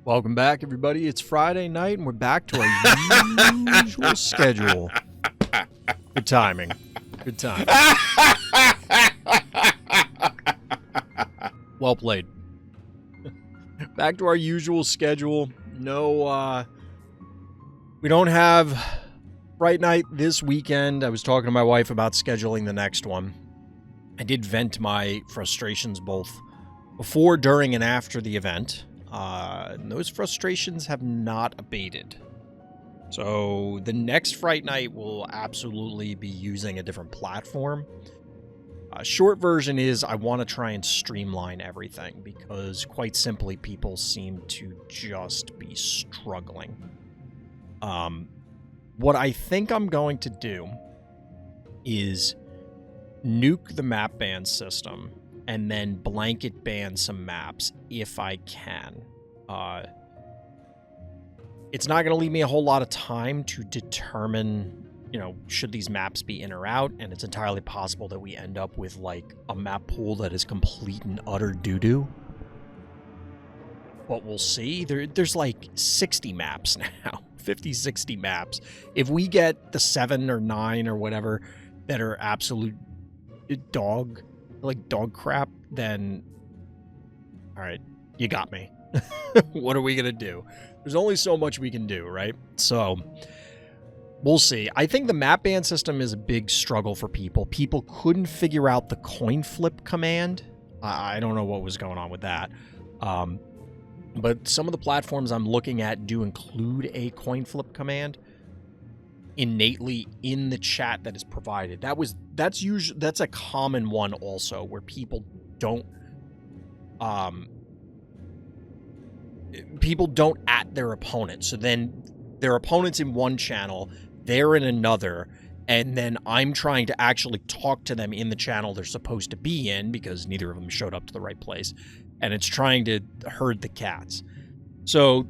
Welcome back, everybody. It's Friday night, and we're back to our usual schedule. Good timing. Good timing. Well played. Back to our usual schedule. No, we don't have Fright Night this weekend. I was talking to my wife about scheduling the next one. I did vent my frustrations both before, during, and after the event. Those frustrations have not abated. So the next Fright Night will absolutely be using a different platform. Short version is I want to try and streamline everything because, quite simply, people seem to just be struggling. What I think I'm going to do is nuke the map ban system and then blanket ban some maps if I can. It's not going to leave me a whole lot of time to determine, should these maps be in or out, and it's entirely possible that we end up with, like, a map pool that is complete and utter doo-doo. But we'll see. There's like 60 maps now. 50, 60 maps. If we get the 7 or 9 or whatever that are absolute dog crap, then all right, you got me. What are we gonna do? There's only so much we can do, right? So we'll see. I think the map ban system is a big struggle for people. People couldn't figure out the coin flip command. I don't know what was going on with that. But some of the platforms I'm looking at do include a coin flip command innately in the chat that is provided. That's a common one also, where people don't at their opponent. So then their opponent's in one channel, they're in another, and then I'm trying to actually talk to them in the channel they're supposed to be in because neither of them showed up to the right place. And it's trying to herd the cats. So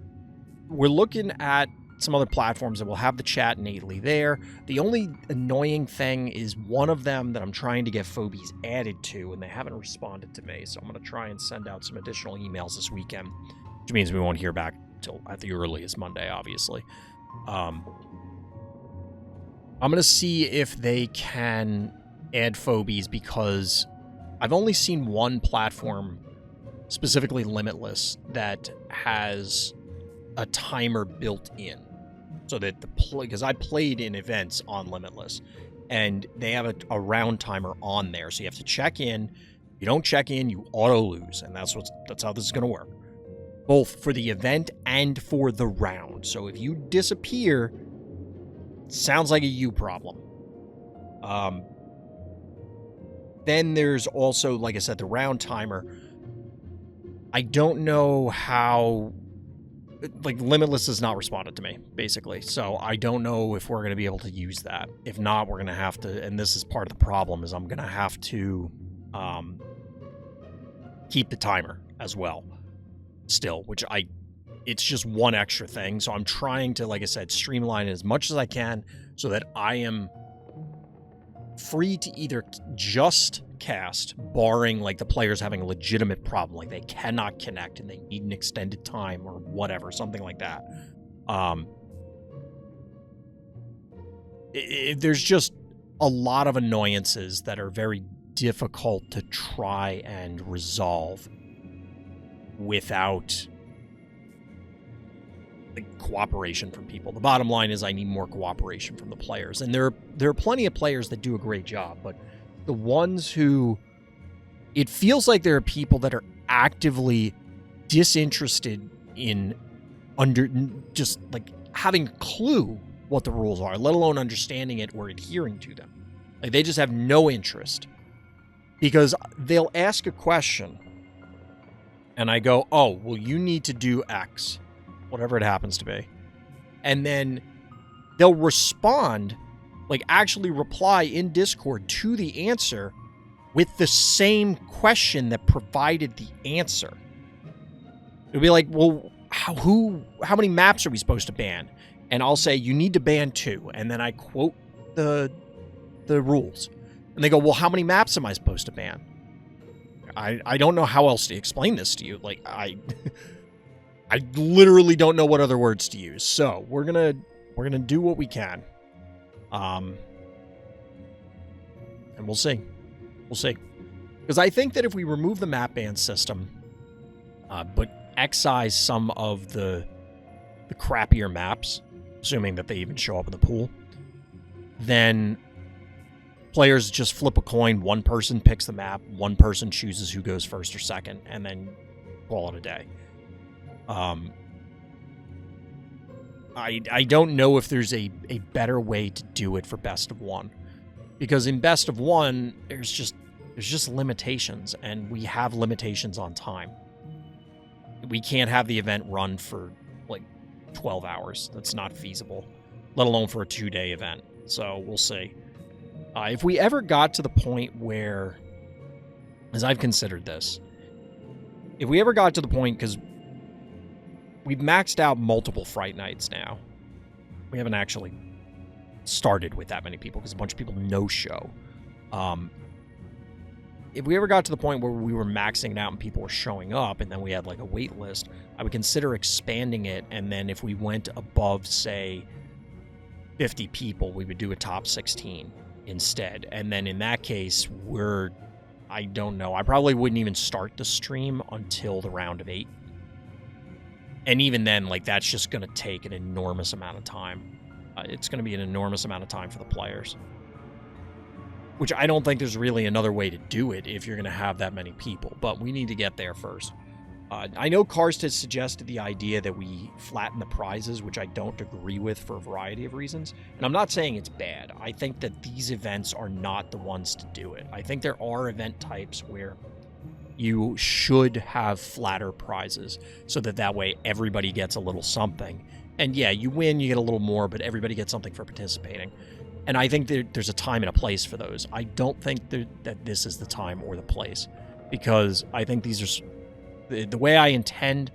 we're looking at some other platforms that will have the chat innately there. The only annoying thing is one of them that I'm trying to get Phobies added to, and they haven't responded to me. So I'm going to try and send out some additional emails this weekend, which means we won't hear back till at the earliest Monday, obviously. I'm going to see if they can add Phobies because I've only seen one platform, specifically Limitless, that has a timer built in, so that because I played in events on Limitless, and they have a round timer on there, so you have to check in. If you don't check in, you auto lose, and that's how this is going to work, both for the event and for the round. So if you disappear, sounds like a you problem. Then there's also, like I said, the round timer. I don't know how, like, Limitless has not responded to me, basically. So I don't know if we're going to be able to use that. If not, we're going to have to, and this is part of the problem, is I'm going to have to keep the timer as well still, it's just one extra thing. So I'm trying to, like I said, streamline it as much as I can so that I am free to either just cast, barring like the players having a legitimate problem, like they cannot connect and they need an extended time or whatever, something like that. There's just a lot of annoyances that are very difficult to try and resolve without cooperation from people. The bottom line is I need more cooperation from the players, and there are plenty of players that do a great job, but the ones who, it feels like there are people that are actively disinterested in just like having a clue what the rules are, let alone understanding it or adhering to them. Like, they just have no interest, because they'll ask a question and I go, oh, well, you need to do X, whatever it happens to be. And then they'll respond, like actually reply in Discord to the answer with the same question that provided the answer. It'll be like, well, how many maps are we supposed to ban? And I'll say, you need to ban 2. And then I quote the rules. And they go, well, how many maps am I supposed to ban? I don't know how else to explain this to you. Like, I I literally don't know what other words to use. So we're gonna do what we can. And we'll see. We'll see. Because I think that if we remove the map ban system, but excise some of the crappier maps, assuming that they even show up in the pool, then players just flip a coin. One person picks the map. One person chooses who goes first or second, and then call it a day. I don't know if there's a better way to do it for best of one, because in best of one there's just limitations, and we have limitations on time. We can't have the event run for like 12 hours. That's not feasible, let alone for a 2-day event. So we'll see. If we ever got to the point where, as I've considered this, if we ever got to the point, because we've maxed out multiple Fright Nights now. We haven't actually started with that many people because a bunch of people no-show. If we ever got to the point where we were maxing it out and people were showing up and then we had like a wait list, I would consider expanding it, and then if we went above, say, 50 people, we would do a top 16 instead. And then in that case, I don't know. I probably wouldn't even start the stream until the round of 8. And even then, like, that's just going to take an enormous amount of time. It's going to be an enormous amount of time for the players. Which I don't think there's really another way to do it if you're going to have that many people. But we need to get there first. I know Karst has suggested the idea that we flatten the prizes, which I don't agree with for a variety of reasons. And I'm not saying it's bad. I think that these events are not the ones to do it. I think there are event types where you should have flatter prizes so that way everybody gets a little something. And yeah, you win, you get a little more, but everybody gets something for participating. And I think there's a time and a place for those. I don't think that this is the time or the place, because I think these are the way I intend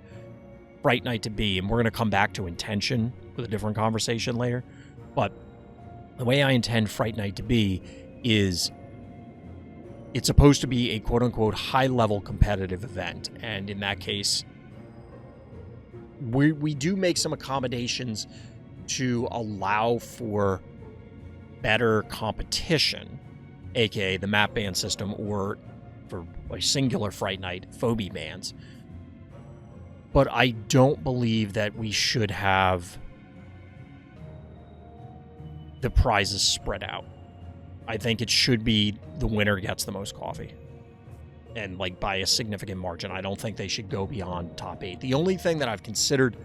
Fright Night to be, and we're going to come back to intention with a different conversation later, but the way I intend Fright Night to be is it's supposed to be a quote-unquote high-level competitive event, and in that case, we do make some accommodations to allow for better competition, aka the map ban system, or for a singular Fright Night, Phobie bans. But I don't believe that we should have the prizes spread out. I think it should be the winner gets the most coffee. And like by a significant margin. I don't think they should go beyond top 8. The only thing that I've considered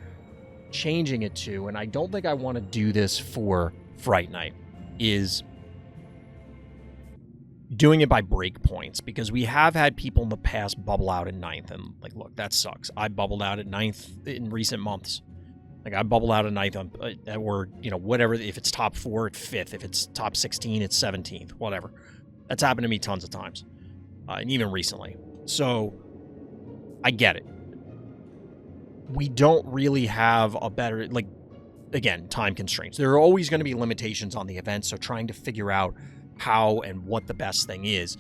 changing it to, and I don't think I want to do this for Fright Night, is doing it by breakpoints, because we have had people in the past bubble out at 9th, and like, look, that sucks. I bubbled out at 9th in recent months. Like, I bubbled out at 9th, or, you know, whatever. If it's top 4, it's 5th. If it's top 16, it's 17th, whatever. That's happened to me tons of times, and even recently. So, I get it. We don't really have a better, like, again, time constraints. There are always going to be limitations on the event, so trying to figure out how and what the best thing is.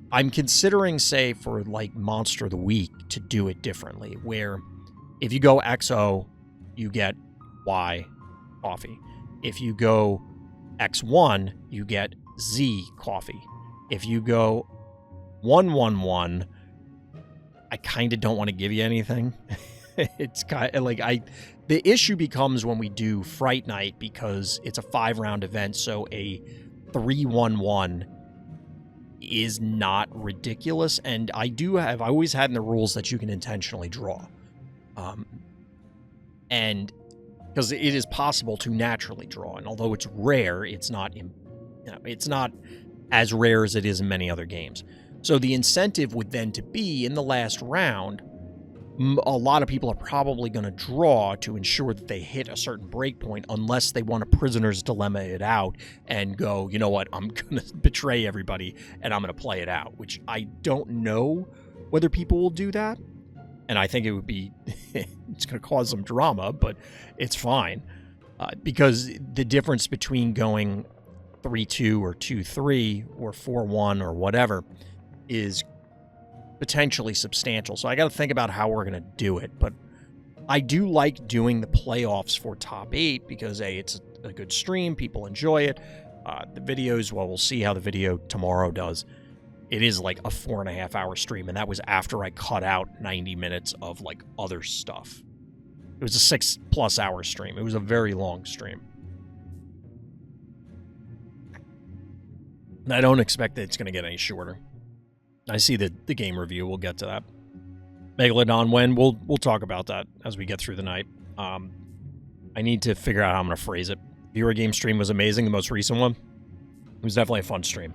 I'm considering, say, for like Monster of the Week, to do it differently, where if you go XO, you get Y coffee. If you go X1, you get Z coffee. If you go 111, I kind of don't want to give you anything. It's kind of like the issue becomes when we do Fright Night, because it's a 5-round event, so a 3-1-1 is not ridiculous, and I've always had in the rules that you can intentionally draw, and because it is possible to naturally draw, and although it's rare, it's not as rare as it is in many other games. So the incentive would then to be in the last round, a lot of people are probably going to draw to ensure that they hit a certain breakpoint, unless they want a prisoner's dilemma it out and go, you know what, I'm going to betray everybody and I'm going to play it out, which I don't know whether people will do that. And I think it would be, it's going to cause some drama, but it's fine. Because the difference between going 3-2 or 2-3 or 4-1 or whatever is potentially substantial. So I got to think about how we're going to do it. But I do like doing the playoffs for top 8 because it's a good stream, people enjoy it. The videos, well, we'll see how the video tomorrow does. It is like a 4.5 hour stream, and that was after I cut out 90 minutes of like other stuff. It was a 6+ hour stream. It was a very long stream. And I don't expect that it's going to get any shorter. I see the game review. We'll get to that. Megalodon when? We'll talk about that as we get through the night. I need to figure out how I'm going to phrase it. Viewer game stream was amazing, the most recent one. It was definitely a fun stream.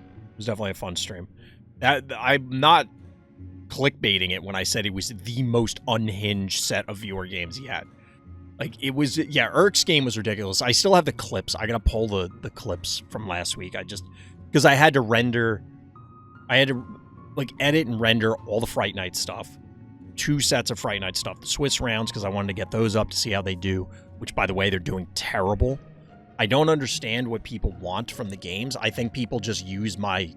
I'm not clickbaiting it when I said it was the most unhinged set of viewer games yet. Like, it was, yeah, Eric's game was ridiculous. I still have the clips. I got to pull the clips from last week. Because I had to edit and render all the Fright Night stuff. 2 sets of Fright Night stuff. The Swiss rounds, because I wanted to get those up to see how they do, which, by the way, they're doing terrible. I don't understand what people want from the games. I think people just use my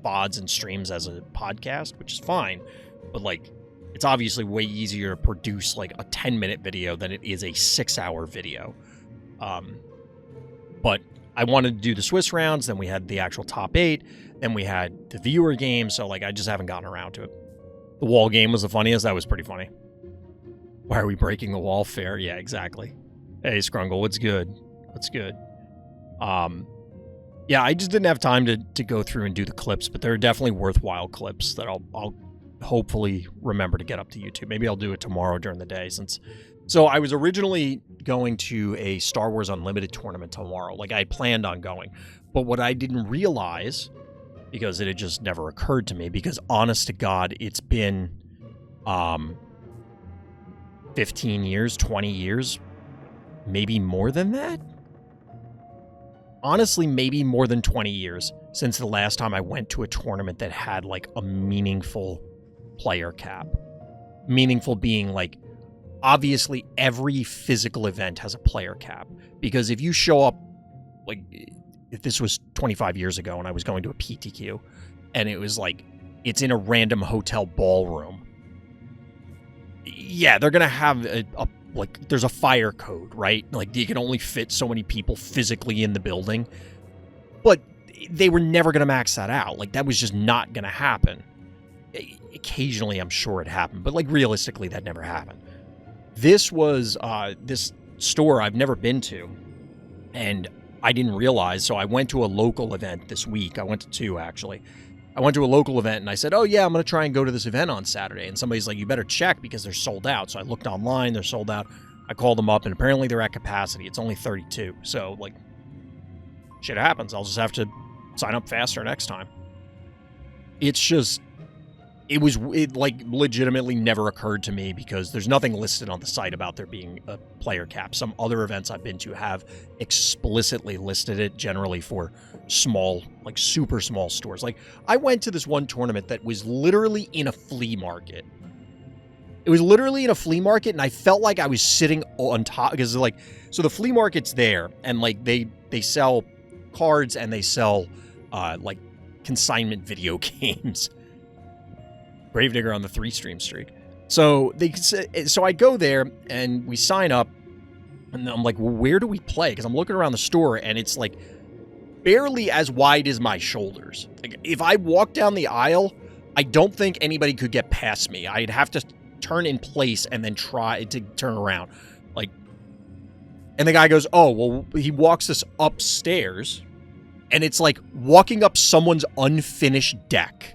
VODs and streams as a podcast, which is fine. But, like, it's obviously way easier to produce, like, a 10-minute video than it is a 6-hour video. But I wanted to do the Swiss rounds, then we had the actual top 8, then we had the viewer game, so, like, I just haven't gotten around to it. The wall game was the funniest. That was pretty funny. Why are we breaking the wall? Fair. Yeah, exactly. Hey, Scrungle, what's good? What's good? Yeah, I just didn't have time to go through and do the clips, but they're definitely worthwhile clips that I'll hopefully remember to get up to YouTube. Maybe I'll do it tomorrow during the day So I was originally going to a Star Wars Unlimited tournament tomorrow. Like, I planned on going. But what I didn't realize, because it had just never occurred to me, because honest to God, it's been 15 years, 20 years, maybe more than that? Honestly, maybe more than 20 years since the last time I went to a tournament that had, like, a meaningful player cap. Meaningful being, like, obviously every physical event has a player cap. Because if you show up, like, if this was 25 years ago and I was going to a PTQ, and it was, like, it's in a random hotel ballroom, yeah, they're going to have like, there's a fire code, right? Like, you can only fit so many people physically in the building. But they were never going to max that out. Like, that was just not going to happen. Occasionally, I'm sure it happened. But, like, realistically, that never happened. This was this store I've never been to. And I didn't realize. So I went to a local event this week. I went to 2, actually. I went to a local event, and I said, oh, yeah, I'm going to try and go to this event on Saturday. And somebody's like, you better check because they're sold out. So I looked online. They're sold out. I called them up, and apparently they're at capacity. It's only 32. So, like, shit happens. I'll just have to sign up faster next time. It's just, it like legitimately never occurred to me because there's nothing listed on the site about there being a player cap. Some other events I've been to have explicitly listed it, generally for small, like super small stores. Like, I went to this one tournament that was literally in a flea market. It was literally in a flea market, and I felt like I was sitting on top, because, like, so the flea market's there, and, like, they sell cards and they sell like consignment video games. Gravedigger on the 3-stream streak. So I go there and we sign up, and I'm like, well, where do we play? Because I'm looking around the store and it's like barely as wide as my shoulders. Like, if I walk down the aisle, I don't think anybody could get past me. I'd have to turn in place and then try to turn around. Like, and the guy goes, oh, well, he walks us upstairs, and it's like walking up someone's unfinished deck.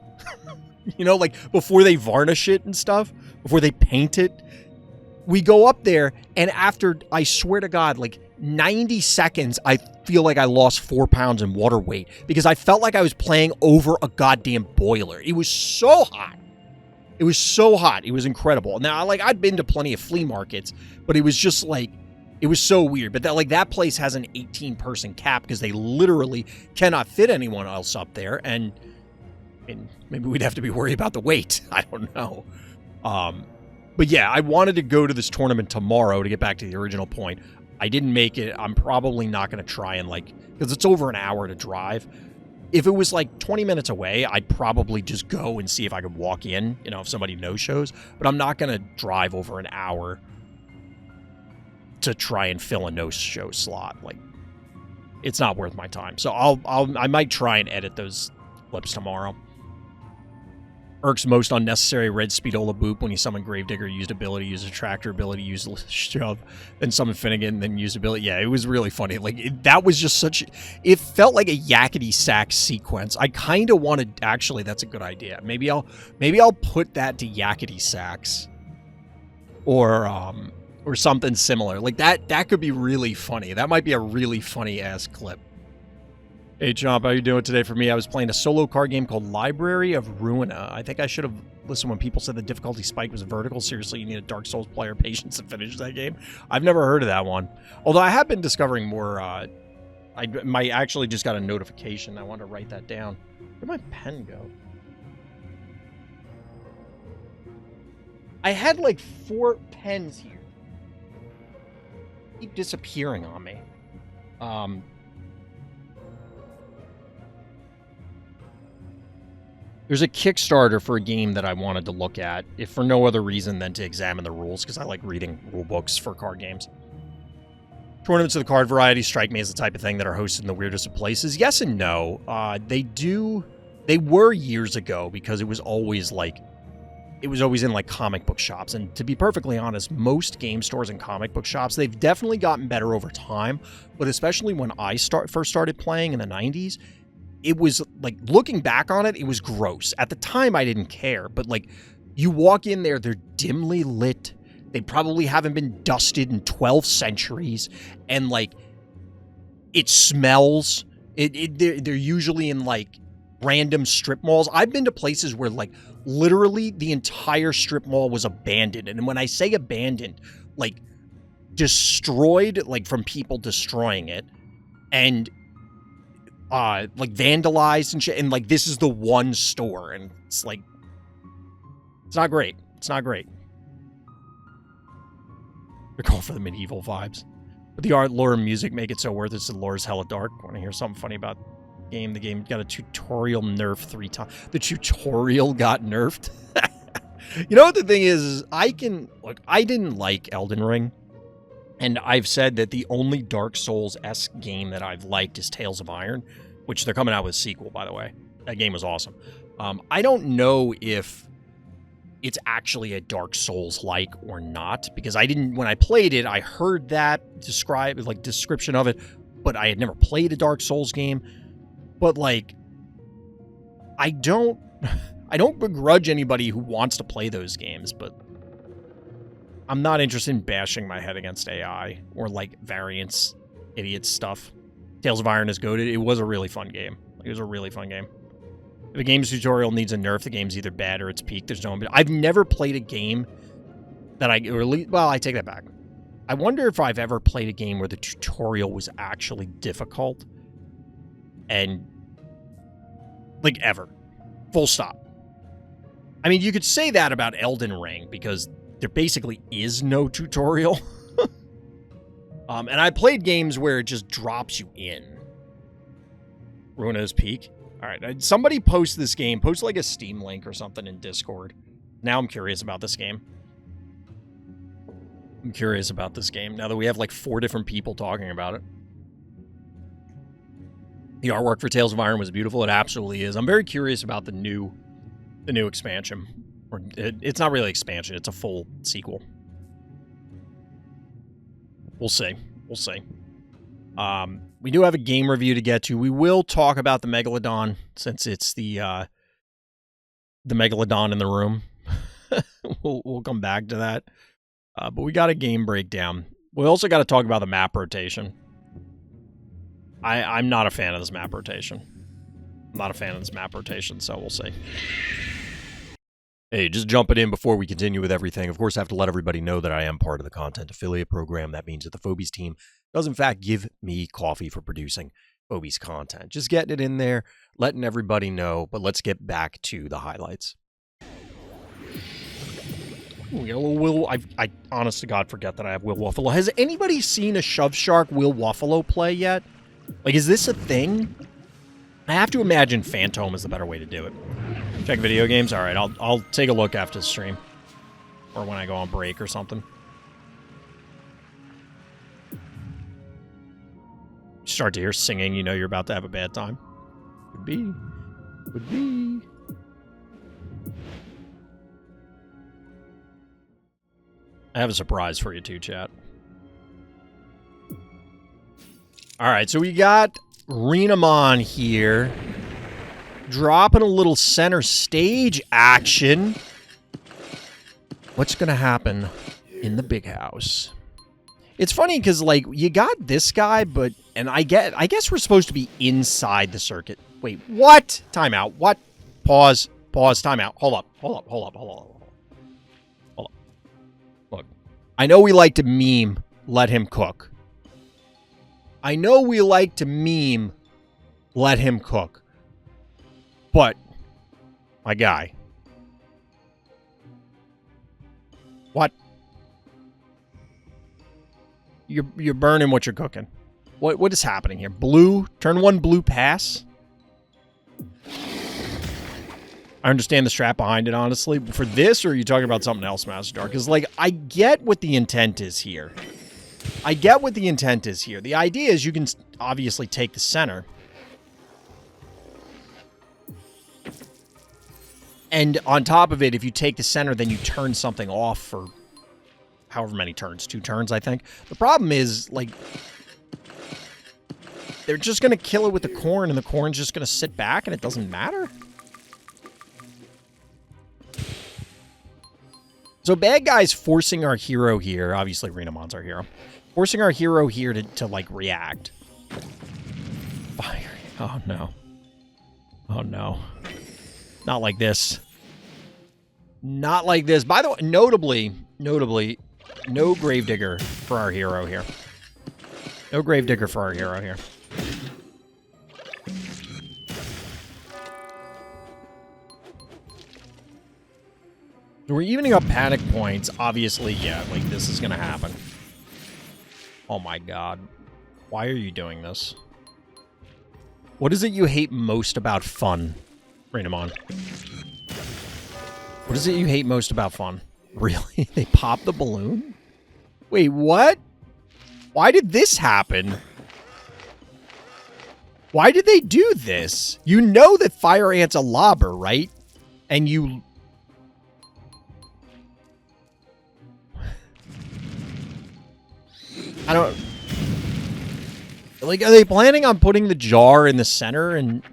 You know, like, before they varnish it and stuff, before they paint it. We go up there, and after, I swear to God, like 90 seconds, I feel like I lost 4 pounds in water weight because I felt like I was playing over a goddamn boiler. It was so hot. It was so hot. It was incredible. Now, like, I'd been to plenty of flea markets, but it was just like, it was so weird. But that place has an 18-person cap because they literally cannot fit anyone else up there, and maybe we'd have to be worried about the weight. I don't know. But yeah, I wanted to go to this tournament tomorrow, to get back to the original point. I didn't make it. I'm probably not going to try and, like, because it's over an hour to drive. If it was like 20 minutes away, I'd probably just go and see if I could walk in, you know, if somebody no-shows. But I'm not going to drive over an hour to try and fill a no-show slot. Like, it's not worth my time. So I might try and edit those clips tomorrow. Irk's most unnecessary red Speedola boop when you summon Gravedigger, used ability, use a tractor ability, use shove, then summon Finnegan, then use ability. Yeah, it was really funny. Like, that was just such... It felt like a yakety sack sequence. I kind of wanted... Actually, that's a good idea. Maybe I'll put that to yakety sacks. Or something similar. Like, that could be really funny. That might be a really funny-ass clip. Hey, Chomp, how you doing today? For me, I was playing a solo card game called Library of Ruina. I think I should have listened when people said the difficulty spike was vertical. Seriously, you need a Dark Souls player patience to finish that game. I've never heard of that one. Although I have been discovering more... I actually just got a notification. I want to write that down. Where'd my pen go? I had like 4 pens here. They keep disappearing on me. There's a Kickstarter for a game that I wanted to look at, if for no other reason than to examine the rules, because I like reading rule books for card games. Tournaments of the card variety strike me as the type of thing that are hosted in the weirdest of places. Yes and no. They were years ago, because it was always in like comic book shops. And to be perfectly honest, most game stores and comic book shops, they've definitely gotten better over time. But especially when I first started playing in the 90s, it was, like, looking back on it, it was gross. At the time, I didn't care. But, like, you walk in there, they're dimly lit. They probably haven't been dusted in 12 centuries. And, like, it smells. They're usually in, like, random strip malls. I've been to places where, like, literally the entire strip mall was abandoned. And when I say abandoned, like, destroyed, like, from people destroying it. And... like, vandalized and shit, and, like, this is the one store, and it's, like, it's not great. It's not great. They're going for the medieval vibes. But the art, lore, and music make it so worth it, so the lore is hella dark. Want to hear something funny about the game? The game got a tutorial nerf 3 times. The tutorial got nerfed? You know what the thing is I didn't like Elden Ring. And I've said that the only Dark Souls-esque game that I've liked is Tales of Iron, which they're coming out with a sequel, by the way. That game was awesome. I don't know if it's actually a Dark Souls-like or not, because when I played it, I heard that description of it, but I had never played a Dark Souls game. But, like, I don't begrudge anybody who wants to play those games, but I'm not interested in bashing my head against AI or, like, variance idiot stuff. Tales of Iron is goated. It was a really fun game. It was a really fun game. If a game's tutorial needs a nerf, the game's either bad or it's peak. There's no... I've never played a game that I take that back. I wonder if I've ever played a game where the tutorial was actually difficult. And... like, ever. Full stop. I mean, you could say that about Elden Ring, because... there basically is no tutorial. And I played games where it just drops you in. Ruina's Peak. All right, somebody post this game. Post like a Steam link or something in Discord. Now I'm curious about this game. I'm curious about this game now that we have like 4 different people talking about it. The artwork for Tales of Iron was beautiful. It absolutely is. I'm very curious about the new expansion. Or it's not really expansion. It's a full sequel. We'll see. We'll see. We do have a game review to get to. We will talk about the Megalodon, since it's the Megalodon in the room. We'll come back to that. But we got a game breakdown. We also got to talk about the map rotation. I'm not a fan of this map rotation. I'm not a fan of this map rotation, so we'll see. Hey, just jumping in before we continue with everything. Of course, I have to let everybody know that I am part of the content affiliate program. That means that the Phobies team does, in fact, give me coffee for producing Phobies content. Just getting it in there, letting everybody know. But let's get back to the highlights. Ooh, we got a little Will. I honest to God forget that I have Will Waffalo. Has anybody seen a Shove Shark Will Waffalo play yet? Like, is this a thing? I have to imagine Phantom is the better way to do it. Check video games? Alright, I'll take a look after the stream. Or when I go on break or something. start to hear singing, you know you're about to have a bad time. Could be. Could be. I have a surprise for you too, chat. Alright, so we got Renamon here. Dropping a little center stage action. What's gonna happen in the big house? It's funny because, like, you got this guy, but... And I guess we're supposed to be inside the circuit. Wait, what? Timeout. What? Pause. Pause. Timeout. Hold up. Hold up. Hold up. Hold up. Hold up. Look. I know we like to meme, let him cook. I know we like to meme, let him cook. But, my guy. What? You're burning what you're cooking. What is happening here? Blue? Turn 1 blue pass? I understand the strap behind it, honestly. For this, or are you talking about something else, Master Dark? Because, like, I get what the intent is here. I get what the intent is here. The idea is you can obviously take the center. And on top of it, if you take the center, then you turn something off for however many turns. 2 turns, I think. The problem is, like, they're just going to kill it with the corn, and the corn's just going to sit back, and it doesn't matter. So bad guys forcing our hero here. Obviously, Renamon's our hero. Forcing our hero here to like, react. Fire. Oh, no. Oh, no. Not like this. Not like this. By the way, notably, no Gravedigger for our hero here. No Gravedigger for our hero here. So we're evening up panic points. Obviously, yeah, like, this is going to happen. Oh, my God. Why are you doing this? What is it you hate most about fun, Renamon? What is it you hate most about fun? Really? They popped the balloon? Wait, what? Why did this happen? Why did they do this? You know that Fire Ant's a lobber, right? And you... I don't... Like, are they planning on putting the jar in the center? And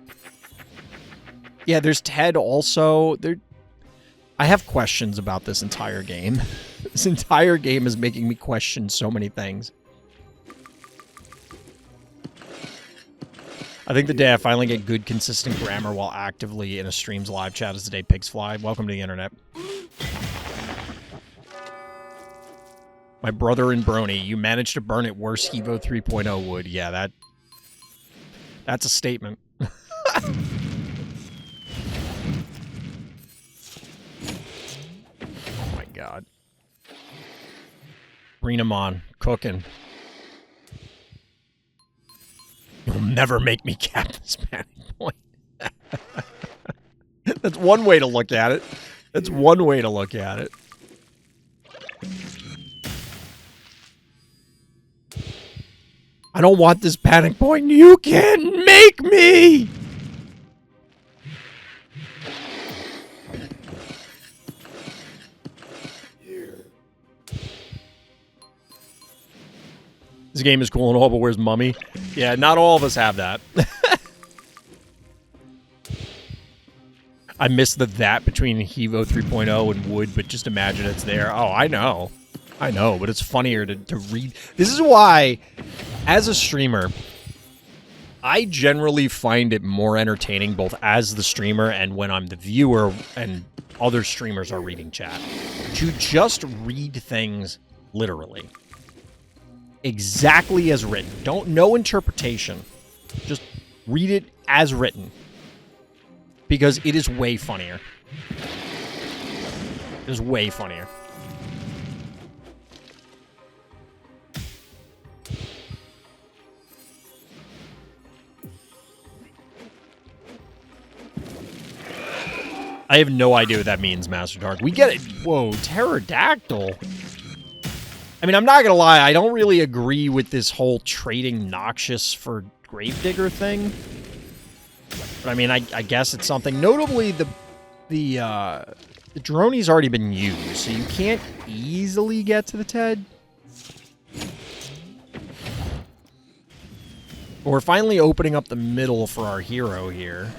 yeah, there's Ted also. I have questions about this entire game. This entire game is making me question so many things. I think the day I finally get good, consistent grammar while actively in a stream's live chat is the day pigs fly. Welcome to the internet. My brother and Brony, you managed to burn it worse Evo 3.0 would. Yeah, that's a statement. Oh my God. Renamon, cooking. You'll never make me cap this panic point. That's one way to look at it. That's one way to look at it. I don't want this panic point. You can make me! This game is cool and all, but where's Mummy? Yeah, not all of us have that. I miss that between Evo 3.0 and Wood, but just imagine it's there. Oh, I know. I know, but it's funnier to read. This is why, as a streamer, I generally find it more entertaining both as the streamer and when I'm the viewer and other streamers are reading chat, to just read things literally. Exactly as written. No interpretation. Just read it as written. Because it is way funnier. It is way funnier. I have no idea what that means, Master Dark. We get it. Whoa, pterodactyl. I mean, I'm not gonna lie, I don't really agree with this whole trading Noxious for Gravedigger thing. But I mean, I guess it's something. Notably, the Droney's already been used, so you can't easily get to the Ted. But we're finally opening up the middle for our hero here.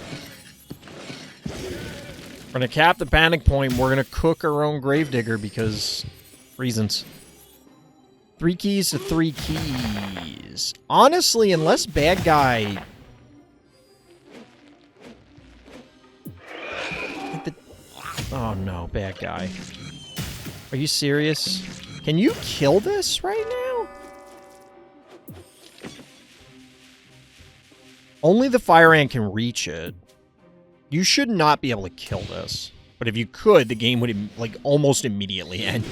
We're going to cap the panic point. We're going to cook our own Gravedigger because reasons. 3 keys to 3 keys. Honestly, unless bad guy... Oh no, bad guy. Are you serious? Can you kill this right now? Only the fire ant can reach it. You should not be able to kill this. But if you could, the game would, like, almost immediately end.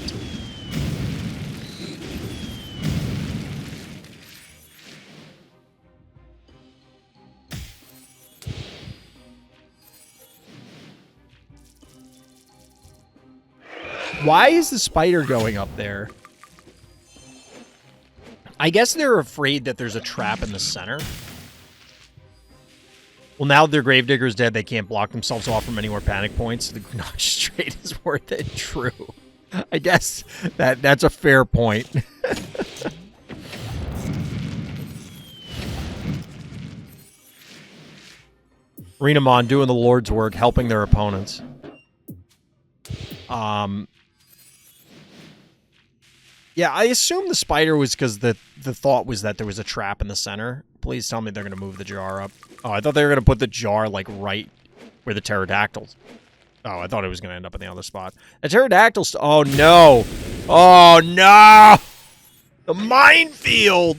Why is the spider going up there? I guess they're afraid that there's a trap in the center. Well, now their Gravedigger's dead, they can't block themselves off from any more panic points. The Noxious Trade is worth it. True. I guess that's a fair point. Renamon doing the Lord's work, helping their opponents. Yeah, I assume the spider was because the thought was that there was a trap in the center. Please tell me they're going to move the jar up. Oh, I thought they were going to put the jar, like, right where the pterodactyls... Oh, I thought it was going to end up in the other spot. The pterodactyls... Oh, no! Oh, no! The minefield!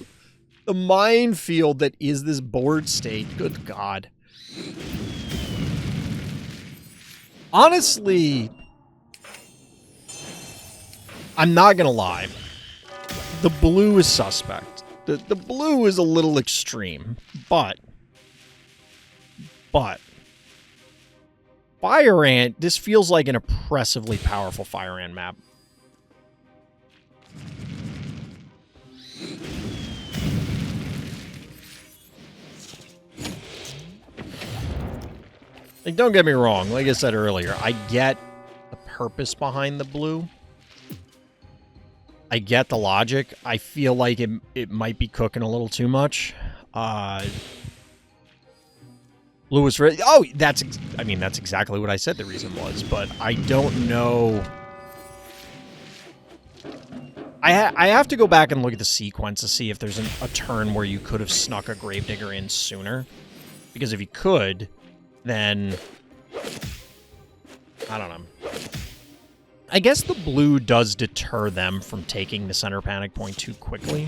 The minefield that is this board state. Good God. Honestly... I'm not going to lie. The blue is suspect. The blue is a little extreme, but Fire Ant, this feels like an oppressively powerful Fire Ant map. Like, don't get me wrong, like I said earlier, I get the purpose behind the blue. I get the logic. I feel like it might be cooking a little too much. Lewis, oh, I mean, that's exactly what I said the reason was, but I don't know. I have to go back and look at the sequence to see if there's a turn where you could have snuck a Gravedigger in sooner. Because if you could, then... I don't know. I guess the blue does deter them from taking the center panic point too quickly.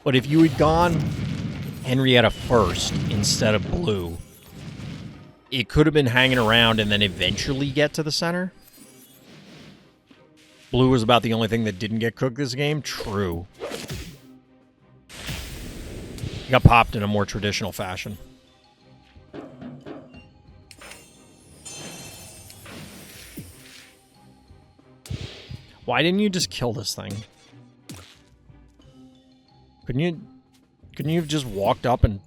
But if you had gone Henrietta first instead of blue, it could have been hanging around and then eventually get to the center. Blue was about the only thing that didn't get cooked this game. True. Got popped in a more traditional fashion. Why didn't you just kill this thing? Couldn't you have just walked up and...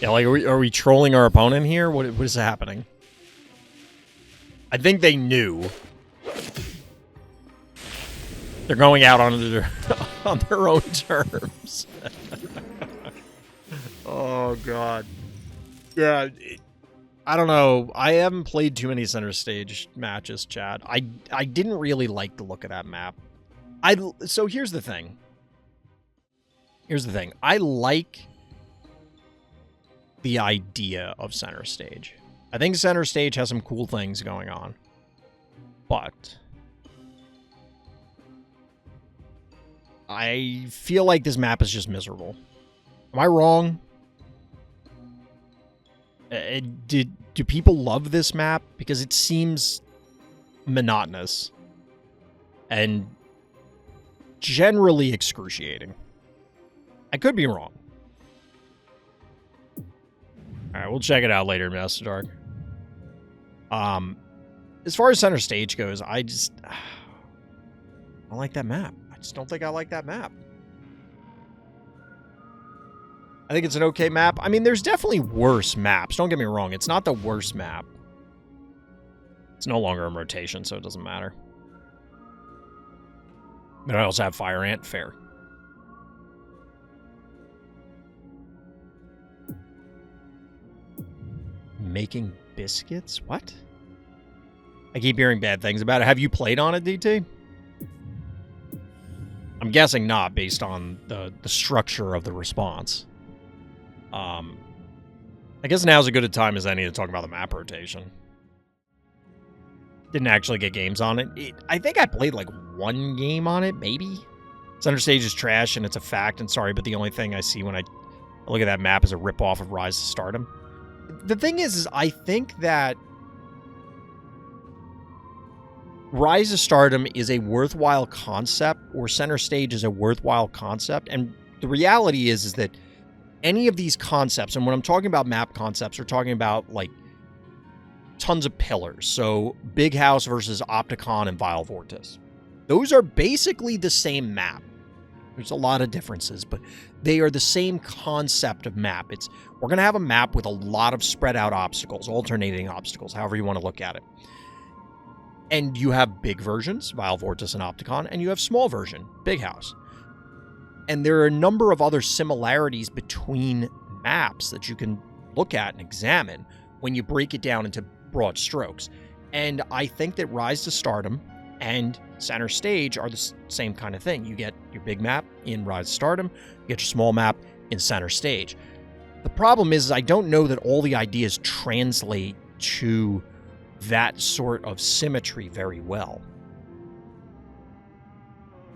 Yeah, like, are we trolling our opponent here? What is happening? I think they knew. They're going out on their, on their own terms. Oh, God. Yeah, I don't know. I haven't played too many center stage matches, Chad. I didn't really like the look of that map. So here's the thing. I like the idea of center stage. I think center stage has some cool things going on. But I feel like this map is just miserable. Am I wrong? Do people love this map? Because it seems monotonous and generally excruciating. I could be wrong. Alright, we'll check it out later, Master Dark. As far as center stage goes, I don't like that map. I just don't think I like that map. I think it's an okay map. I mean, there's definitely worse maps. Don't get me wrong. It's not the worst map. It's no longer in rotation, so it doesn't matter. But I also have Fire Ant. Fair. Making biscuits? What? I keep hearing bad things about it. Have you played on it, DT? I'm guessing not, based on the structure of the response. I guess now's as good a time as any to talk about the map rotation. Didn't actually get games on it. I think I played like one game on it, maybe. Center stage is trash, and it's a fact, and sorry, but the only thing I see when I look at that map is a ripoff of Rise to Stardom. The thing is I think that Rise to Stardom is a worthwhile concept, or Center Stage is a worthwhile concept, and the reality is that any of these concepts, and when I'm talking about map concepts, we're talking about, like, tons of pillars. So, Big House versus Opticon and Vile Vortis. Those are basically the same map. There's a lot of differences, but they are the same concept of map. We're going to have a map with a lot of spread out obstacles, alternating obstacles, however you want to look at it. And you have big versions, Vile Vortis and Opticon, and you have small version, Big House. And there are a number of other similarities between maps that you can look at and examine when you break it down into broad strokes. And I think that Rise to Stardom and Center Stage are the same kind of thing. You get your big map in Rise to Stardom, you get your small map in Center Stage. The problem is I don't know that all the ideas translate to that sort of symmetry very well.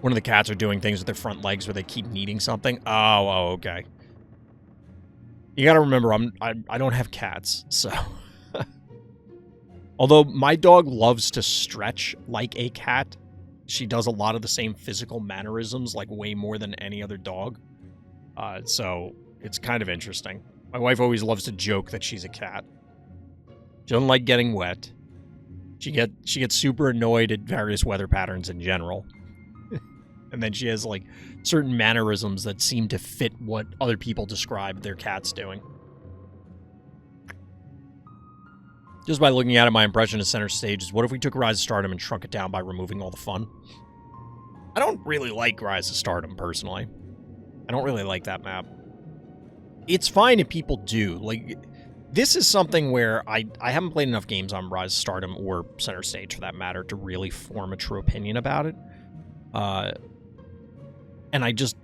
One of the cats are doing things with their front legs where they keep needing something. Oh, okay. You gotta remember, I don't have cats, so... Although my dog loves to stretch like a cat, she does a lot of the same physical mannerisms, like way more than any other dog. So it's kind of interesting. My wife always loves to joke that she's a cat. She doesn't like getting wet. She gets super annoyed at various weather patterns in general. And then she has, like, certain mannerisms that seem to fit what other people describe their cats doing. Just by looking at it, my impression of Center Stage is, what if we took Rise of Stardom and shrunk it down by removing all the fun? I don't really like Rise of Stardom, personally. I don't really like that map. It's fine if people do. Like, this is something where I haven't played enough games on Rise of Stardom, or Center Stage for that matter, to really form a true opinion about it. And I don't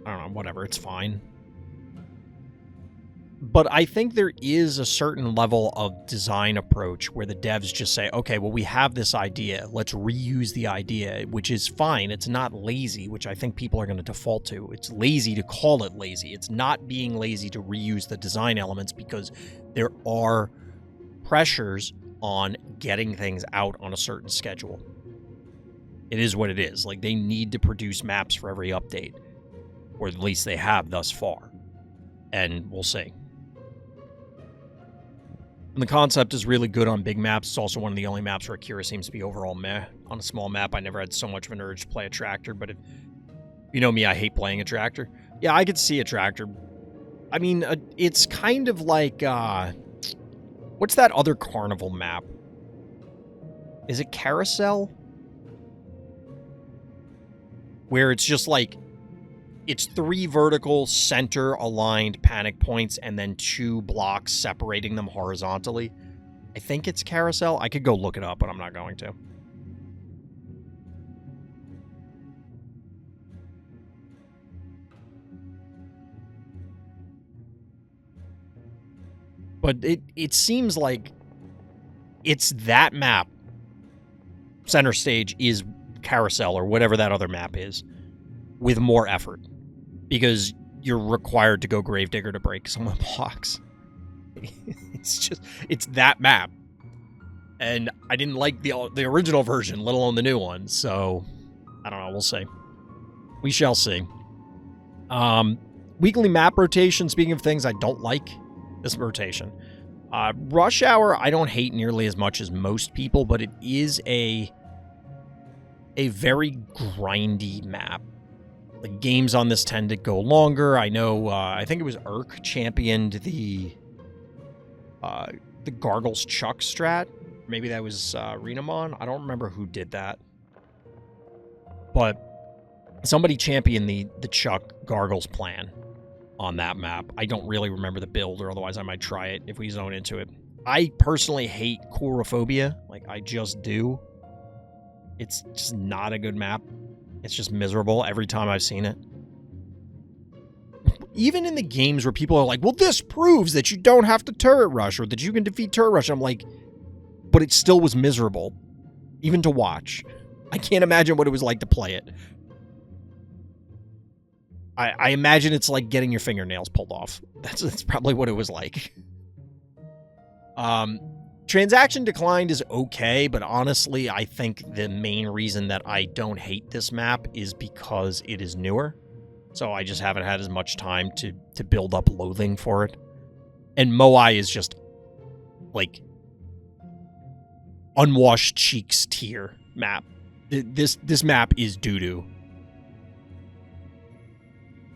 know, whatever, it's fine. But I think there is a certain level of design approach where the devs just say, okay, well, we have this idea, let's reuse the idea, which is fine. It's not lazy, which I think people are going to default to. It's lazy to call it lazy. It's not being lazy to reuse the design elements, because there are pressures on getting things out on a certain schedule. It is what it is. Like, they need to produce maps for every update. Or at least they have thus far. And we'll see. And the concept is really good on big maps. It's also one of the only maps where Akira seems to be overall meh. On a small map, I never had so much of an urge to play a tractor, but if you know me, I hate playing a tractor. Yeah, I could see a tractor. I mean, it's kind of like, what's that other carnival map? Is it Carousel? Where it's just like, it's 3 vertical, center-aligned panic points and then 2 blocks separating them horizontally. I think it's Carousel. I could go look it up, but I'm not going to. But it seems like it's that map. Center Stage is Carousel, or whatever that other map is, with more effort. Because you're required to go Gravedigger to break some of the blocks. It's that map. And I didn't like the original version, let alone the new one, so I don't know, we'll see. We shall see. Weekly map rotation, speaking of things I don't like, this rotation. Rush Hour, I don't hate nearly as much as most people, but it is a very grindy map. The games on this tend to go longer. I know, I think it was Urk championed the Gargles Chuck strat. Maybe that was Renamon. I don't remember who did that. But somebody championed the Chuck Gargles plan on that map. I don't really remember the build, or otherwise I might try it if we zone into it. I personally hate Coulrophobia. Like, I just do. It's just not a good map. It's just miserable every time I've seen it. Even in the games where people are like, well, this proves that you don't have to turret rush, or that you can defeat turret rush. I'm like, but it still was miserable, even to watch. I can't imagine what it was like to play it. I imagine it's like getting your fingernails pulled off. That's probably what it was like. Transaction declined is okay, but honestly, I think the main reason that I don't hate this map is because it is newer. So I just haven't had as much time to build up loathing for it. And Moai is just, like, unwashed cheeks tier map. This map is doo-doo.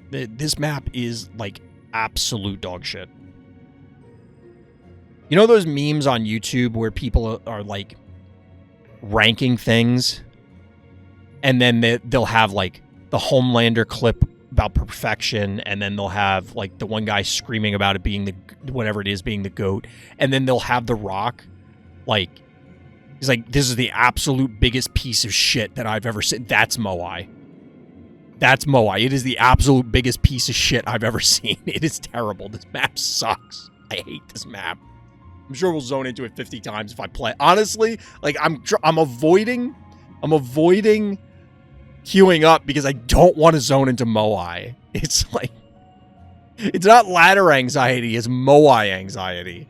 This map is, like, absolute dog shit. You know those memes on YouTube where people are like, ranking things? And then they'll have, like, the Homelander clip about perfection, and then they'll have, like, the one guy screaming about it being whatever it is, being the GOAT. And then they'll have The Rock, like, he's like, this is the absolute biggest piece of shit that I've ever seen. That's Moai. That's Moai. It is the absolute biggest piece of shit I've ever seen. It is terrible. This map sucks. I hate this map. I'm sure we'll zone into it 50 times if I play. Honestly, like, I'm avoiding queuing up because I don't want to zone into Moai. It's like, it's not ladder anxiety, it's Moai anxiety.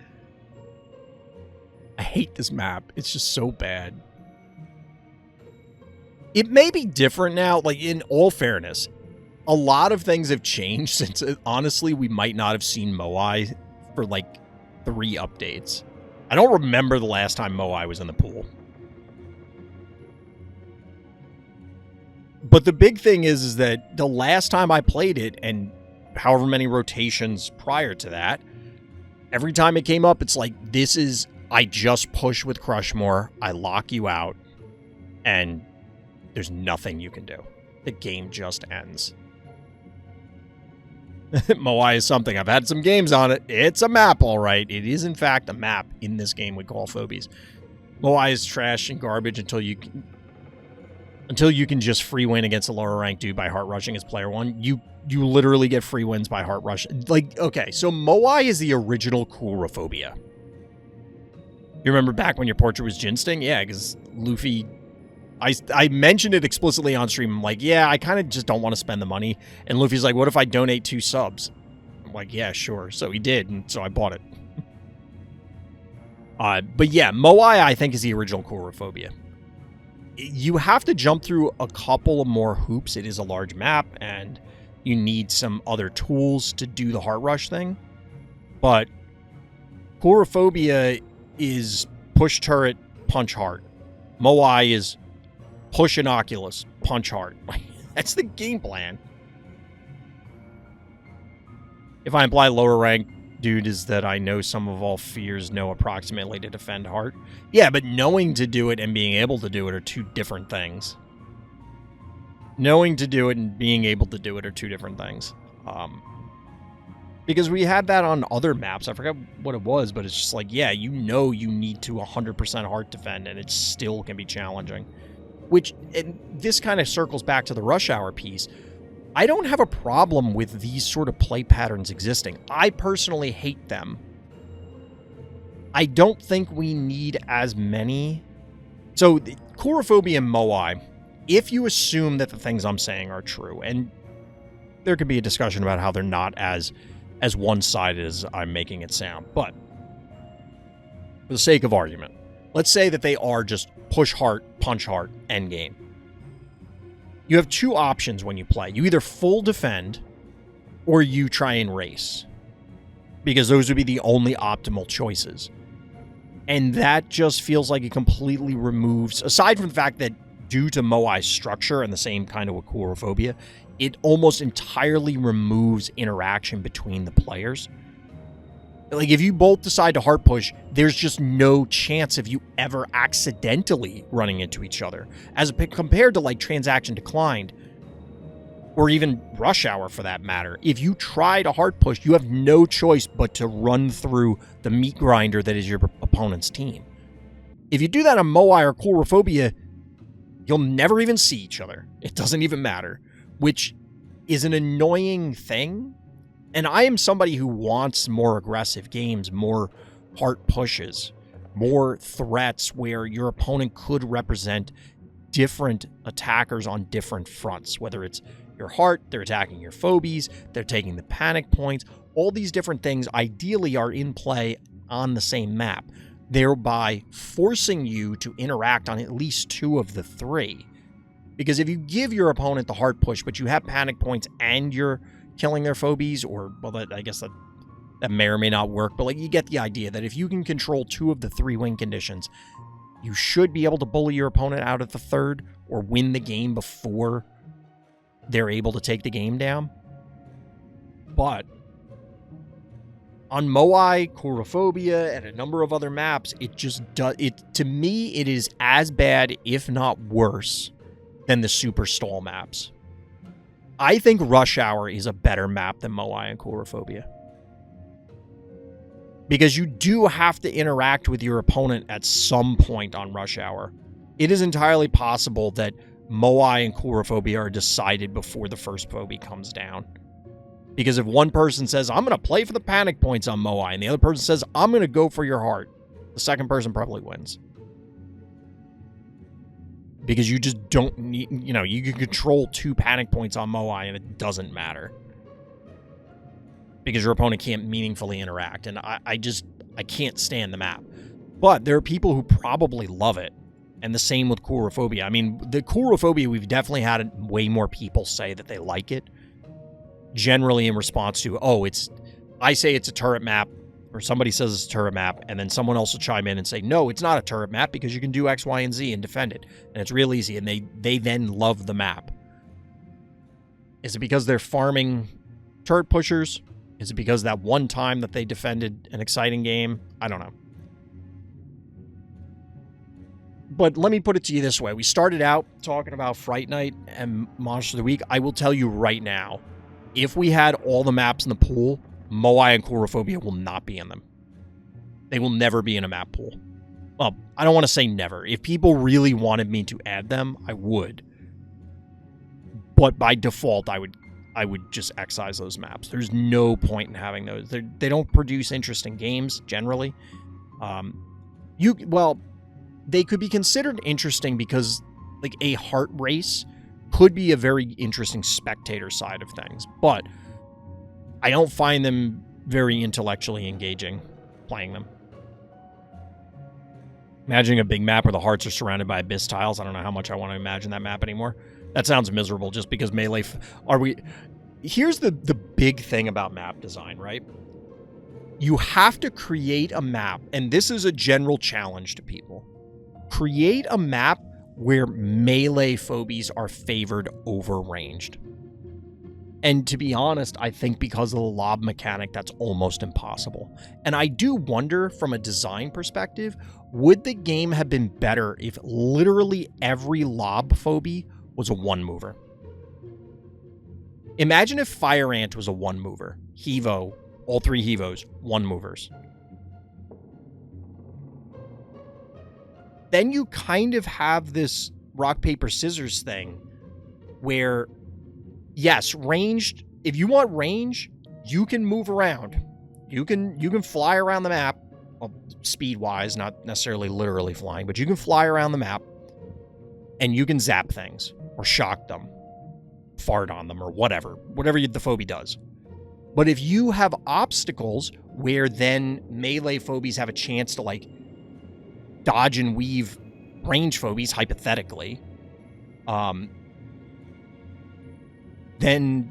I hate this map. It's just so bad. It may be different now, like, in all fairness. A lot of things have changed since, honestly, we might not have seen Moai for, like, 3 updates. I don't remember the last time Moai was in the pool. But the big thing is that the last time I played it, and however many rotations prior to that, every time it came up, it's like, this is, I just push with Crushmore, I lock you out, and there's nothing you can do. The game just ends. Moai is something. I've had some games on it. It's a map, all right. It is, in fact, a map in this game we call Phobies. Moai is trash and garbage until you can just free win against a lower ranked dude by heart rushing as player 1. You literally get free wins by heart rush. Like, okay, so Moai is the original Coulrophobia. You remember back when your portrait was Ginsting? Yeah, because Luffy... I mentioned it explicitly on stream. I'm like, yeah, I kind of just don't want to spend the money. And Luffy's like, what if I donate 2 subs? I'm like, yeah, sure. So he did, and so I bought it. But yeah, Moai, I think, is the original Coulrophobia. You have to jump through a couple of more hoops. It is a large map, and you need some other tools to do the heart rush thing. But Coulrophobia is push turret, punch heart. Moai is push Inoculus, punch heart. That's the game plan. If I imply lower rank, dude, is that I know some of all fears know approximately to defend heart. Yeah, but knowing to do it and being able to do it are 2 different things. Knowing to do it and being able to do it are 2 different things. Because we had that on other maps. I forgot what it was, but it's just like, yeah, you know you need to 100% heart defend, and it still can be challenging. Which, and this kind of circles back to the Rush Hour piece. I don't have a problem with these sort of play patterns existing. I personally hate them. I don't think we need as many. So, Coulrophobia and Moai, if you assume that the things I'm saying are true, and there could be a discussion about how they're not as one-sided as I'm making it sound, but for the sake of argument, let's say that they are just push heart, punch heart, endgame. You have 2 options when you play. You either full defend, or you try and race. because those would be the only optimal choices. And that just feels like it completely removes, aside from the fact that due to Moai's structure and the same kind of with Coulrophobia, it almost entirely removes interaction between the players. Like, if you both decide to heart push, there's just no chance of you ever accidentally running into each other. As compared to, like, Transaction Declined, or even Rush Hour for that matter, if you try to heart push, you have no choice but to run through the meat grinder that is your opponent's team. If you do that on Moai or Coulrophobia, you'll never even see each other. It doesn't even matter, which is an annoying thing. And I am somebody who wants more aggressive games, more heart pushes, more threats where your opponent could represent different attackers on different fronts, whether it's your heart, they're attacking your phobies, they're taking the panic points. All these different things ideally are in play on the same map, thereby forcing you to interact on at least 2 of the 3. Because if you give your opponent the heart push, but you have panic points and you're killing their phobies, or, well, I guess that may or may not work, but like, you get the idea that if you can control 2 of the 3 win conditions, you should be able to bully your opponent out of the 3rd or win the game before they're able to take the game down. But on Moai, Coulrophobia, and a number of other maps, it just does it. To me, it is as bad, if not worse, than the super stall maps. I think Rush Hour is a better map than Moai and Coulrophobia, because you do have to interact with your opponent at some point on Rush Hour. It is entirely possible that Moai and Coulrophobia are decided before the first phobie comes down. Because if one person says, I'm going to play for the panic points on Moai, and the other person says, I'm going to go for your heart, the second person probably wins. Because you just don't need, you can control 2 panic points on Moai and it doesn't matter. Because your opponent can't meaningfully interact. And I can't stand the map. But there are people who probably love it. And the same with Coulrophobia. I mean, the Coulrophobia, we've definitely had way more people say that they like it. Generally in response to, I say it's a turret map, or somebody says it's a turret map, and then someone else will chime in and say, no, it's not a turret map because you can do X, Y, and Z and defend it. And it's real easy, and they then love the map. Is it because they're farming turret pushers? Is it because that one time that they defended an exciting game? I don't know. But let me put it to you this way. We started out talking about Fright Night and Monster of the Week. I will tell you right now, if we had all the maps in the pool, Moai and Coulrophobia will not be in them. They will never be in a map pool. Well, I don't want to say never. If people really wanted me to add them, I would. But by default, I would just excise those maps. There's no point in having those. They don't produce interesting games, generally. They could be considered interesting because, like, a heart race could be a very interesting spectator side of things. But I don't find them very intellectually engaging playing them. Imagining a big map where the hearts are surrounded by abyss tiles. I don't know how much I want to imagine that map anymore. That sounds miserable just because Melee... Here's the big thing about map design, right? You have to create a map, and this is a general challenge to people. Create a map where melee phobies are favored over ranged. And to be honest, I think because of the lob mechanic, that's almost impossible. And I do wonder, from a design perspective, would the game have been better if literally every lob phobie was a one-mover? Imagine if Fire Ant was a one-mover. Hevo, all 3 Hevos, one-movers. Then you kind of have this rock, paper, scissors thing where, yes, ranged, if you want range, you can move around. You can fly around the map, well, speed-wise, not necessarily literally flying, but you can fly around the map, and you can zap things, or shock them, fart on them, or whatever the phobie does. But if you have obstacles where then melee phobies have a chance to, like, dodge and weave range phobies, hypothetically, then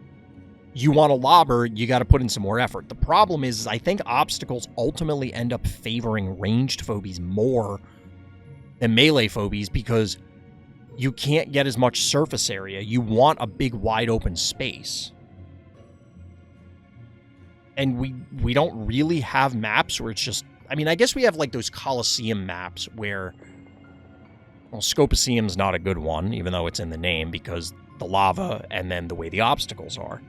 you want a lobber, you got to put in some more effort. The problem is I think obstacles ultimately end up favoring ranged phobies more than melee phobies because you can't get as much surface area. You want a big, wide open space. And we don't really have maps where it's just... I mean, I guess we have, like, those Colosseum maps where... Well, Scoposeum's not a good one, even though it's in the name, because the lava and then the way the obstacles are.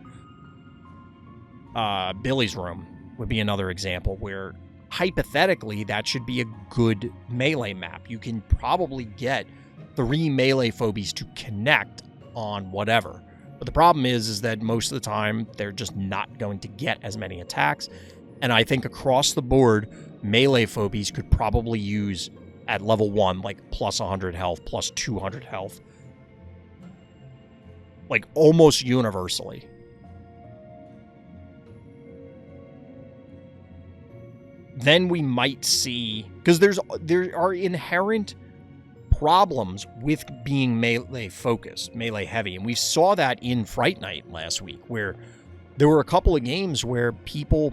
Billy's Room would be another example where, hypothetically, that should be a good melee map. You can probably get 3 melee phobies to connect on whatever. But the problem is that most of the time, they're just not going to get as many attacks. And I think across the board, melee phobies could probably use, at level 1, like, plus 100 health, plus 200 health. Like, almost universally. Then we might see... Because there are inherent problems with being melee focused, melee heavy. And we saw that in Fright Night last week, where there were a couple of games where people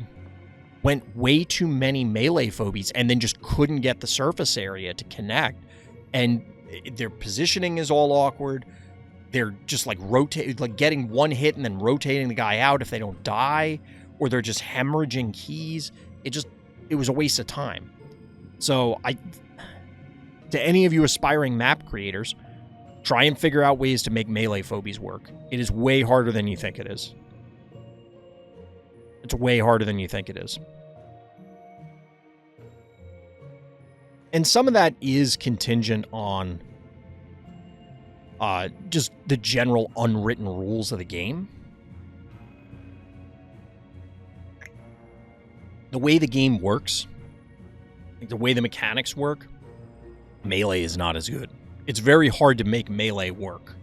went way too many melee phobies and then just couldn't get the surface area to connect. And their positioning is all awkward. They're just like getting one hit and then rotating the guy out if they don't die, or they're just hemorrhaging keys. It was a waste of time. So to any of you aspiring map creators, try and figure out ways to make melee phobies work. It is way harder than you think it is. It's way harder than you think it is. And some of that is contingent on just the general unwritten rules of the game. The way the game works, the way the mechanics work, melee is not as good. It's very hard to make melee work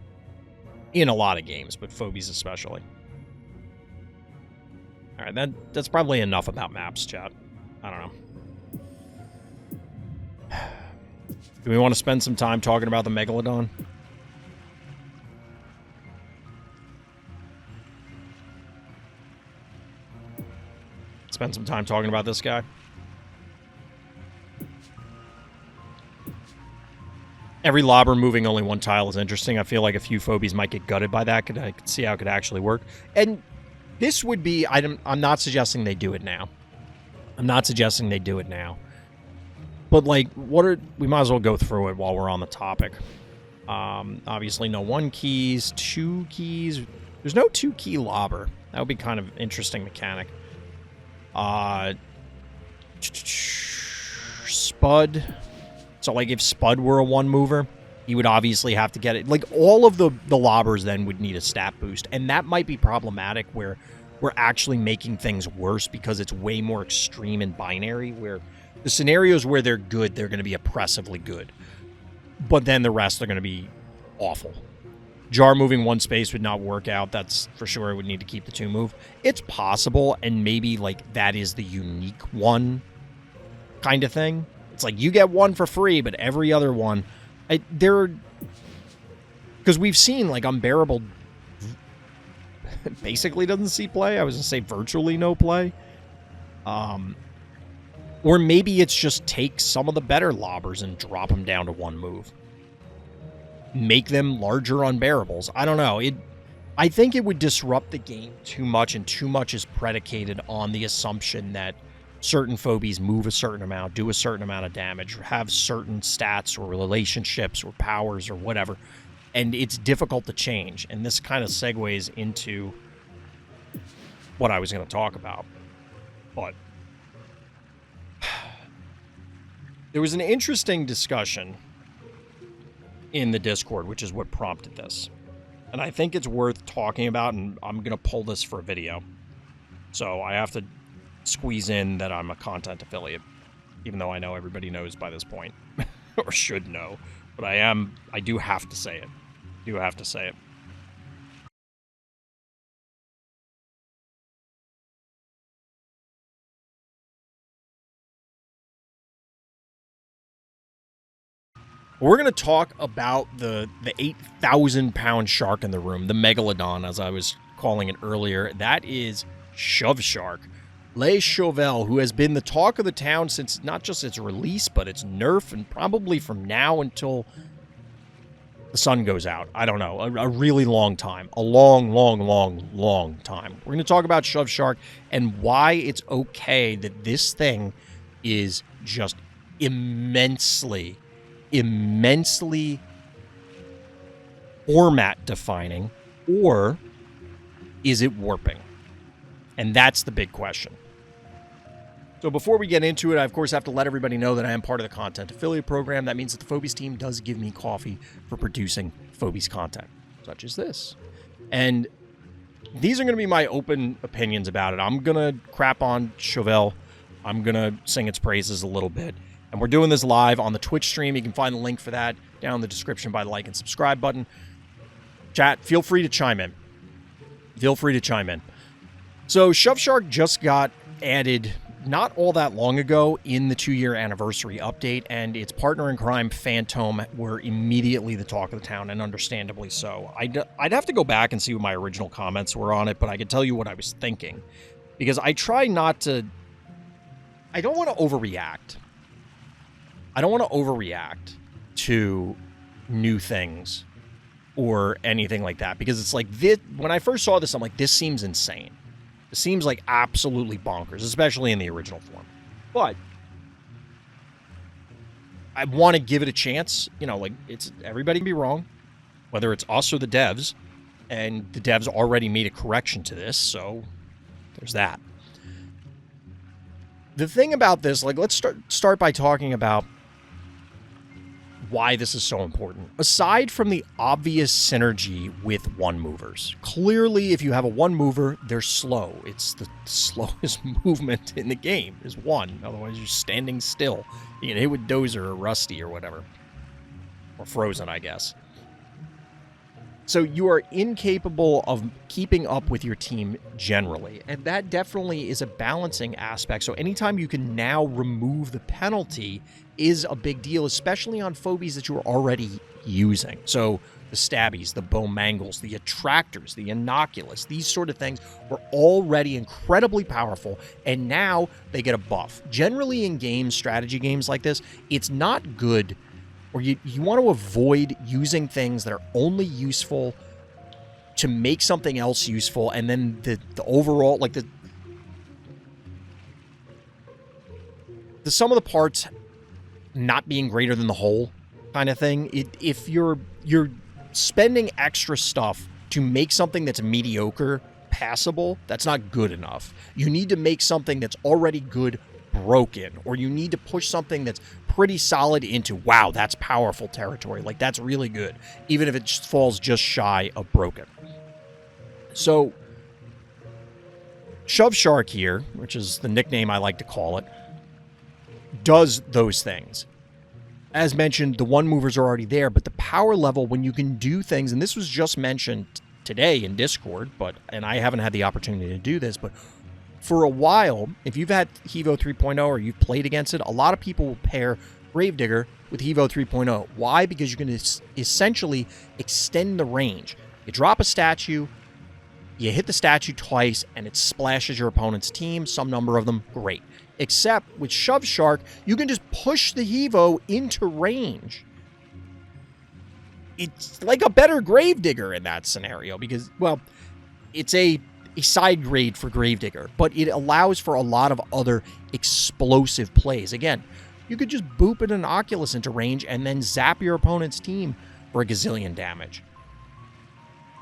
in a lot of games, but Phobies especially. All right, that's probably enough about maps, chat. I don't know. Do we want to spend some time talking about the Megalodon? Spend some time talking about this guy. Every lobber moving only one tile is interesting. I feel like a few phobies might get gutted by that. I could see how it could actually work. And this would be... I'm not suggesting they do it now. I'm not suggesting they do it now. But, like, we might as well go through it while we're on the topic. Obviously, no 1 keys, 2 keys. There's no 2-key lobber. That would be kind of interesting mechanic. Spud. So, like, if Spud were a 1-mover, he would obviously have to get it. Like, all of the lobbers then would need a stat boost. And that might be problematic where we're actually making things worse because it's way more extreme and binary, where the scenarios where they're good, they're going to be oppressively good. But then the rest are going to be awful. Jar moving 1 space would not work out. That's for sure. It would need to keep the 2 move. It's possible, and maybe, like, that is the unique one kind of thing. It's like, you get 1 for free, but every other one... Because we've seen, like, Unbearable basically doesn't see play. I was going to say virtually no play. Or maybe it's just take some of the better lobbers and drop them down to 1 move. Make them larger unbearables. I don't know. I think it would disrupt the game too much, and too much is predicated on the assumption that certain phobies move a certain amount, do a certain amount of damage, or have certain stats or relationships or powers or whatever. And it's difficult to change. And this kind of segues into what I was going to talk about. But there was an interesting discussion in the Discord, which is what prompted this. And I think it's worth talking about, and I'm going to pull this for a video. So I have to squeeze in that I'm a content affiliate, even though I know everybody knows by this point, or should know. But I do have to say it. We're going to talk about the 8,000-pound shark in the room, the Megalodon, as I was calling it earlier. That is Shove Shark. Le Chauvel, who has been the talk of the town since not just its release, but its nerf, and probably from now until the sun goes out. I don't know. A really long time. A long, long, long, long time. We're going to talk about Shove Shark and why it's okay that this thing is just immensely format defining, or is it warping? And that's the big question. So before we get into it, I, of course, have to let everybody know that I am part of the content affiliate program. That means that the Phobies team does give me coffee for producing Phobies content, such as this. And these are going to be my open opinions about it. I'm going to crap on Chauvel. I'm going to sing its praises a little bit. And we're doing this live on the Twitch stream. You can find the link for that down in the description by the like and subscribe button. Chat, feel free to chime in. Feel free to chime in. So Shove Shark just got added not all that long ago in the 2-year anniversary update, and its partner in crime, Phantom, were immediately the talk of the town, and understandably so. I'd have to go back and see what my original comments were on it, but I can tell you what I was thinking. Because I try not to... I don't want to overreact. I don't want to overreact to new things or anything like that, because it's like, this, when I first saw this, I'm like, this seems insane. It seems like absolutely bonkers, especially in the original form. But I want to give it a chance. You know, like, it's everybody can be wrong, whether it's us or the devs, and the devs already made a correction to this, so there's that. The thing about this, like, let's start by talking about why this is so important. Aside from the obvious synergy with one-movers. Clearly, if you have a one-mover, they're slow. It's the slowest movement in the game, is one. Otherwise, you're standing still. You get hit with Dozer or Rusty or whatever. Or Frozen, I guess. So you are incapable of keeping up with your team generally, and that definitely is a balancing aspect. So anytime you can now remove the penalty is a big deal, especially on phobies that you are already using. So the stabbies, the Bowmangles, the attractors, the Innocuous, these sort of things were already incredibly powerful, and now they get a buff. Generally in games, strategy games like this, it's not good, or you want to avoid using things that are only useful to make something else useful, and then the overall, like the sum of the parts not being greater than the whole kind of thing. If you're spending extra stuff to make something that's mediocre passable, that's not good enough. You need to make something that's already good broken, or you need to push something that's pretty solid into, wow, that's powerful territory. Like, that's really good, even if it just falls just shy of broken. So Shove Shark here, which is the nickname I like to call it, does those things. As mentioned, the one movers are already there, but the power level when you can do things, and this was just mentioned today in Discord, and I haven't had the opportunity to do this, but for a while, if you've had Hevo 3.0 or you've played against it, a lot of people will pair Gravedigger with Hevo 3.0. Why? Because you can essentially extend the range. You drop a statue, you hit the statue twice, and it splashes your opponent's team, some number of them, great. Except with Shove Shark, you can just push the Hevo into range. It's like a better Gravedigger in that scenario because, well, it's a side grade for Gravedigger, but it allows for a lot of other explosive plays. Again, you could just boop an Innocuous into range and then zap your opponent's team for a gazillion damage.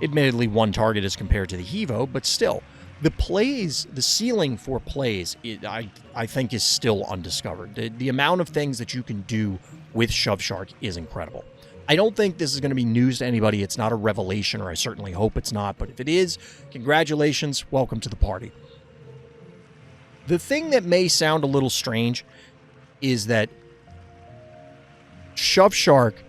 Admittedly, one target as compared to the Hevo, but still, the plays, the ceiling for plays, I think is still undiscovered. The amount of things that you can do with Shove Shark is incredible. I don't think this is going to be news to anybody. It's not a revelation, or I certainly hope it's not. But if it is, congratulations. Welcome to the party. The thing that may sound a little strange is that Shove Shark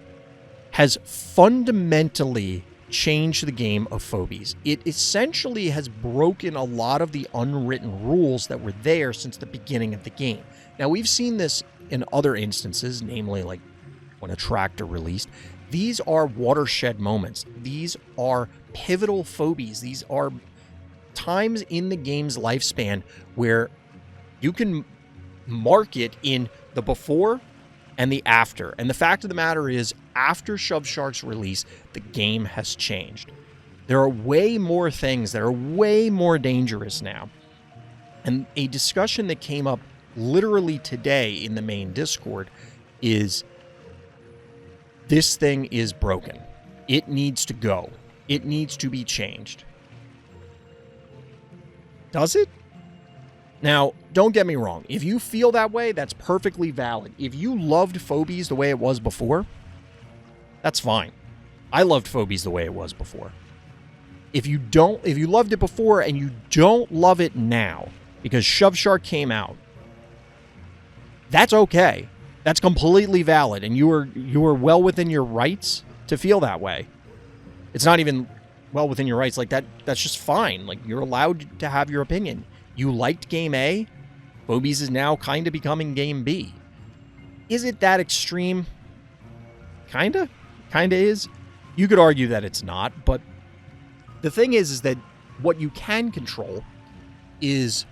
has fundamentally changed the game of Phobies. It essentially has broken a lot of the unwritten rules that were there since the beginning of the game. Now, we've seen this in other instances, namely like when Attractor released. These are watershed moments. These are pivotal Phobies. These are times in the game's lifespan where you can mark it in the before and the after. And the fact of the matter is, after Shove Shark's release, the game has changed. There are way more things that are way more dangerous now. And a discussion that came up literally today in the main Discord is, this thing is broken. It needs to go. It needs to be changed. Does it? Now, don't get me wrong. If you feel that way, that's perfectly valid. If you loved Phobies the way it was before, that's fine. I loved Phobies the way it was before. If you loved it before and you don't love it now because Shove Shark came out, that's okay. That's completely valid, and you are well within your rights to feel that way. It's not even well within your rights. Like, that's just fine. Like, you're allowed to have your opinion. You liked Game A. Phobies is now kind of becoming Game B. Is it that extreme? Kinda is. You could argue that it's not, but the thing is that what you can control is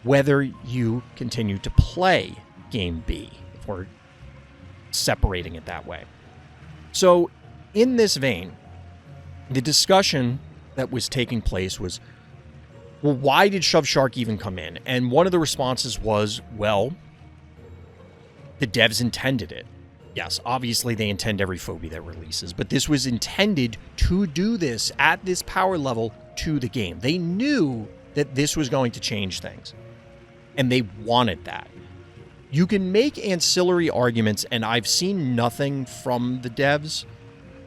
whether you continue to play Game B, if we're separating it that way. So, in this vein, the discussion that was taking place was, well, why did Shove Shark even come in? And one of the responses was, well, the devs intended it. Yes, obviously they intend every Phobie that releases, but this was intended to do this at this power level to the game. They knew that this was going to change things, and they wanted that. You can make ancillary arguments, and I've seen nothing from the devs.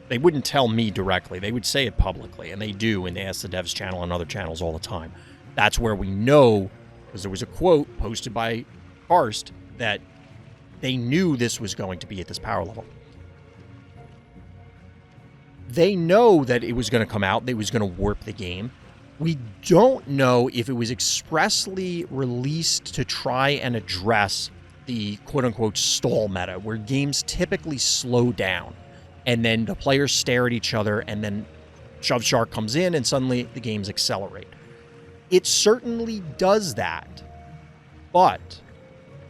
They wouldn't tell me directly. They would say it publicly, and they do, and they ask the devs channel and other channels all the time. That's where we know, because there was a quote posted by Karst, that they knew this was going to be at this power level. They know that it was going to come out. It was going to warp the game. We don't know if it was expressly released to try and address the quote-unquote stall meta, where games typically slow down, and then the players stare at each other, and then Shove Shark comes in, and suddenly the games accelerate. It certainly does that, but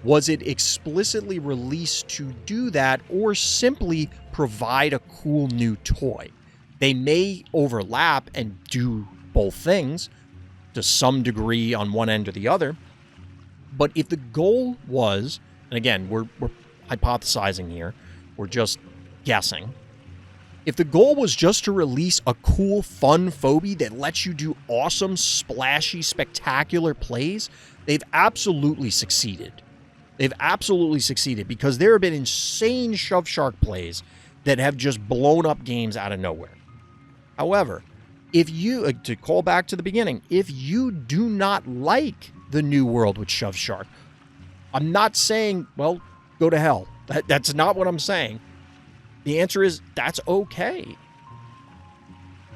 was it explicitly released to do that, or simply provide a cool new toy? They may overlap and do both things to some degree on one end or the other, but if the goal was, and again, we're hypothesizing here, we're just guessing, if the goal was just to release a cool, fun Phobie that lets you do awesome, splashy, spectacular plays, they've absolutely succeeded. They've absolutely succeeded, because there have been insane Shove Shark plays that have just blown up games out of nowhere. However, if you, to call back to the beginning, if you do not like the new world with Shove Shark, I'm not saying, well, go to hell. That's not what I'm saying. The answer is, that's okay.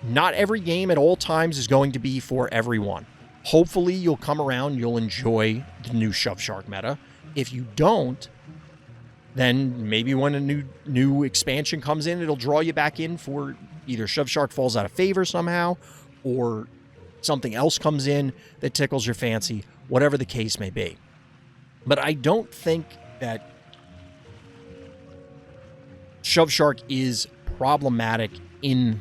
Not every game at all times is going to be for everyone. Hopefully you'll come around, you'll enjoy the new Shove Shark meta. If you don't, then maybe when a new expansion comes in, it'll draw you back in for either Shove Shark falls out of favor somehow, or something else comes in that tickles your fancy, whatever the case may be. But I don't think that Shove Shark is problematic in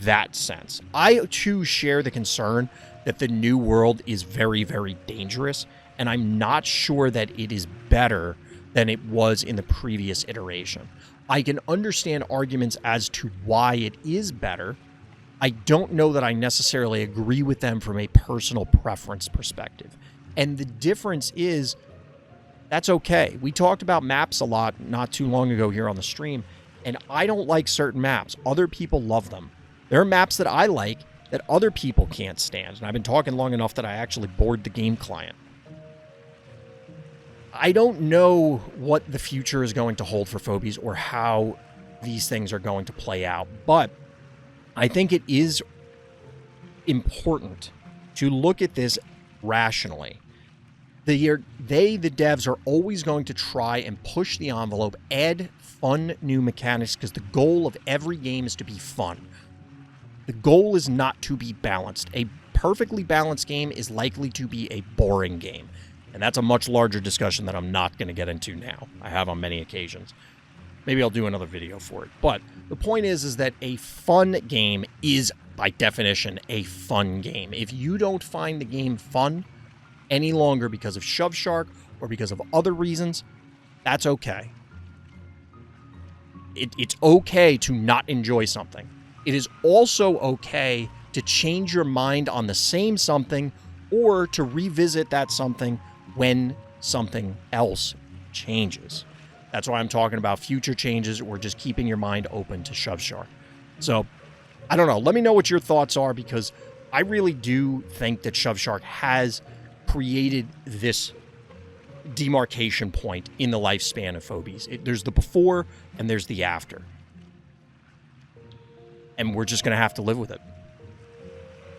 that sense. I, too, share the concern that the new world is very, very dangerous, and I'm not sure that it is better than it was in the previous iteration. I can understand arguments as to why it is better. I don't know that I necessarily agree with them from a personal preference perspective. And the difference is, that's okay. We talked about maps a lot not too long ago here on the stream, and I don't like certain maps. Other people love them. There are maps that I like that other people can't stand, and I've been talking long enough that I actually bored the game client. I don't know what the future is going to hold for Phobies or how these things are going to play out, but I think it is important to look at this rationally. The devs are always going to try and push the envelope, add fun new mechanics, because the goal of every game is to be fun. The goal is not to be balanced. A perfectly balanced game is likely to be a boring game. And that's a much larger discussion that I'm not going to get into now. I have on many occasions. Maybe I'll do another video for it. But the point is that a fun game is, by definition, a fun game. If you don't find the game fun any longer because of Shove Shark or because of other reasons, that's okay. It's okay to not enjoy something. It is also okay to change your mind on the same something or to revisit that something when something else changes. That's why I'm talking about future changes or just keeping your mind open to Shove Shark. So, I don't know. Let me know what your thoughts are, because I really do think that Shove Shark has created this demarcation point in the lifespan of Phobies. There's the before and there's the after. And we're just going to have to live with it.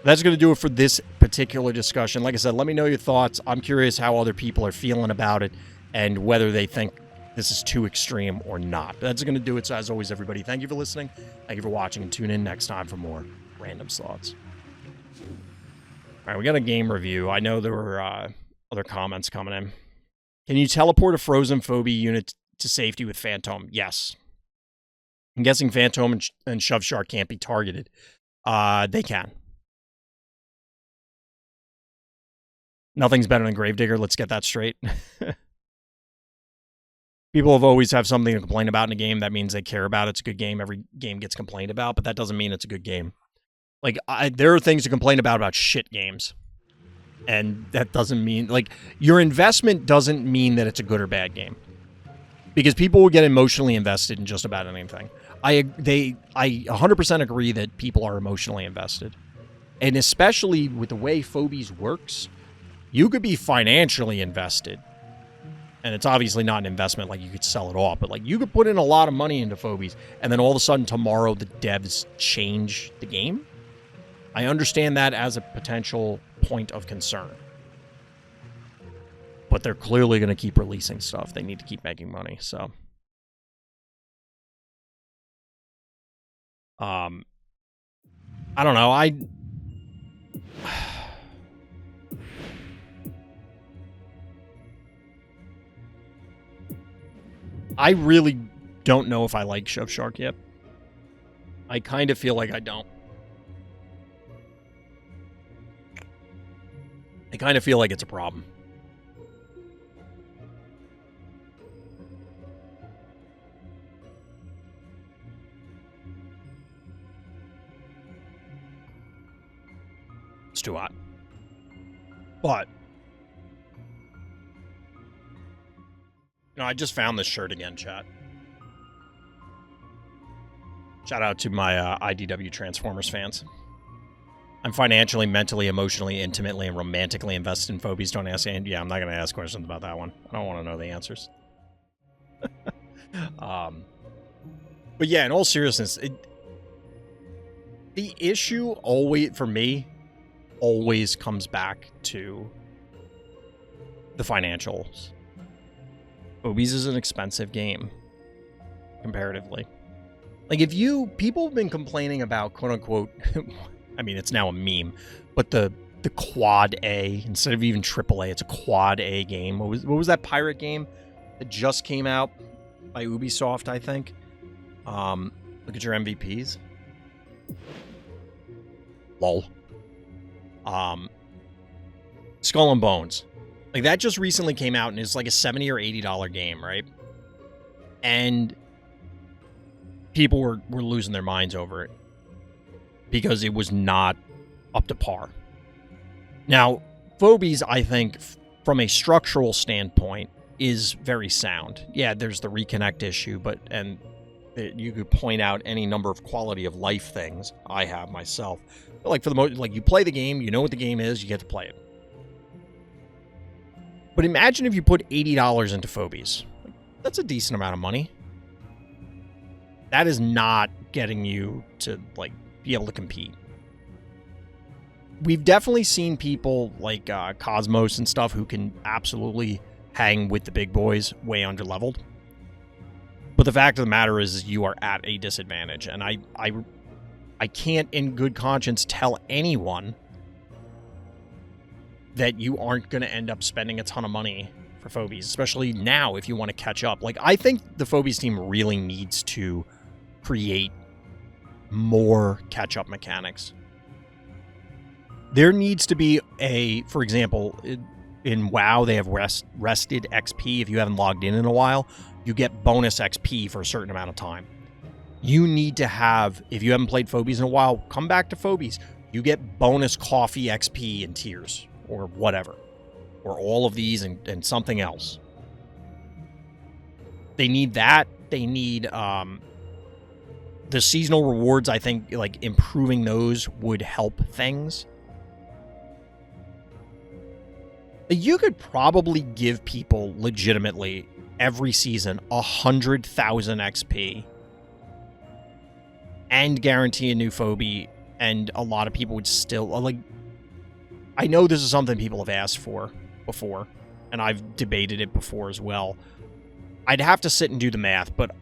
That's going to do it for this particular discussion. Like I said, let me know your thoughts. I'm curious how other people are feeling about it and whether they think this is too extreme or not. That's going to do it. So as always, everybody, thank you for listening. Thank you for watching, and tune in next time for more Random Thoughts. All right, we got a game review. I know there were other comments coming in. Can you teleport a frozen Phobie unit to safety with Phantom? Yes. I'm guessing Phantom and Shove Shark can't be targeted. They can. Nothing's better than Gravedigger. Let's get that straight. People have always have something to complain about in a game. That means they care about it. It's a good game. Every game gets complained about, but that doesn't mean it's a good game. Like, there are things to complain about shit games. And that doesn't mean, like, your investment doesn't mean that it's a good or bad game. Because people will get emotionally invested in just about anything. I 100% agree that people are emotionally invested. And especially with the way Phobies works, you could be financially invested. And it's obviously not an investment like you could sell it off, but like you could put in a lot of money into Phobies, and then all of a sudden tomorrow the devs change the game. I understand that as a potential point of concern. But they're clearly going to keep releasing stuff. They need to keep making money, so. I don't know. I really don't know if I like Shove Shark yet. I kind of feel like I don't. I kind of feel like it's a problem. It's too hot. But I just found this shirt again, chat. Shout out to my IDW Transformers fans. I'm financially, mentally, emotionally, intimately, and romantically invested in Phobies. Don't ask, and yeah, I'm not going to ask questions about that one. I don't want to know the answers. But yeah, in all seriousness, the issue always, for me, always comes back to the financials. Phobies is an expensive game, comparatively. Like, people have been complaining about, quote-unquote, I mean, it's now a meme, but the quad A, instead of even triple A, it's a quad A game. What was that pirate game that just came out by Ubisoft, I think? Look at your MVPs. Lol. Skull and Bones. Like, that just recently came out, and it's like a $70 or $80 game, right? And people were losing their minds over it because it was not up to par. Now, Phobies, I think, from a structural standpoint, is very sound. Yeah, there's the reconnect issue, and you could point out any number of quality of life things I have myself. But like, for the most, like, you play the game, you know what the game is, you get to play it. But imagine if you put $80 into Phobies. That's a decent amount of money. That is not getting you to, like, be able to compete. We've definitely seen people like Cosmos and stuff who can absolutely hang with the big boys, way underleveled. But the fact of the matter is you are at a disadvantage. And I can't in good conscience tell anyone that you aren't going to end up spending a ton of money for Phobies, especially now if you want to catch up. Like, I think the Phobies team really needs to create more catch-up mechanics. There needs to be for example, in WoW, they have rested XP. If you haven't logged in a while, you get bonus XP for a certain amount of time. You need to have, if you haven't played Phobies in a while, come back to Phobies. You get bonus coffee XP and tiers, or whatever. Or all of these and something else. They need that. They need the seasonal rewards. I think like improving those would help things. You could probably give people legitimately every season 100,000 XP and guarantee a new Phobie, and a lot of people would still like. I know this is something people have asked for before, and I've debated it before as well. I'd have to sit and do the math, but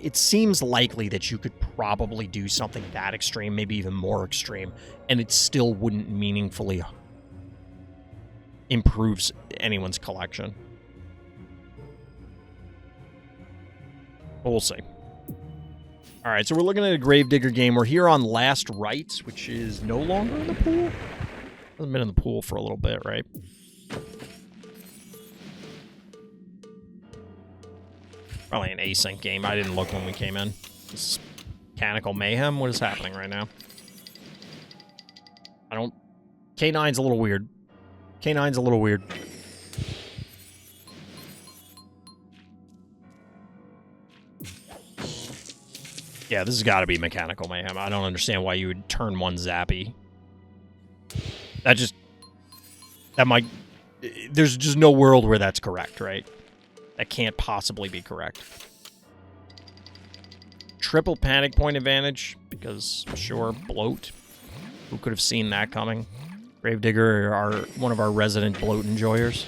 it seems likely that you could probably do something that extreme, maybe even more extreme, and it still wouldn't meaningfully improves anyone's collection. But we'll see. All right, so we're looking at a Gravedigger game. We're here on Last Rites, which is no longer in the pool. Hasn't been in the pool for a little bit, right? Probably an async game. I didn't look when we came in. This mechanical mayhem. What is happening right now? K9's a little weird. K9's a little weird. Yeah, this has got to be mechanical mayhem. I don't understand why you would turn one zappy. That might... There's just no world where that's correct, right? That can't possibly be correct. Triple panic point advantage, because, sure, bloat. Who could have seen that coming? Gravedigger, one of our resident bloat enjoyers.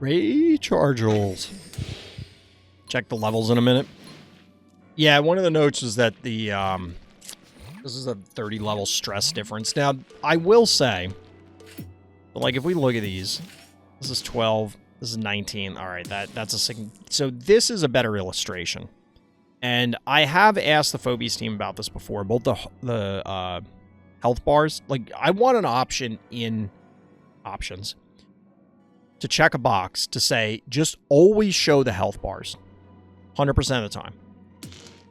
Rechargeals. Check the levels in a minute. Yeah, one of the notes was that the this is a 30 level stress difference. Now, I will say, like, if we look at these, this is 12, this is 19. All right, that's a so this is a better illustration. And I have asked the Phobies team about this before, both the health bars. Like, I want an option in options to check a box to say, just always show the health bars 100% of the time.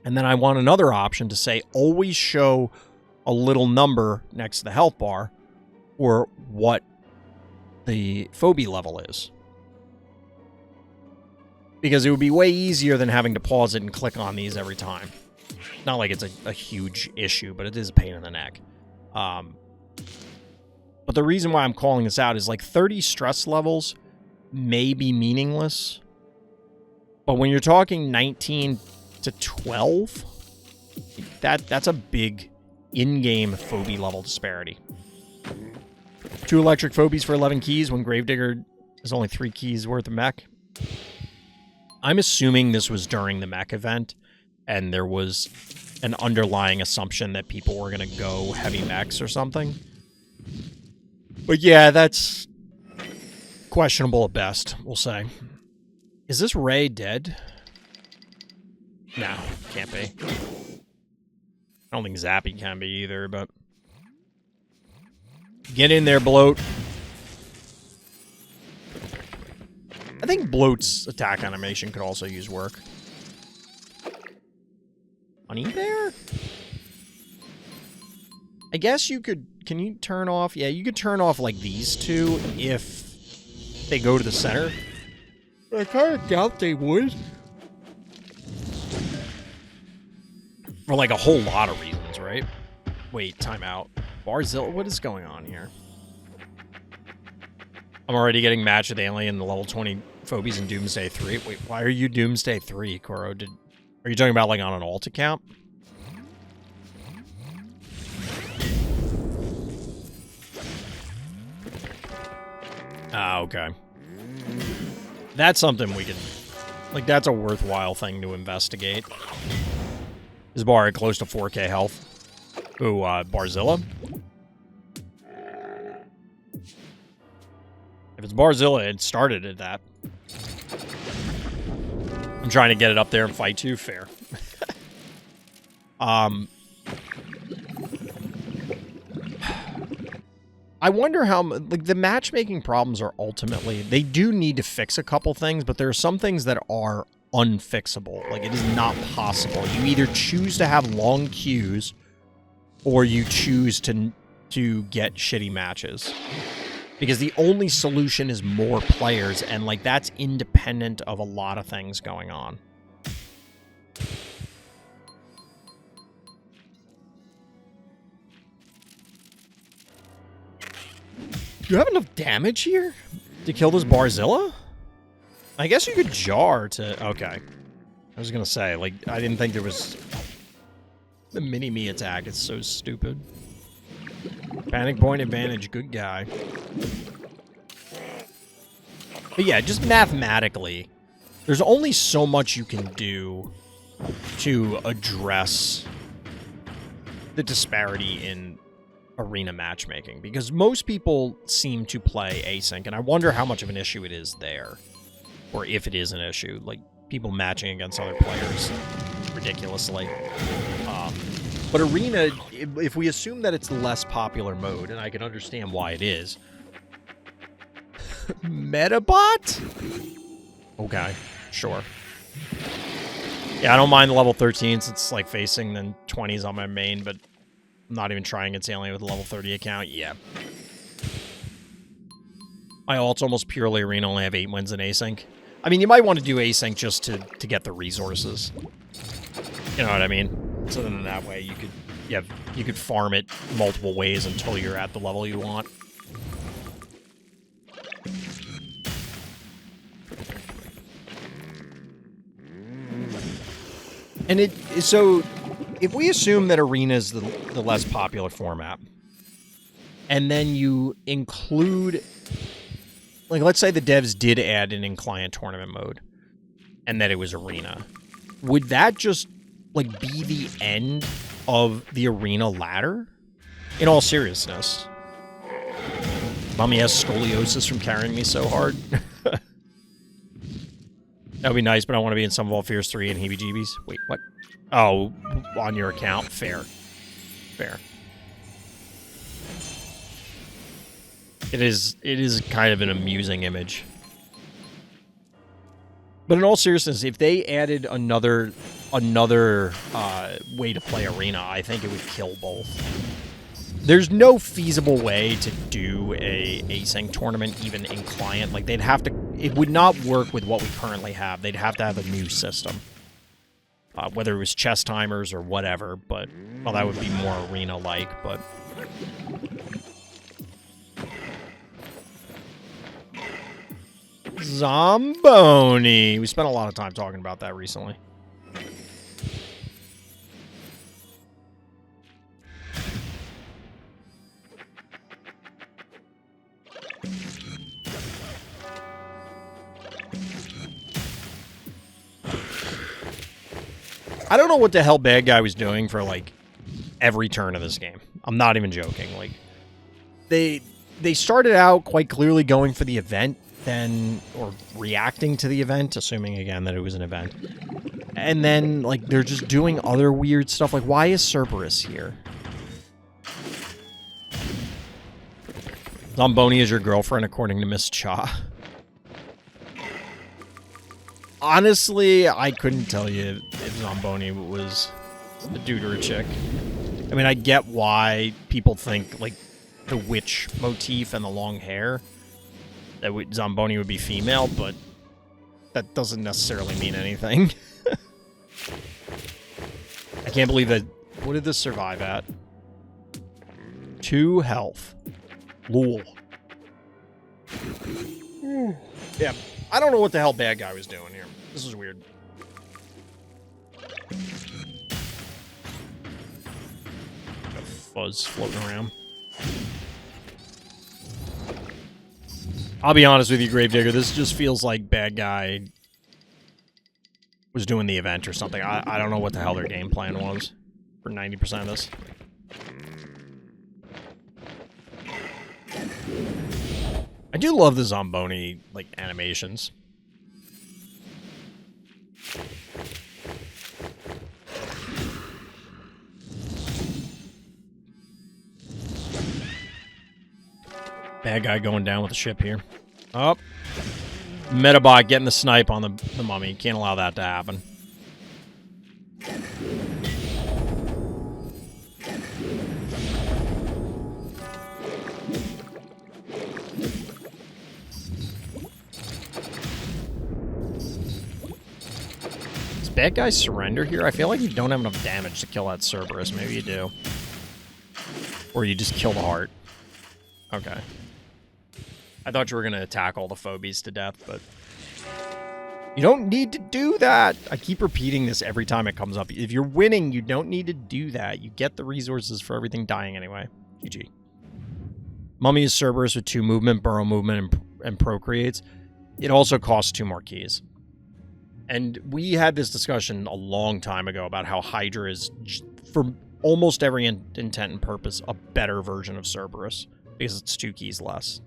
And then I want another option to say, always show a little number next to the health bar for what the phobia level is. Because it would be way easier than having to pause it and click on these every time. Not like it's a huge issue, but it is a pain in the neck. But the reason why I'm calling this out is like 30 stress levels may be meaningless. But when you're talking 19 to 12, that's a big in-game phobia level disparity. 2 electric phobies for 11 keys when Gravedigger is only 3 keys worth of mech. I'm assuming this was during the mech event, and there was an underlying assumption that people were going to go heavy mechs or something. But yeah, that's questionable at best, we'll say. Is this Ray dead? No, can't be. I don't think Zappy can be either, but... Get in there, Bloat. I think Bloat's attack animation could also use work. Honey Bear? I guess you could... Can you turn off... Yeah, you could turn off, like, these two if they go to the center. I kind of doubt they would. For, like, a whole lot of reasons, right? Wait, time out. Barzilla, what is going on here? I'm already getting matched with Alien, the level 20 Phobies in Doomsday 3. Wait, why are you Doomsday 3, Koro? Are you talking about, like, on an alt account? Ah, okay. That's something we can Like, that's a worthwhile thing to investigate. Is Bar at close to 4k health? Ooh, Barzilla? If it's Barzilla, it started at that. I'm trying to get it up there and fight you. Fair. I wonder how, like, the matchmaking problems are ultimately, they do need to fix a couple things, but there are some things that are unfixable. Like, it is not possible. You either choose to have long queues, or you choose to get shitty matches. Because the only solution is more players, and, like, that's independent of a lot of things going on. Do you have enough damage here to kill this Barzilla? I guess you could jar to... Okay. I was gonna say, like, I didn't think there was... The mini-me attack is so stupid. Panic point advantage, good guy. But yeah, just mathematically, there's only so much you can do to address the disparity in arena matchmaking, because most people seem to play async, and I wonder how much of an issue it is there, or if it is an issue, like people matching against other players ridiculously. But arena, if we assume that it's the less popular mode, and I can understand why it is, Metabot? Okay, sure. Yeah, I don't mind the level 13s. It's like facing the 20s on my main, but I'm not even trying against Alien with a level 30 account. Yeah. My ult's almost purely arena, only have 8 wins in async. I mean, you might want to do async just to get the resources. You know what I mean? So then that way you could farm it multiple ways until you're at the level you want. And so if we assume that arena is the less popular format, and then you include, like, let's say the devs did add an in-client tournament mode, and that it was arena, would that just, like, be the end of the arena ladder? In all seriousness. Mommy has scoliosis from carrying me so hard. That would be nice, but I want to be in Sum of All Fears 3 and heebie-jeebies. Wait, what? Oh, on your account. Fair. Fair. It is kind of an amusing image. But in all seriousness, if they added another way to play arena, I think it would kill both. There's no feasible way to do a async tournament even in client. Like, they'd have to... It would not work with what we currently have. They'd have to have a new system. Whether it was chess timers or whatever, but... Well, that would be more arena-like, but... Zomboni! We spent a lot of time talking about that recently. I don't know what the hell bad guy was doing for, like, every turn of this game. I'm not even joking. Like, they started out quite clearly going for the event, then, or reacting to the event, assuming, again, that it was an event. And then, like, they're just doing other weird stuff. Like, why is Cerberus here? Zomboni is your girlfriend, according to Miss Cha. Honestly, I couldn't tell you if Zomboni was a dude or a chick. I mean, I get why people think, like, the witch motif and the long hair, that Zomboni would be female, but that doesn't necessarily mean anything. I can't believe that... What did this survive at? 2 health. Lol. Yeah. I don't know what the hell bad guy was doing here. This is weird. Got fuzz floating around. I'll be honest with you, Gravedigger, this just feels like bad guy was doing the event or something. I don't know what the hell their game plan was for 90% of this. I do love the Zamboni, like, animations. Bad guy going down with the ship here. Oh. Metabot getting the snipe on the mummy. Can't allow that to happen. Does bad guy surrender here? I feel like you don't have enough damage to kill that Cerberus. Maybe you do. Or you just kill the heart. Okay. I thought you were going to attack all the Phobies to death, but you don't need to do that. I keep repeating this every time it comes up. If you're winning, you don't need to do that. You get the resources for everything dying anyway. GG. Mummy is Cerberus with 2 movement, burrow movement, and procreates. It also costs 2 more keys. And we had this discussion a long time ago about how Hydra is, for almost every intent and purpose, a better version of Cerberus because it's 2 keys less.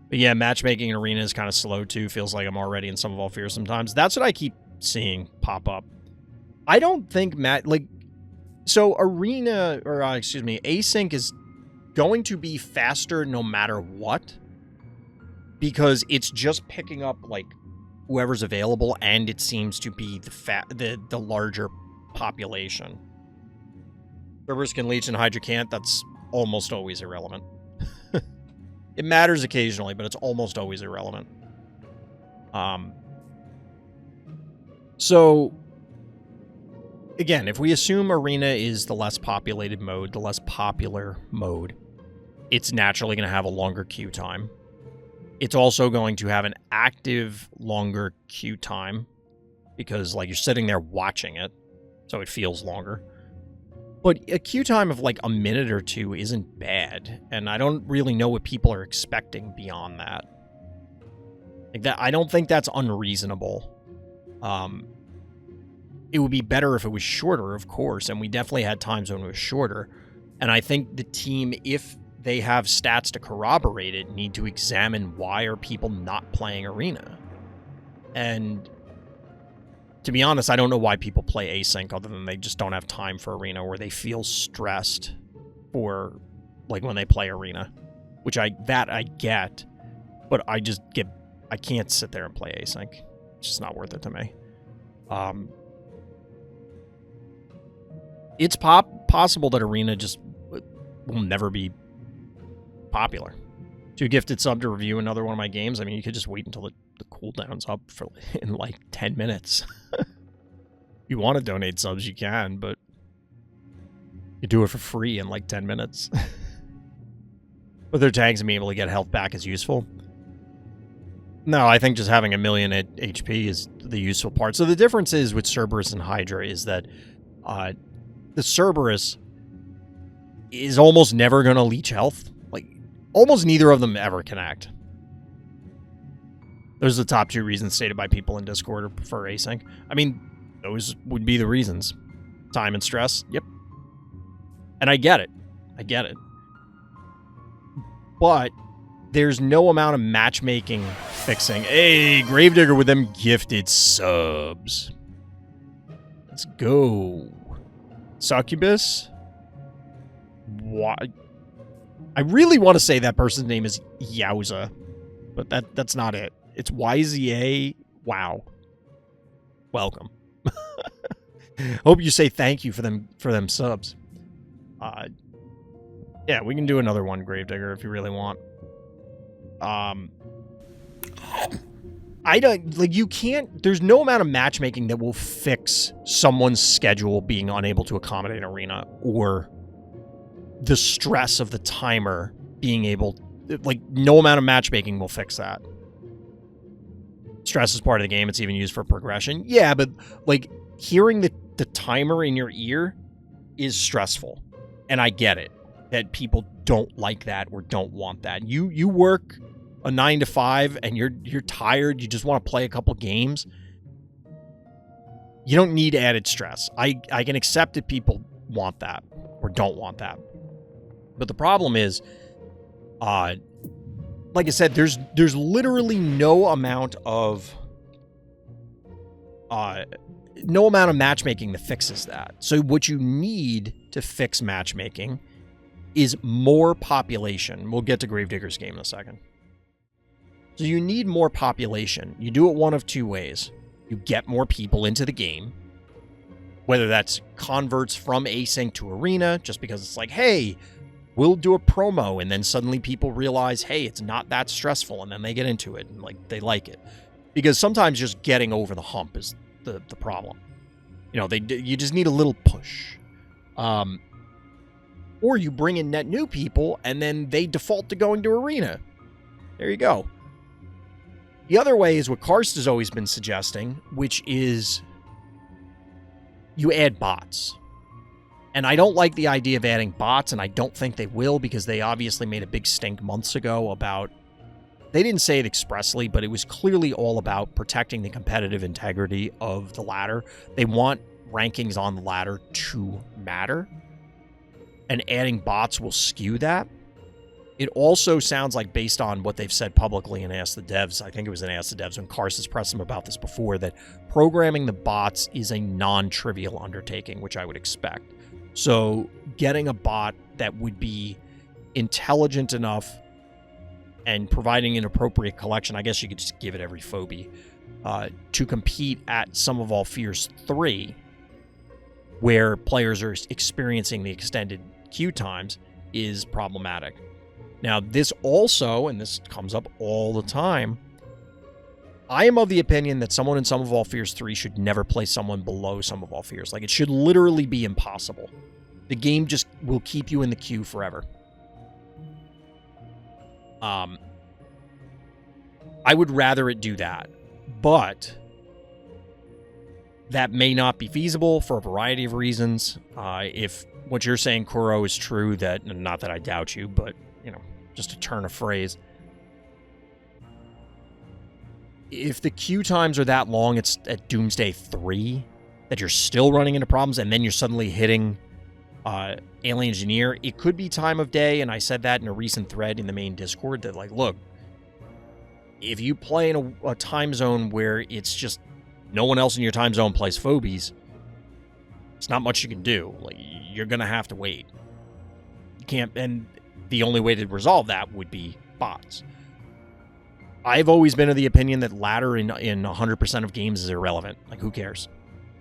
But yeah, matchmaking in Arena is kind of slow too. Feels like I'm already in Sum of All Fears sometimes. That's what I keep seeing pop up. I don't think so Arena, or excuse me, Async is going to be faster no matter what. Because it's just picking up, like, whoever's available, and it seems to be the larger population. Cerberus can leech and Hydra can't. That's almost always irrelevant. It matters occasionally, but it's almost always irrelevant. So, again, if we assume Arena is the less populated mode, the less popular mode, it's naturally going to have a longer queue time. It's also going to have an active, longer queue time, because, like, you're sitting there watching it, so it feels longer. But a queue time of, like, a minute or 2 isn't bad, and I don't really know what people are expecting beyond that. Like, that, I don't think that's unreasonable. It would be better if it was shorter, of course, and we definitely had times when it was shorter. And I think the team, if they have stats to corroborate it, need to examine why are people not playing Arena. And to be honest, I don't know why people play Async other than they just don't have time for Arena, or they feel stressed for, like, when they play Arena. Which I get, but I can't sit there and play Async. It's just not worth it to me. It's possible that Arena just will never be popular. 2 gifted sub to review another one of my games. I mean, you could just wait until the cooldown's up in like 10 minutes. If you want to donate subs, you can, but you do it for free in like 10 minutes. But their tags and being able to get health back is useful. No, I think just having 1 million HP is the useful part. So the difference is with Cerberus and Hydra is that the Cerberus is almost never going to leech health. Like, almost neither of them ever connect. Those are the top 2 reasons stated by people in Discord who prefer Async. I mean, those would be the reasons. Time and stress, yep. And I get it. I get it. But there's no amount of matchmaking fixing. Hey, Gravedigger with them gifted subs. Let's go. Succubus? Why? I really want to say that person's name is Yowza, but that's not it. It's YZA. Wow. Welcome. Hope you say thank you for them subs. Yeah, we can do another one, Gravedigger, if you really want. I don't, like, you can't, there's no amount of matchmaking that will fix someone's schedule being unable to accommodate Arena, or the stress of the timer being able, like, no amount of matchmaking will fix that. Stress is part of the game. It's even used for progression. Yeah, but, like, hearing the timer in your ear is stressful. And I get it, that people don't like that or don't want that. You work a 9 to 5 and you're tired, you just want to play a couple games, you don't need added stress. I can accept that people want that or don't want that. But the problem is, like I said, there's literally no amount of matchmaking that fixes that. So what you need to fix matchmaking is more population. We'll get to Gravedigger's game in a second. So you need more population. You do it one of two ways. You get more people into the game, whether that's converts from async to arena, just because it's like, hey, we'll do a promo, and then suddenly people realize, hey, it's not that stressful, and then they get into it, and like they like it. Because sometimes just getting over the hump is the problem. You just need a little push. Or you bring in net new people, and then they default to going to arena. There you go. The other way is what Karst has always been suggesting, which is you add bots. And I don't like the idea of adding bots, and I don't think they will, because they obviously made a big stink months ago about... They didn't say it expressly, but it was clearly all about protecting the competitive integrity of the ladder. They want rankings on the ladder to matter, and adding bots will skew that. It also sounds like, based on what they've said publicly in Ask the Devs, I think it was in Ask the Devs when Karst has pressed them about this before, that programming the bots is a non-trivial undertaking, which I would expect. So getting a bot that would be intelligent enough and providing an appropriate collection, I guess you could just give it every phobie, to compete at Sum of All Fears 3, where players are experiencing the extended queue times, is problematic. Now, this also, and this comes up all the time, I am of the opinion that someone in Sum of All Fears 3 should never play someone below Sum of All Fears. Like, it should literally be impossible. The game just will keep you in the queue forever. I would rather it do that. But that may not be feasible for a variety of reasons. If what you're saying, Kuro, is true, that, not that I doubt you, but, just a turn of phrase. If the queue times are that long, it's at Doomsday 3, that you're still running into problems, and then you're suddenly hitting Alien Engineer, it could be time of day, and I said that in a recent thread in the main Discord, that, like, look, if you play in a time zone where it's just no one else in your time zone plays Phobies, it's not much you can do. Like, you're going to have to wait. You can't, and the only way to resolve that would be bots. I've always been of the opinion that ladder in 100% of games is irrelevant. Like, who cares?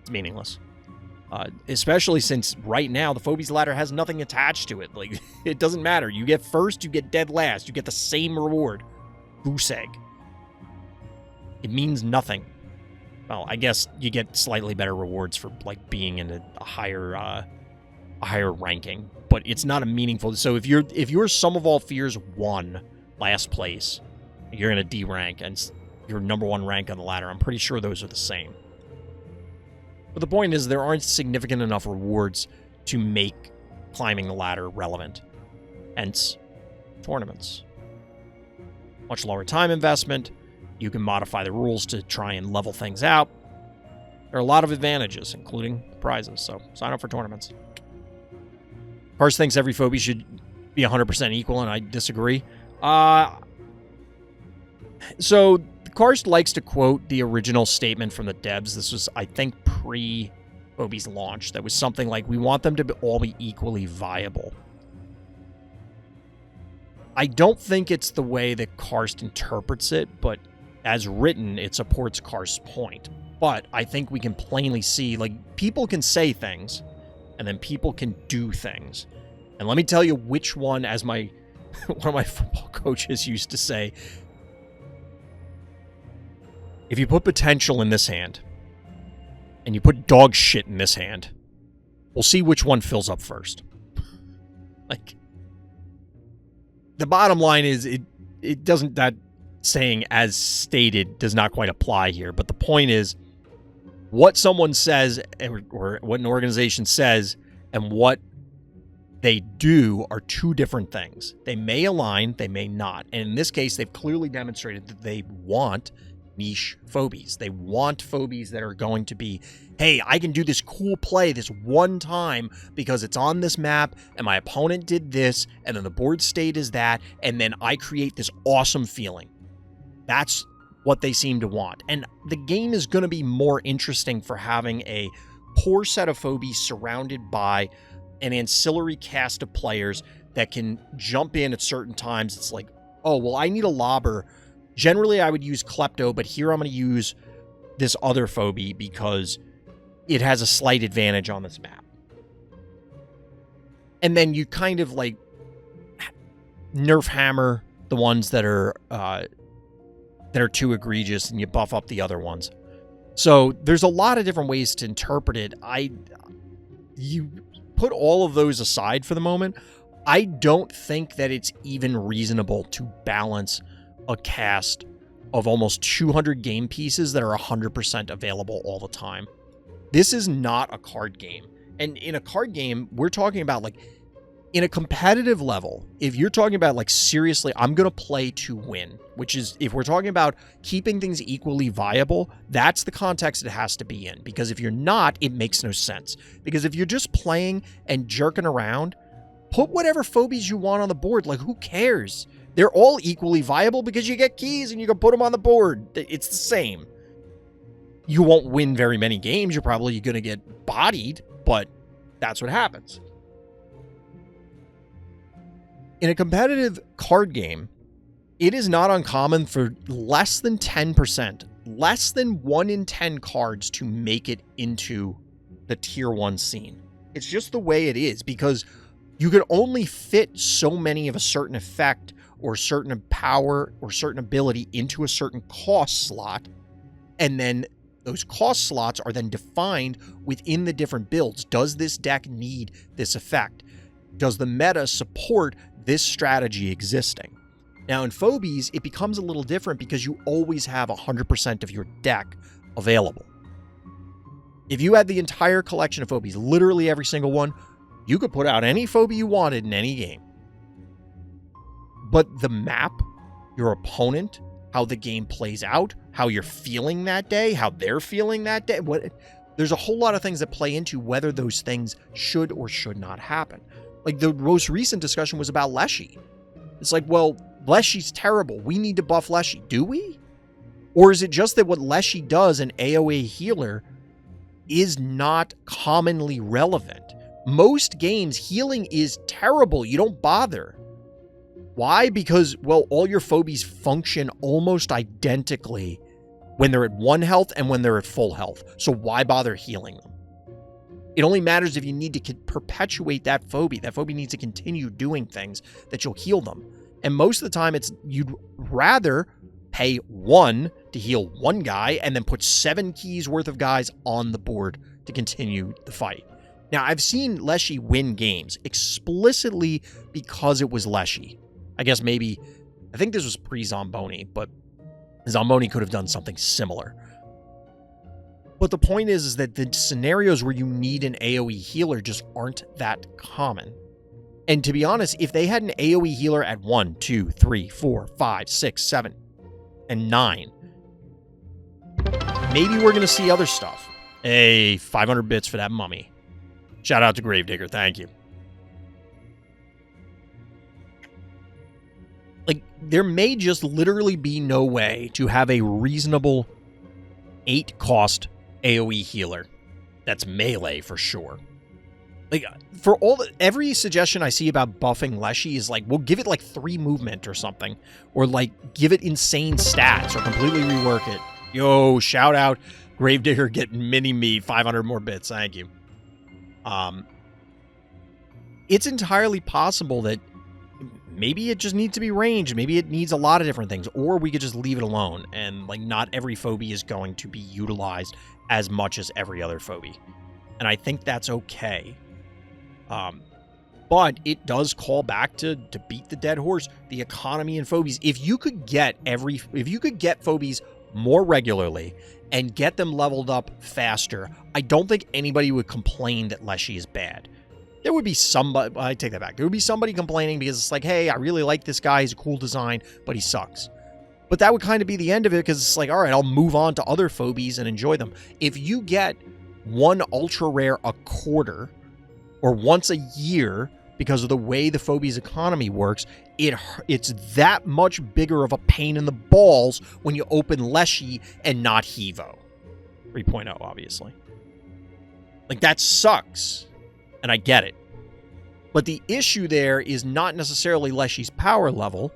It's meaningless. Especially since right now the Phobies ladder has nothing attached to it. Like, it doesn't matter. You get first, you get dead last. You get the same reward. Goose egg. It means nothing. Well, I guess you get slightly better rewards for, like, being in a higher ranking, but it's not a meaningful. So if you're Sum of All Fears 1 last place, you're in a D rank, and your number 1 rank on the ladder, I'm pretty sure those are the same. But the point is, there aren't significant enough rewards to make climbing the ladder relevant. Hence, tournaments. Much lower time investment. You can modify the rules to try and level things out. There are a lot of advantages, including prizes, so sign up for tournaments. Karst thinks every phobie should be 100% equal, and I disagree. So Karst likes to quote the original statement from the devs. This was, I think, pre-Phobies launch. That was something like, we want them to all be equally viable. I don't think it's the way that Karst interprets it, but as written, it supports Karst's point. But I think we can plainly see, like, people can say things, and then people can do things. And let me tell you which one, as one of my football coaches used to say, if you put potential in this hand, and you put dog shit in this hand, we'll see which one fills up first. Like, the bottom line is, it doesn't, that saying as stated does not quite apply here, but the point is, what someone says, or what an organization says, and what they do are two different things. They may align, they may not. And in this case, they've clearly demonstrated that they want niche phobies. They want phobies that are going to be, hey, I can do this cool play this one time because it's on this map and my opponent did this and then the board state is that and then I create this awesome feeling. That's what they seem to want. And the game is going to be more interesting for having a core set of phobies surrounded by an ancillary cast of players that can jump in at certain times. It's like, oh, well, I need a lobber. Generally, I would use Klepto, but here I'm going to use this other phobie because it has a slight advantage on this map. And then you kind of like nerf hammer the ones that are too egregious, and you buff up the other ones. So there's a lot of different ways to interpret it. You put all of those aside for the moment. I don't think that it's even reasonable to balance a cast of almost 200 game pieces that are 100% available all the time. This is not a card game. And in a card game, we're talking about like in a competitive level, if you're talking about like seriously, I'm going to play to win, which is if we're talking about keeping things equally viable, that's the context it has to be in. Because if you're not, it makes no sense. Because if you're just playing and jerking around, put whatever phobies you want on the board. Like, who cares? They're all equally viable because you get keys and you can put them on the board. It's the same. You won't win very many games. You're probably going to get bodied, but that's what happens. In a competitive card game, it is not uncommon for less than 10%, less than 1 in 10 cards to make it into the tier 1 scene. It's just the way it is because you can only fit so many of a certain effect or certain power or certain ability into a certain cost slot. And then those cost slots are then defined within the different builds. Does this deck need this effect? Does the meta support this strategy existing? Now in Phobies, it becomes a little different because you always have 100% of your deck available. If you had the entire collection of Phobies, literally every single one, you could put out any phobia you wanted in any game. But the map, your opponent, how the game plays out, how you're feeling that day, how they're feeling that day, there's a whole lot of things that play into whether those things should or should not happen. Like the most recent discussion was about Leshy. It's like, well, Leshy's terrible. We need to buff Leshy. Do we? Or is it just that what Leshy does, an AoE healer, is not commonly relevant? Most games, healing is terrible. You don't bother. Why? Because, well, all your phobies function almost identically when they're at 1 health and when they're at full health. So why bother healing them? It only matters if you need to perpetuate that phobia. That phobia needs to continue doing things that you'll heal them. And most of the time, you'd rather pay 1 to heal 1 guy and then put 7 keys worth of guys on the board to continue the fight. Now, I've seen Leshy win games explicitly because it was Leshy. I guess maybe, I think this was pre-Zamboni, but Zamboni could have done something similar. But the point is that the scenarios where you need an AoE healer just aren't that common. And to be honest, if they had an AoE healer at 1, 2, 3, 4, 5, 6, 7, and 9, maybe we're going to see other stuff. Hey, 500 bits for that mummy. Shout out to Gravedigger, thank you. Like, there may just literally be no way to have a reasonable 8-cost AoE healer that's melee for sure. Like, for every suggestion I see about buffing Leshy is like, well, give it like 3 movement or something, or like give it insane stats or completely rework it. Yo, shout out Gravedigger, get mini me 500 more bits, thank you. It's entirely possible that maybe it just needs to be ranged. Maybe it needs a lot of different things, or we could just leave it alone and like not every phobia is going to be utilized as much as every other phobia. And I think that's okay. But it does call back to beat the dead horse, the economy in phobies. If you could get phobies more regularly and get them leveled up faster, I don't think anybody would complain that Leshy is bad. There would be somebody, I take that back. There would be somebody complaining because it's like, hey, I really like this guy. He's a cool design, but he sucks. But that would kind of be the end of it because it's like, all right, I'll move on to other Phobies and enjoy them. If you get one ultra rare a quarter or once a year because of the way the Phobies economy works, it's that much bigger of a pain in the balls when you open Leshy and not Hevo. 3.0, obviously. Like, that sucks. And I get it. But the issue there is not necessarily Leshy's power level.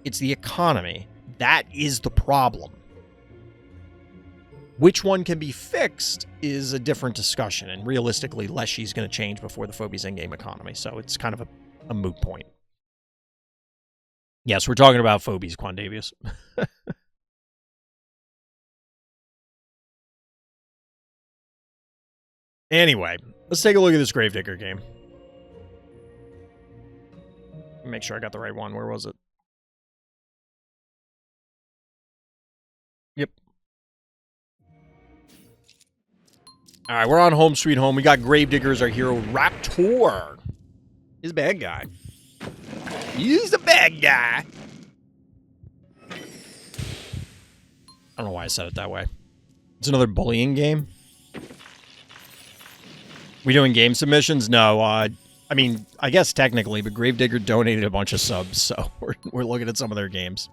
It's the economy. That is the problem. Which one can be fixed is a different discussion. And realistically, Leshy's going to change before the Phobies in-game economy. So it's kind of a moot point. Yes, we're talking about Phobies, Quandavius. Anyway, let's take a look at this Gravedigger game. Make sure I got the right one. Where was it? Yep. All right, we're on Home Sweet Home. We got Gravedigger as our hero. Raptor. He's a bad guy. He's a bad guy. I don't know why I said it that way. It's another bullying game. We doing game submissions? No. I mean, I guess technically, but Gravedigger donated a bunch of subs, so we're looking at some of their games.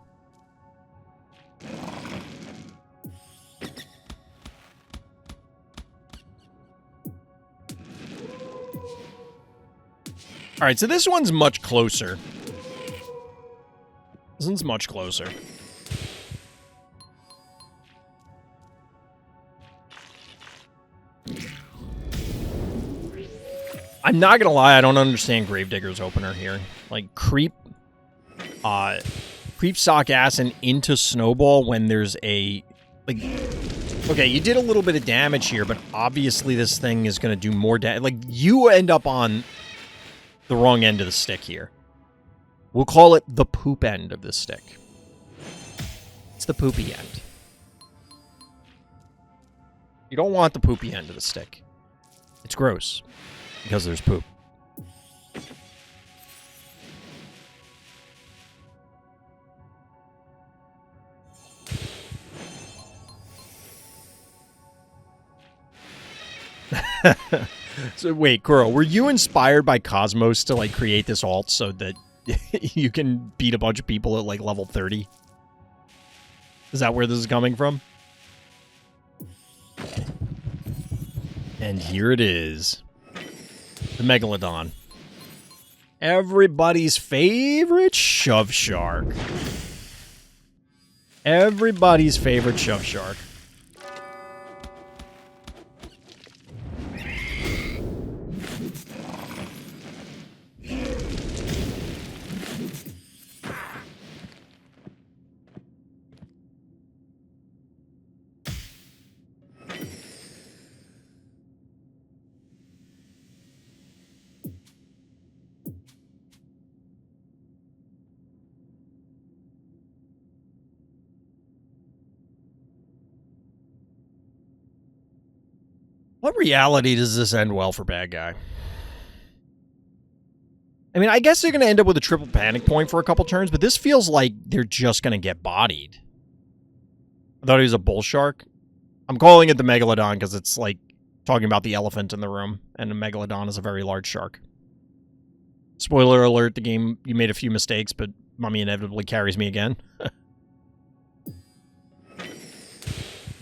All right, so this one's much closer. This one's much closer. I'm not gonna lie, I don't understand Gravedigger's opener here. Like, creep sock Asin into Snowball when there's a, like, okay, you did a little bit of damage here, but obviously this thing is gonna do more damage. Like, you end up on the wrong end of the stick here. We'll call it the poop end of the stick. It's the poopy end. You don't want the poopy end of the stick. It's gross. Because there's poop. So wait, Kuro, were you inspired by Cosmos to like create this alt so that you can beat a bunch of people at like level 30? Is that where this is coming from? And here it is. The Megalodon. Everybody's favorite shove shark. Everybody's favorite shove shark. What reality does this end well for bad guy? I mean, I guess they're going to end up with a triple panic point for a couple turns, but this feels like they're just going to get bodied. I thought he was a bull shark. I'm calling it the Megalodon because it's like talking about the elephant in the room, and a Megalodon is a very large shark. Spoiler alert, the game, you made a few mistakes, but Mummy inevitably carries me again.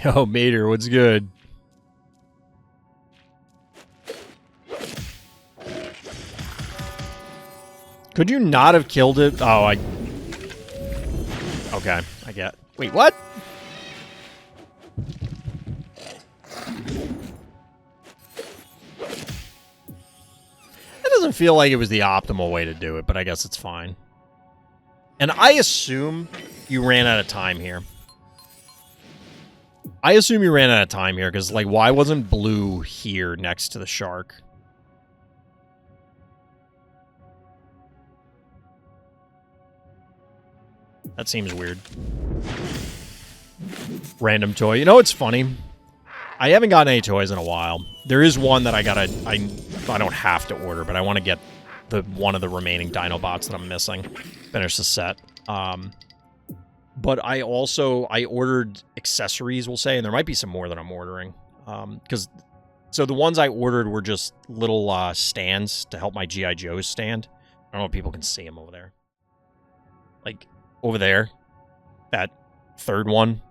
Yo, Mater, what's good? Could you not have killed it? Oh, okay, I get... Wait, what? That doesn't feel like it was the optimal way to do it, but I guess it's fine. And I assume you ran out of time here. Because, like, why wasn't blue here next to the shark? That seems weird. Random toy. You know what's funny? I haven't gotten any toys in a while. There is one that I don't have to order, but I want to get one of the remaining Dinobots that I'm missing. Finish the set. But I ordered accessories, we'll say, and there might be some more that I'm ordering. So the ones I ordered were just little stands to help my G.I. Joes stand. I don't know if people can see them over there. Like, over there. That third one,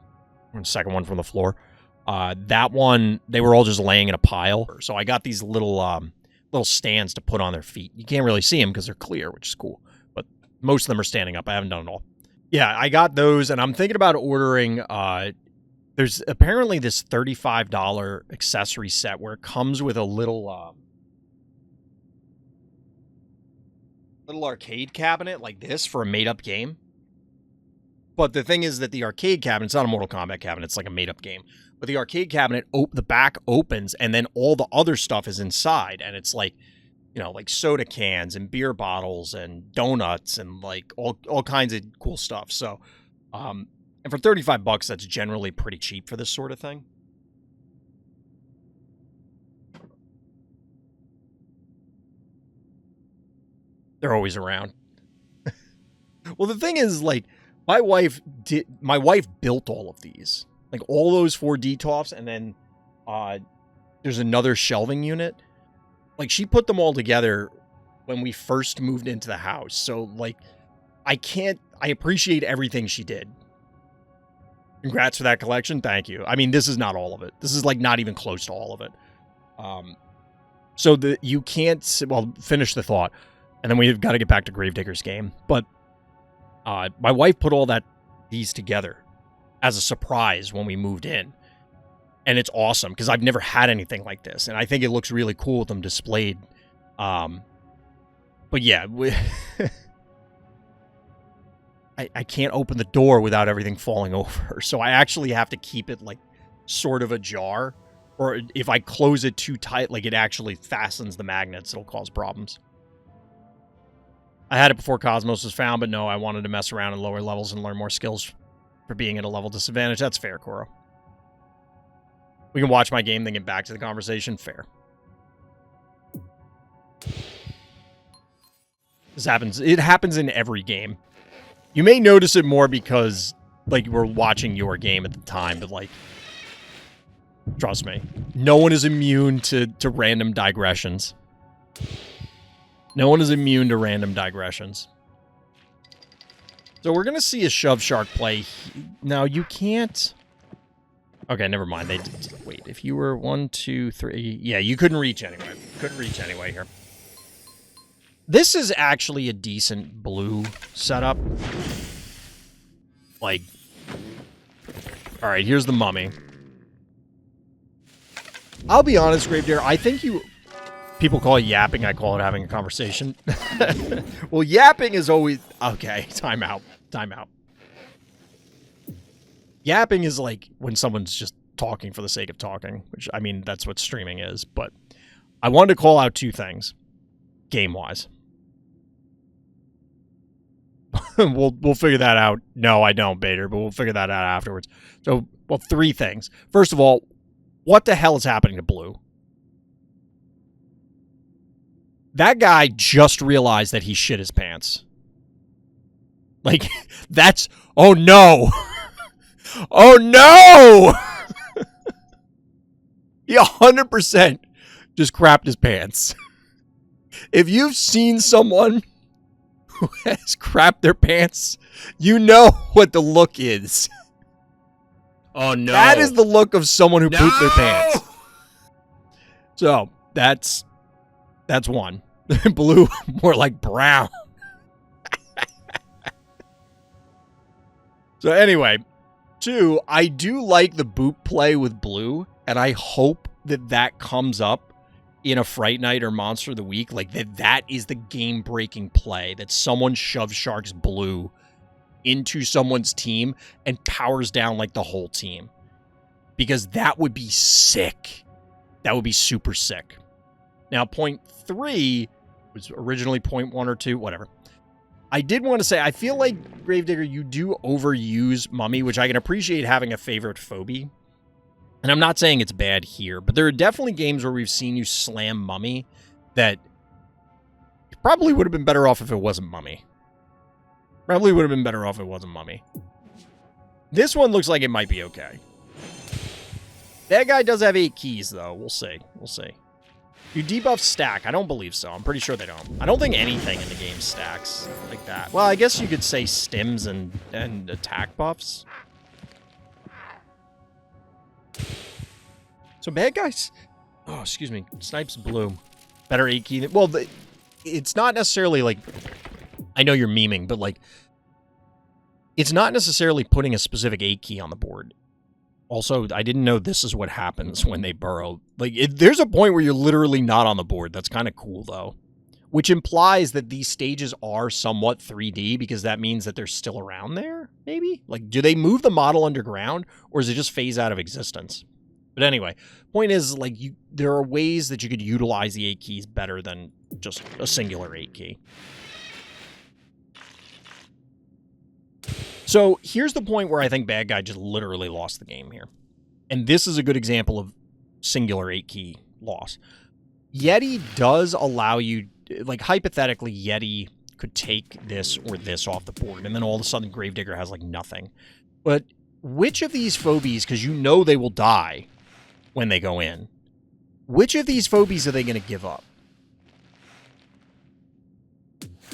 or second one from the floor. That one, they were all just laying in a pile. So I got these little stands to put on their feet. You can't really see them because they're clear, which is cool. But most of them are standing up. I haven't done it all. Yeah, I got those, and I'm thinking about ordering... there's apparently this $35 accessory set where it comes with a little arcade cabinet like this for a made-up game. But the thing is that the arcade cabinet, it's not a Mortal Kombat cabinet, it's like a made-up game. But the arcade cabinet, the back opens, and then all the other stuff is inside, and it's like, you know, like soda cans and beer bottles and donuts and like all kinds of cool stuff. So, and for $35, that's generally pretty cheap for this sort of thing. They're always around. Well, the thing is, like, my wife built all of these. Like, all those 4D tops, and then there's another shelving unit. Like, she put them all together when we first moved into the house. So, like, I appreciate everything she did. Congrats for that collection. Thank you. I mean, this is not all of it. This is, like, not even close to all of it. So you can't... Well, finish the thought. And then we've got to get back to Gravedigger's game. But my wife put all these together as a surprise when we moved in. And it's awesome, because I've never had anything like this. And I think it looks really cool with them displayed. But yeah... I can't open the door without everything falling over. So I actually have to keep it, like, sort of ajar. Or if I close it too tight, like, it actually fastens the magnets. It'll cause problems. I had it before Cosmos was found, but no, I wanted to mess around in lower levels and learn more skills for being at a level disadvantage. That's fair, Koro. We can watch my game, then get back to the conversation. Fair. This happens. It happens in every game. You may notice it more because, like, we're watching your game at the time, but, like, trust me, no one is immune to random digressions. No one is immune to random digressions. So we're going to see a Shove Shark play. Now, you can't... Okay, never mind. Wait, if you were 1, 2, 3... Yeah, you couldn't reach anyway. Couldn't reach anyway here. This is actually a decent blue setup. Like... Alright, here's the mummy. I'll be honest, Gravedigger, I think you... People call it yapping, I call it having a conversation. Well, yapping is always... Okay, time out. Time out. Yapping is like when someone's just talking for the sake of talking, which, I mean, that's what streaming is. But I wanted to call out two things, game-wise. We'll figure that out. No, I don't, Bader, but we'll figure that out afterwards. So, well, three things. First of all, what the hell is happening to Blue? That guy just realized that he shit his pants. Like, that's... Oh, no! Oh, no! He 100% just crapped his pants. If you've seen someone who has crapped their pants, you know what the look is. Oh, no. That is the look of someone who pooped their pants. So, that's one. Blue, more like brown. So anyway, two, I do like the boop play with Blue, and I hope that comes up in a Fright Night or Monster of the Week. Like, that is the game-breaking play, that someone shoves Shark's Blue into someone's team and powers down, like, the whole team. Because that would be sick. That would be super sick. Now, point 3 was originally point 1 or 2, whatever. I did want to say, I feel like, Gravedigger, you do overuse Mummy, which I can appreciate having a favorite phobie. And I'm not saying it's bad here, but there are definitely games where we've seen you slam Mummy that probably would have been better off if it wasn't Mummy. Probably would have been better off if it wasn't Mummy. This one looks like it might be okay. That guy does have 8 keys, though. We'll see. We'll see. You debuff stack? I don't believe so. I'm pretty sure they don't. I don't think anything in the game stacks like that. Well, I guess you could say stims and attack buffs. So bad guys... Oh, excuse me. Snipes blue. Better 8 key... Well, it's not necessarily like... I know you're memeing, but like... It's not necessarily putting a specific 8 key on the board. Also, I didn't know this is what happens when they burrow. Like, there's a point where you're literally not on the board. That's kind of cool, though. Which implies that these stages are somewhat 3D, because that means that they're still around there, maybe? Like, do they move the model underground, or does it just phase out of existence? But anyway, point is, like, there are ways that you could utilize the 8 keys better than just a singular 8 key. So here's the point where I think Bad Guy just literally lost the game here. And this is a good example of singular 8 key loss. Yeti does allow you, like hypothetically, Yeti could take this or this off the board, and then all of a sudden Gravedigger has like nothing. But which of these phobies, because you know they will die when they go in, which of these phobies are they going to give up?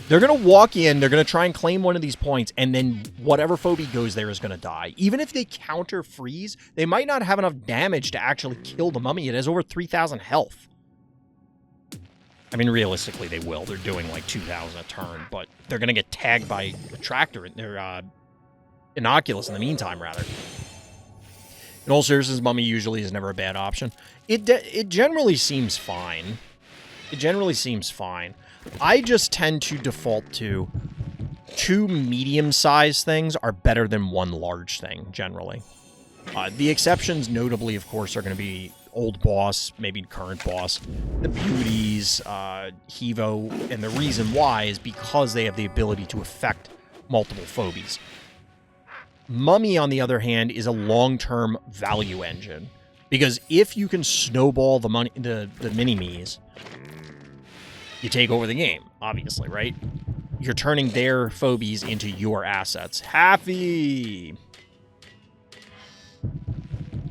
They're going to walk in, they're going to try and claim one of these points, and then whatever phobie goes there is going to die. Even if they counter freeze, they might not have enough damage to actually kill the mummy. It has over 3,000 health. I mean, realistically, they will. They're doing like 2,000 a turn, but they're going to get tagged by a tractor, their Inoculus in the meantime, rather. In all seriousness, mummy usually is never a bad option. It generally seems fine. It generally seems fine. I just tend to default to 2 medium-sized things are better than 1 large thing, generally. The exceptions, notably, of course, are going to be old boss, maybe current boss, the beauties, Hevo, and the reason why is because they have the ability to affect multiple phobies. Mummy, on the other hand, is a long-term value engine, because if you can snowball the mini-me's, you take over the game, obviously, right? You're turning their phobies into your assets. Happy!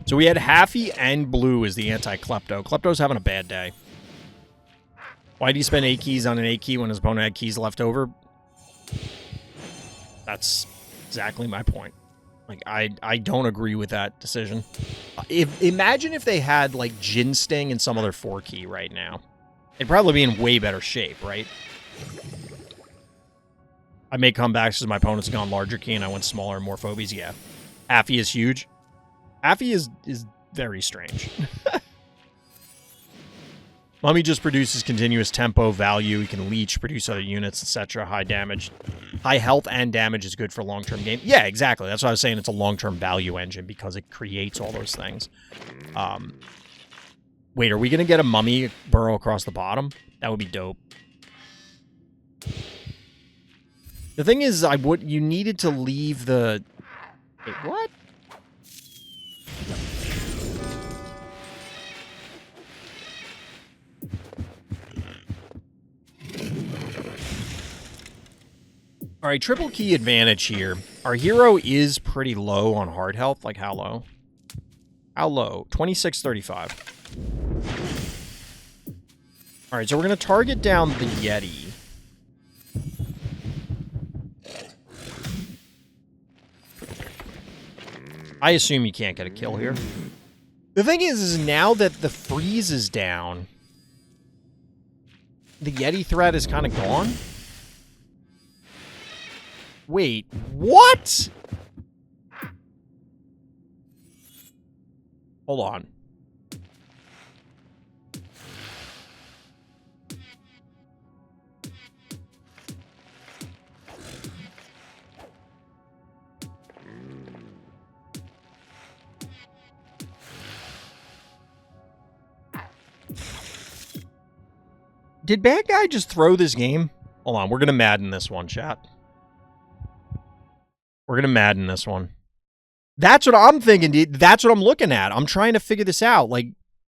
So we had Haffy and Blue as the anti-Klepto. Klepto's having a bad day. Why do you spend 8 keys on an 8 key when his opponent had keys left over? That's exactly my point. Like, I don't agree with that decision. Imagine if they had, like, Jin Sting and some other 4 key right now. They'd probably be in way better shape, right? I made comebacks because my opponent's gone larger key and I went smaller and more phobies. Yeah. Affy is huge. Affy is very strange. Mummy just produces continuous tempo, value. He can leech, produce other units, etc. High damage. High health and damage is good for long-term game. Yeah, exactly. That's why I was saying it's a long-term value engine, because it creates all those things. Wait, are we going to get a mummy burrow across the bottom? That would be dope. The thing is, you needed to leave the... Wait, what? All right, triple key advantage here. Our hero is pretty low on hard health. Like, how low? How low? 2635. All right, so we're going to target down the Yeti. I assume you can't get a kill here. The thing is now that the freeze is down, the Yeti threat is kind of gone. Wait, what? Hold on. Did Bad Guy just throw this game? Hold on, we're going to Madden this one, chat. We're going to Madden this one. That's what I'm thinking, dude. That's what I'm looking at. I'm trying to figure this out. Like,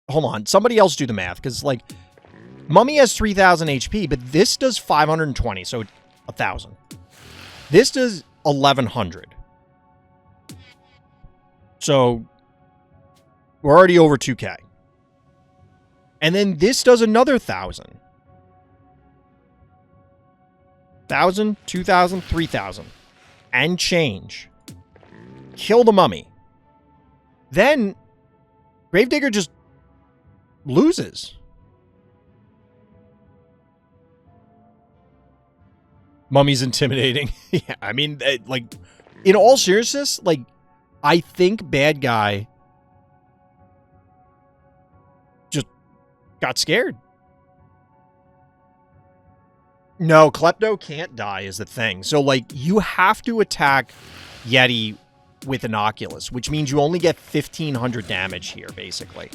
hold on. Somebody else do the math. Because, like, Mummy has 3,000 HP, but this does 520, so 1,000. This does 1,100. So, we're already over 2K. And then this does another 1,000. 1,000, 2,000, 3,000. And change. Kill the mummy. Then, Gravedigger just loses. Mummy's intimidating. Yeah, I mean, like, in all seriousness, like, I think bad guy just got scared. No, Klepto can't die is the thing. So, like, you have to attack Yeti with Inoculus, which means you only get 1,500 damage here, basically.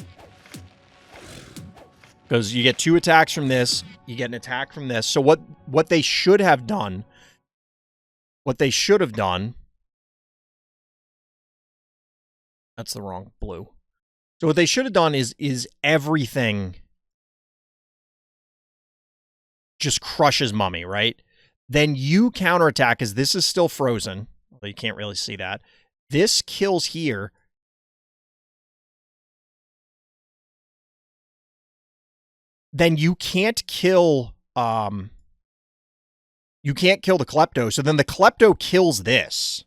Because you get 2 attacks from this, you get an attack from this. So what they should have done, that's the wrong blue. So what they should have done is everything just crushes Mummy, right? Then you counterattack, because this is still frozen. Although you can't really see that. This kills here. Then you can't kill the Klepto, so then the Klepto kills this.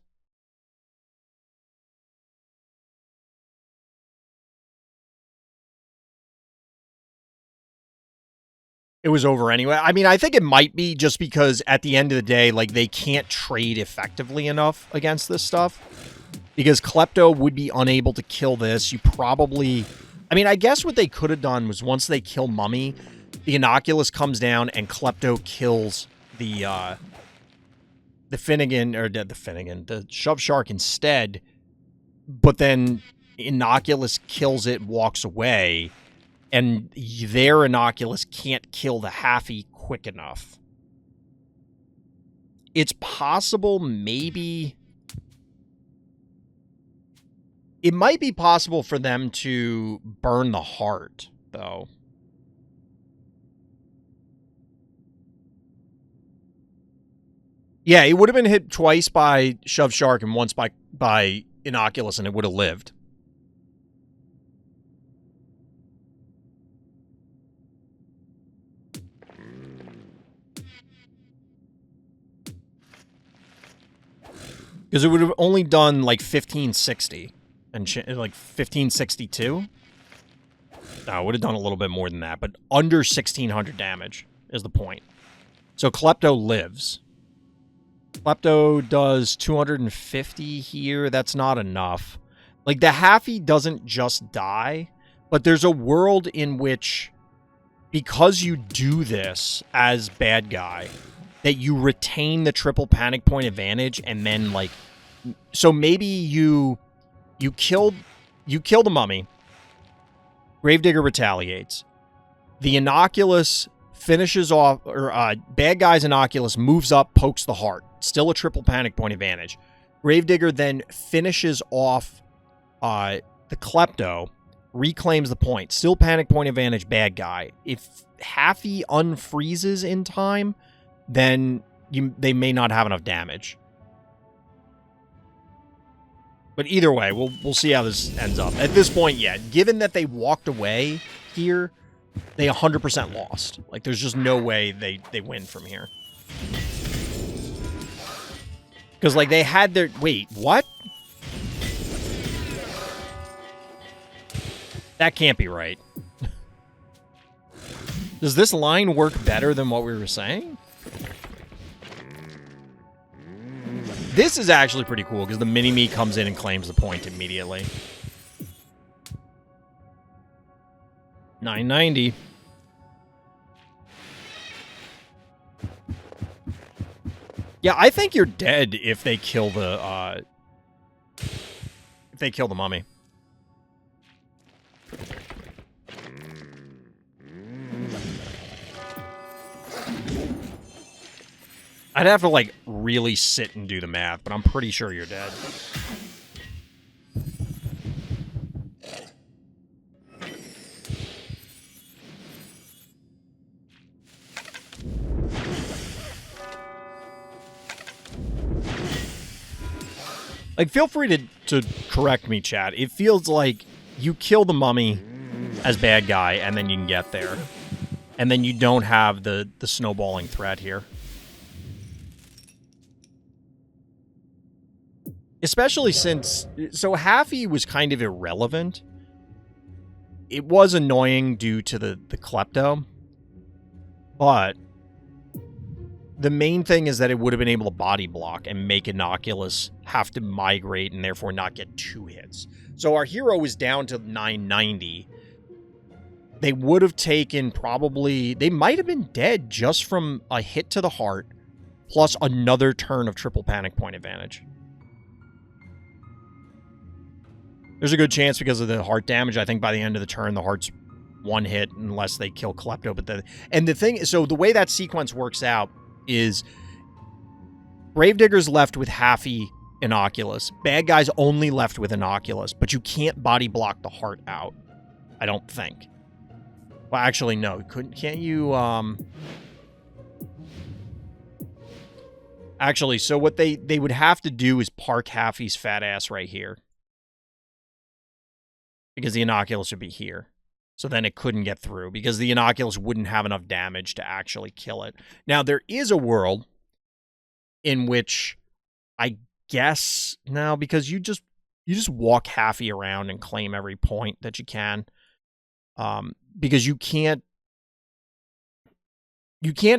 It was over anyway. I mean, I think it might be just because at the end of the day, like, they can't trade effectively enough against this stuff. Because Klepto would be unable to kill this. You probably... I mean, I guess what they could have done was once they kill Mummy, the Inoculus comes down and Klepto kills the Finnegan, or the Shove Shark instead. But then Inoculus kills it, walks away, and their Inoculus can't kill the Halfie quick enough. It's possible, maybe... It might be possible for them to burn the heart, though. Yeah, it would have been hit twice by Shove Shark and once by Inoculus, and it would have lived. Because it would have only done like 1560 and like 1562. No, it would have done a little bit more than that, but under 1,600 damage is the point. So Klepto lives. Klepto does 250 here. That's not enough. Like, the Halfie doesn't just die, but there's a world in which, because you do this as bad guy, that you retain the triple panic point advantage, and then, like... So maybe you kill the mummy. Gravedigger retaliates. The Inoculus finishes off... Or, bad guy's Inoculus moves up, pokes the heart. Still a triple panic point advantage. Gravedigger then finishes off the Klepto, reclaims the point. Still panic point advantage, bad guy. If Halfie unfreezes in time, then they may not have enough damage. But either way, we'll see how this ends up. At this point, yeah, given that they walked away here, they 100% lost. Like, there's just no way they win from here. Because, like, they had their... Wait, what? That can't be right. Does this line work better than what we were saying? This is actually pretty cool, because the mini-me comes in and claims the point immediately. 990. Yeah, I think you're dead if they kill the mummy. I'd have to, like, really sit and do the math, but I'm pretty sure you're dead. Like, feel free to correct me, chat. It feels like you kill the mummy as bad guy, and then you can get there. And then you don't have the snowballing threat here. Especially since... So, Haffy was kind of irrelevant. It was annoying due to the klepto. But... the main thing is that it would have been able to body block and make Innocuous have to migrate and therefore not get 2 hits. So our hero is down to 990. They would have taken probably... they might have been dead just from a hit to the heart plus another turn of triple panic point advantage. There's a good chance because of the heart damage. I think by the end of the turn, the heart's 1 hit unless they kill Klepto. And the thing... so the way that sequence works out is Gravedigger's left with Haffy Innocuous. Bad guy's only left with Innocuous, but you can't body block the heart out. I don't think. Well, actually, no. Can't you, Actually, so what they would have to do is park Haffy's fat ass right here. Because the Innocuous would be here. So then it couldn't get through because the Innocuous wouldn't have enough damage to actually kill it. Now, there is a world in which I guess... now, because you just walk Haffy around and claim every point that you can. Because you can't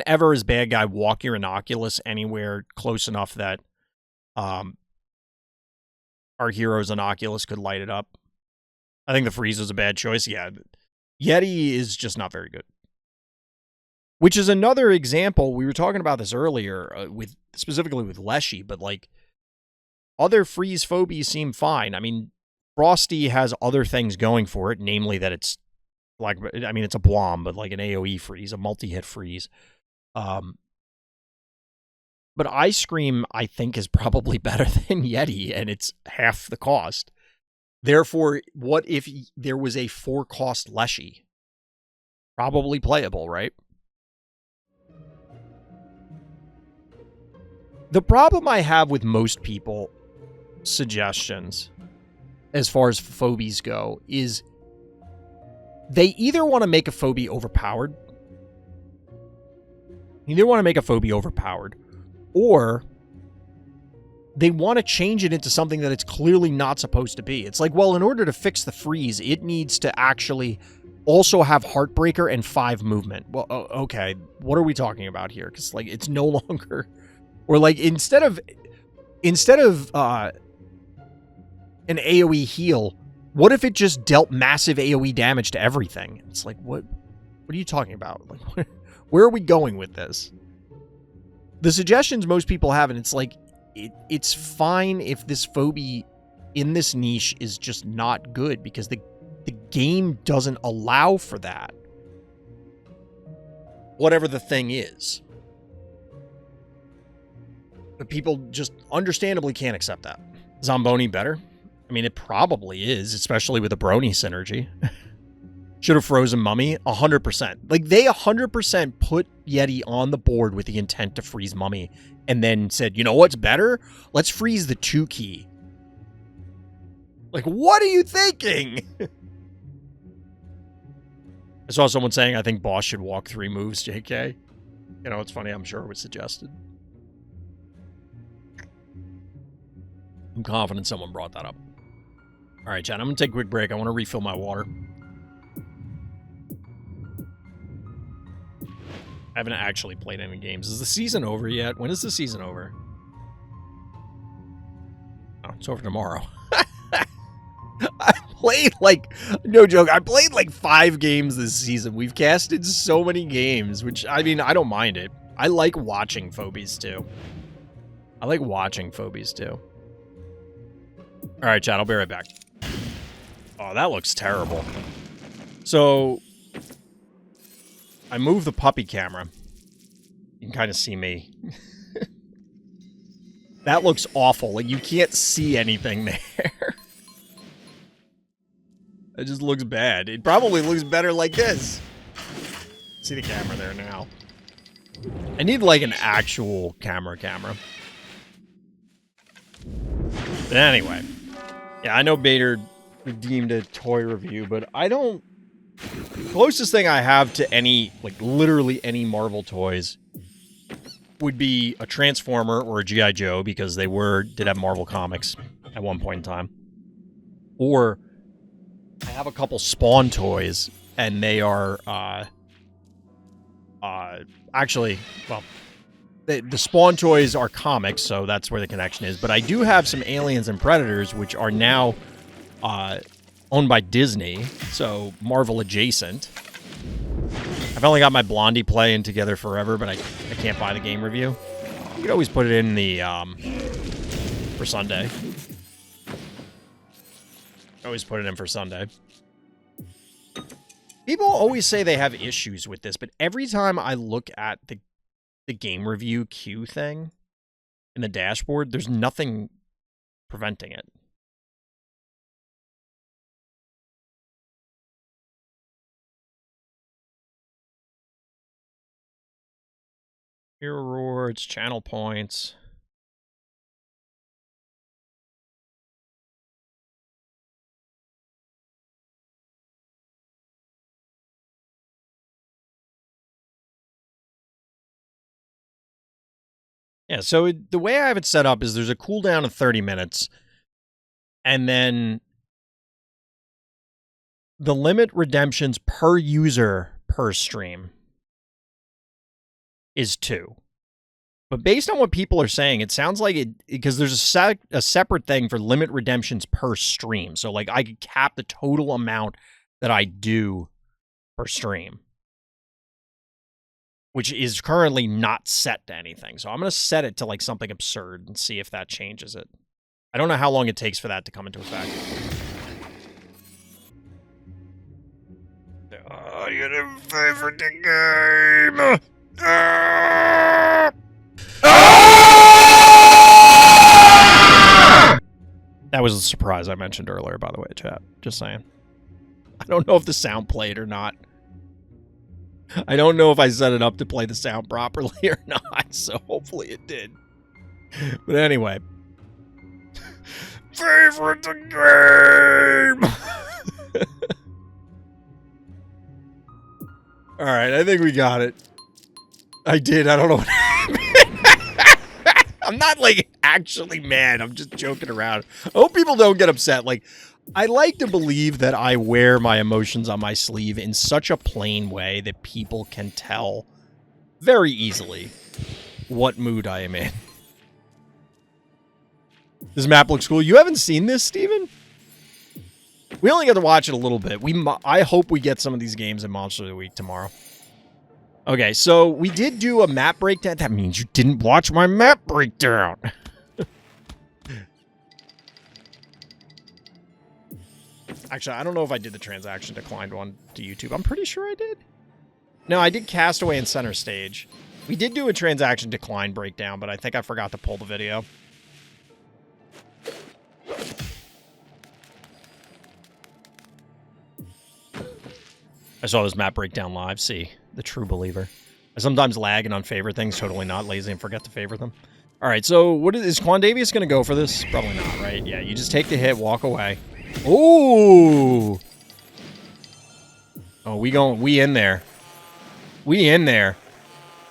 ever, as bad guy, walk your Innocuous anywhere close enough that our hero's Innocuous could light it up. I think the freeze was a bad choice. Yeah, Yeti is just not very good. Which is another example. We were talking about this earlier, specifically with Leshy, but like other freeze phobies seem fine. I mean, Frosty has other things going for it, namely that it's like, I mean, it's a Blom, but like an AoE freeze, a multi-hit freeze. But Ice Cream, I think, is probably better than Yeti, and it's half the cost. Therefore, what if there was a 4-cost Leshy? Probably playable, right? The problem I have with most people suggestions, as far as phobies go, is they either want to make a phobie overpowered, or they want to change it into something that it's clearly not supposed to be. It's like, well, in order to fix the freeze, it needs to actually also have Heartbreaker and 5 movement. Well, okay, what are we talking about here? Because like, it's no longer... or like, instead of an AoE heal, what if it just dealt massive AoE damage to everything? It's like, what are you talking about? Like, where are we going with this? The suggestions most people have, and it's like, it's fine if this phobie in this niche is just not good, because the game doesn't allow for that. Whatever the thing is. But people just understandably can't accept that. Zamboni better? I mean, it probably is, especially with the Brony synergy. Should have frozen Mummy? 100%. Like, they 100% put Yeti on the board with the intent to freeze Mummy, and then said, you know what's better? Let's freeze the 2 key. Like, what are you thinking? I saw someone saying, I think Boss should walk 3 moves, JK. You know, it's funny, I'm sure it was suggested. I'm confident someone brought that up. All right, Chad, I'm going to take a quick break. I want to refill my water. I haven't actually played any games. Is the season over yet? When is the season over? Oh, it's over tomorrow. I played like, no joke, I played like 5 games this season. We've casted so many games, which, I mean, I don't mind it. I like watching Phobies too. All right, Chad, I'll be right back. Oh, that looks terrible. So, I moved the puppy camera. You can kind of see me. That looks awful. Like, you can't see anything there. It just looks bad. It probably looks better like this. See the camera there now. I need, like, an actual camera. But anyway. Yeah, I know Bader redeemed a toy review, but I don't... Closest thing I have to any, like, literally any Marvel toys would be a Transformer or a G.I. Joe, because they did have Marvel Comics at one point in time. Or I have a couple Spawn toys, and they are, actually, well, the Spawn toys are comics, so that's where the connection is. But I do have some Aliens and Predators, which are now owned by Disney, so Marvel adjacent. I've only got my Blondie play in Together Forever, but I can't buy the game review. You could always put it in the for Sunday. Always put it in for Sunday. People always say they have issues with this, but every time I look at the game review queue thing in the dashboard, there's nothing preventing it. Hero rewards, channel points. Yeah, so the way I have it set up is there's a cooldown of 30 minutes, and then the limit redemptions per user per stream is 2. But based on what people are saying, it sounds like it, because there's a separate thing for limit redemptions per stream. So, like, I could cap the total amount that I do per stream, which is currently not set to anything. So I'm going to set it to, like, something absurd and see if that changes it. I don't know how long it takes for that to come into effect. Oh, you didn't favorite the game! That was a surprise I mentioned earlier, by the way, chat. Just saying. I don't know if the sound played or not. I don't know if I set it up to play the sound properly or not, so hopefully it did. But anyway. Favorite the game! Alright, I think we got it. I did, I don't know what happened. I'm not, like, actually mad. I'm just joking around. I hope people don't get upset. Like, I like to believe that I wear my emotions on my sleeve in such a plain way that people can tell very easily what mood I am in. This map looks cool. You haven't seen this, Steven? We only got to watch it a little bit. I hope we get some of these games in Monster of the Week tomorrow. Okay, so we did do a map breakdown. That means you didn't watch my map breakdown. Actually, I don't know if I did the transaction declined one to YouTube. I'm pretty sure I did. No, I did Castaway and Center Stage. We did do a transaction decline breakdown, but I think I forgot to pull the video. I saw this map breakdown live. See, the true believer. I sometimes lag and unfavorite things. Totally not lazy and forget to favor them. All right, so what is Quandavius going to go for this? Probably not, right? Yeah, you just take the hit, walk away. Ooh. Oh, we in there. We in there.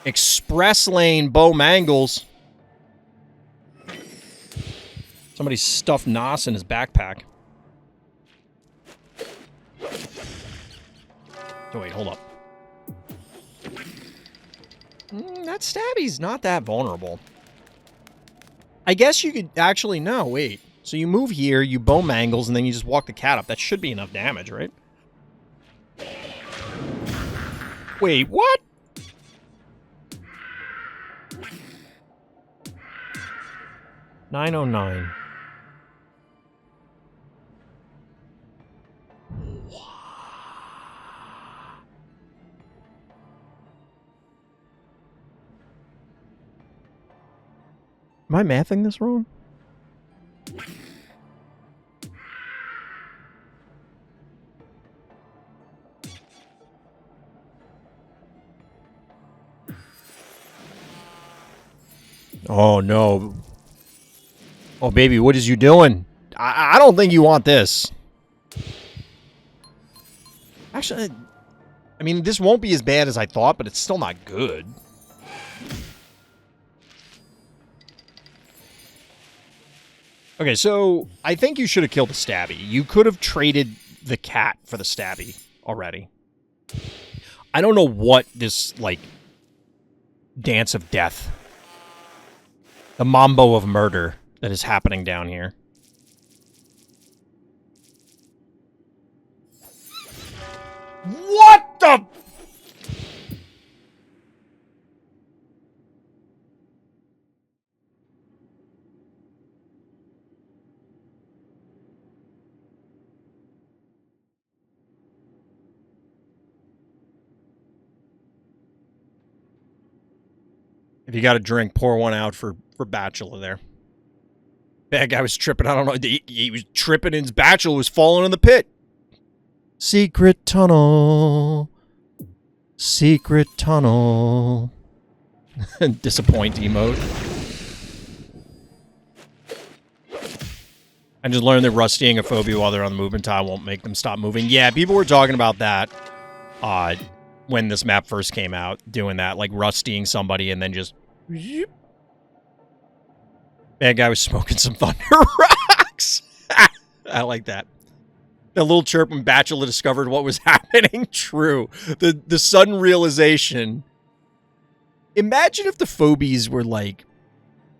Express lane, Bo Mangles. Somebody stuffed Nos in his backpack. Oh, wait, hold up. That stabby's not that vulnerable. I guess you could actually, no, wait. So you move here, you bow mangles, and then you just walk the cat up. That should be enough damage, right? Wait, what? $909. Am I mathing this wrong? Oh, no. Oh, baby, what is you doing? I don't think you want this. Actually, I mean, this won't be as bad as I thought, but it's still not good. Okay, so I think you should have killed the stabby. You could have traded the cat for the stabby already. I don't know what this, like, dance of death, the mambo of murder that is happening down here. What the... If you got a drink, pour one out for Bachelor there. Bad guy was tripping. I don't know. He was tripping and his Bachelor was falling in the pit. Secret tunnel. Secret tunnel. Disappointing mode. I just learned that rustying a phobia while they're on the movement tile won't make them stop moving. Yeah, people were talking about that when this map first came out, doing that, like rustying somebody and then just... Bad guy was smoking some thunder rocks. I like that. The little chirp when Bachelor discovered what was happening. True. The sudden realization. Imagine if the Phobies were like,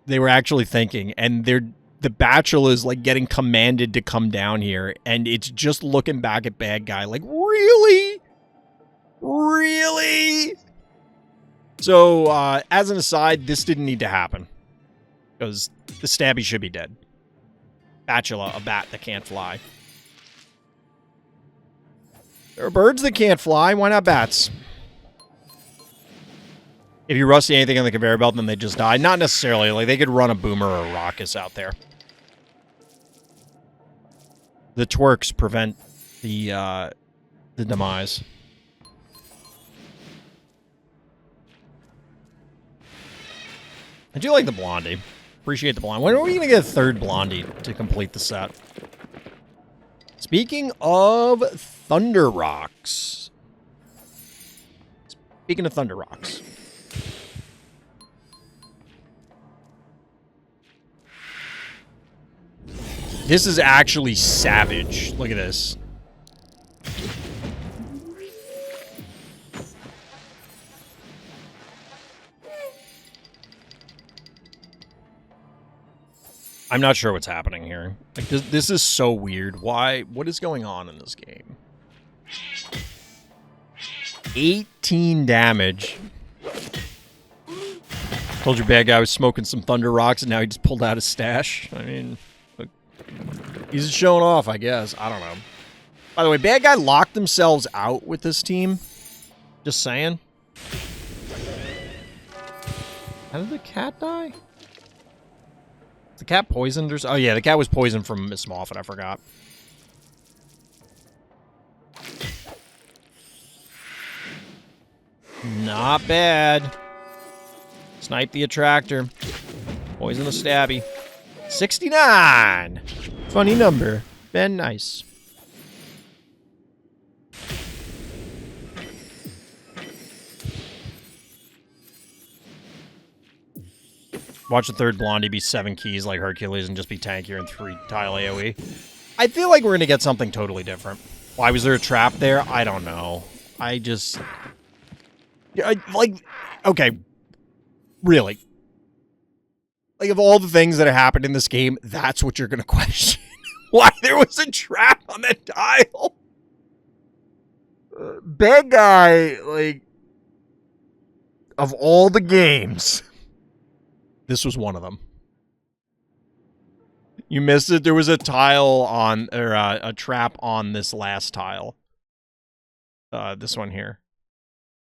they were actually thinking, and the Bachelor is like getting commanded to come down here, and it's just looking back at bad guy like, really? Really? So, as an aside, this didn't need to happen. Because the stabby should be dead. Bachelor, a bat that can't fly. There are birds that can't fly. Why not bats? If you rusty anything on the conveyor belt, then they just die. Not necessarily. Like, they could run a boomer or a raucous out there. The twerks prevent the demise. I do like the Blondie. Appreciate the Blondie. When are we going to get a third Blondie to complete the set? Speaking of Thunder Rocks. Speaking of Thunder Rocks. This is actually savage. Look at this. I'm not sure what's happening here. Like, this is so weird. Why? What is going on in this game? 18 damage. Told you bad guy was smoking some Thunder Rocks, and now he just pulled out his stash. I mean, look, he's showing off, I guess. I don't know. By the way, bad guy locked themselves out with this team. Just saying. How did the cat die? The cat poisoned or... Oh, yeah, the cat was poisoned from Miss Moffat. I forgot. Not bad. Snipe the attractor. Poison the stabby. 69! Funny number. Been nice. Watch the third Blondie be 7 keys like Hercules and just be tankier and 3 tile AoE. I feel like we're going to get something totally different. Why was there a trap there? I don't know. I just... like, okay. Really. Like, of all the things that have happened in this game, that's what you're going to question. Why there was a trap on that tile? Bad guy, like... Of all the games... This was one of them. You missed it. There was a tile on, or a trap on this last tile. This one here.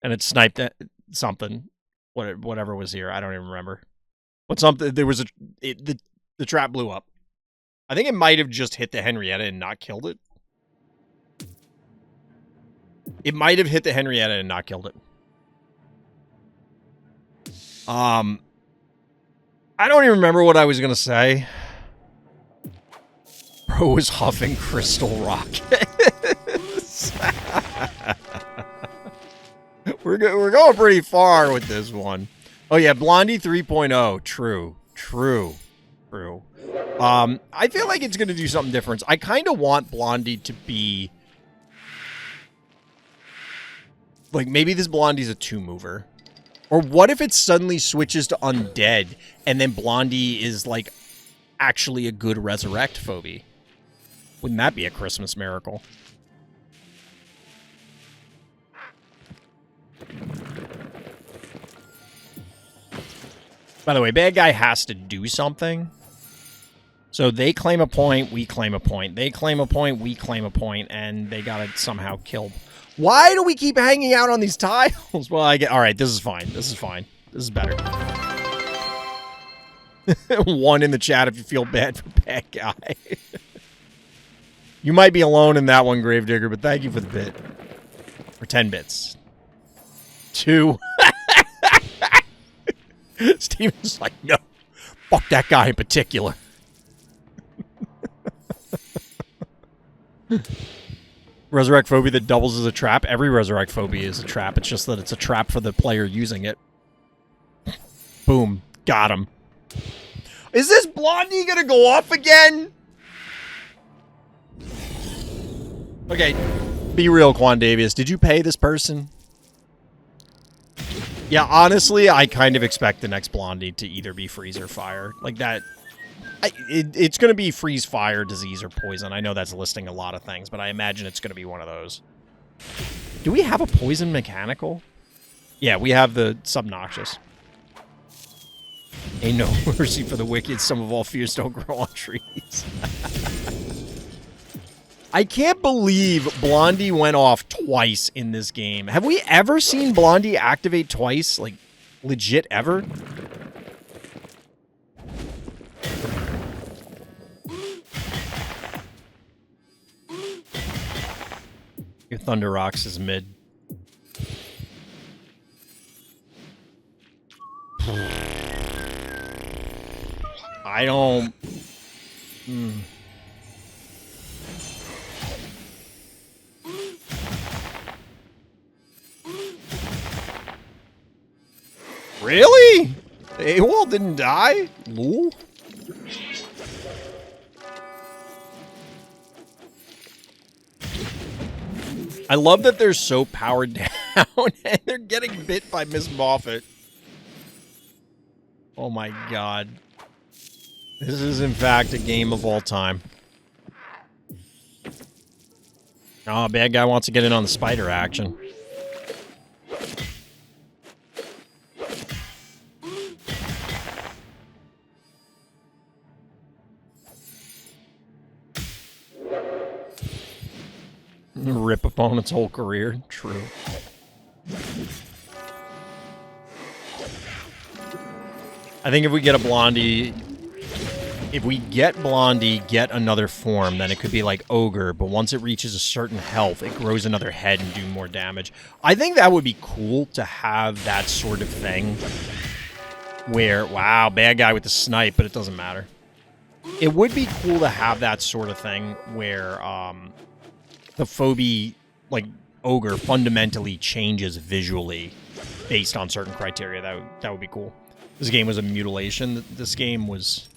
And it sniped at something. Whatever was here. I don't even remember. But something, there was the trap blew up. I think it might have just hit the Henrietta and not killed it. It might have hit the Henrietta and not killed it. I don't even remember what I was going to say. Bro was huffing crystal rockets. We're going pretty far with this one. Oh yeah, Blondie 3.0. True. I feel like it's going to do something different. I kind of want Blondie to be... like, maybe this Blondie's a 2-mover. Or what if it suddenly switches to undead, and then Blondie is, like, actually a good resurrect phobie? Wouldn't that be a Christmas miracle? By the way, bad guy has to do something. So they claim a point, we claim a point. They claim a point, we claim a point, and they got it somehow killed. Why do we keep hanging out on these tiles? Well, I get... all right, this is fine. This is fine. This is better. 1 in the chat if you feel bad for bad guy. You might be alone in that one, Gravedigger, but thank you for the bit. For 10 bits. 2. Steven's like, no. Fuck that guy in particular. Resurrect phobia that doubles as a trap. Every resurrect phobia is a trap. It's just that it's a trap for the player using it. Boom. Got him. Is this Blondie gonna go off again? Okay. Be real, Quandavius. Did you pay this person? Yeah, honestly, I kind of expect the next Blondie to either be freeze or fire. Like that... it's going to be freeze, fire, disease, or poison. I know that's listing a lot of things, but I imagine it's going to be one of those. Do we have a poison mechanical? Yeah, we have the subnoxious. Ain't no mercy for the wicked. Some of all fears don't grow on trees. I can't believe Blondie went off twice in this game. Have we ever seen Blondie activate twice? Like, legit ever? Your Thunder Rocks is mid. I don't... Really? AWOL didn't die? Lul? I love that they're so powered down and they're getting bit by Miss Moffat. Oh my god. This is in fact a game of all time. Oh, bad guy wants to get in on the spider action. Rip opponent's whole career. True. I think if we get a Blondie... if we get Blondie, get another form, then it could be like Ogre, but once it reaches a certain health, it grows another head and do more damage. I think that would be cool to have that sort of thing. Where, wow, bad guy with the snipe, but it doesn't matter. It would be cool to have that sort of thing where, the phobie, like, Ogre, fundamentally changes visually based on certain criteria. That would be cool. This game was a mutilation. This game was...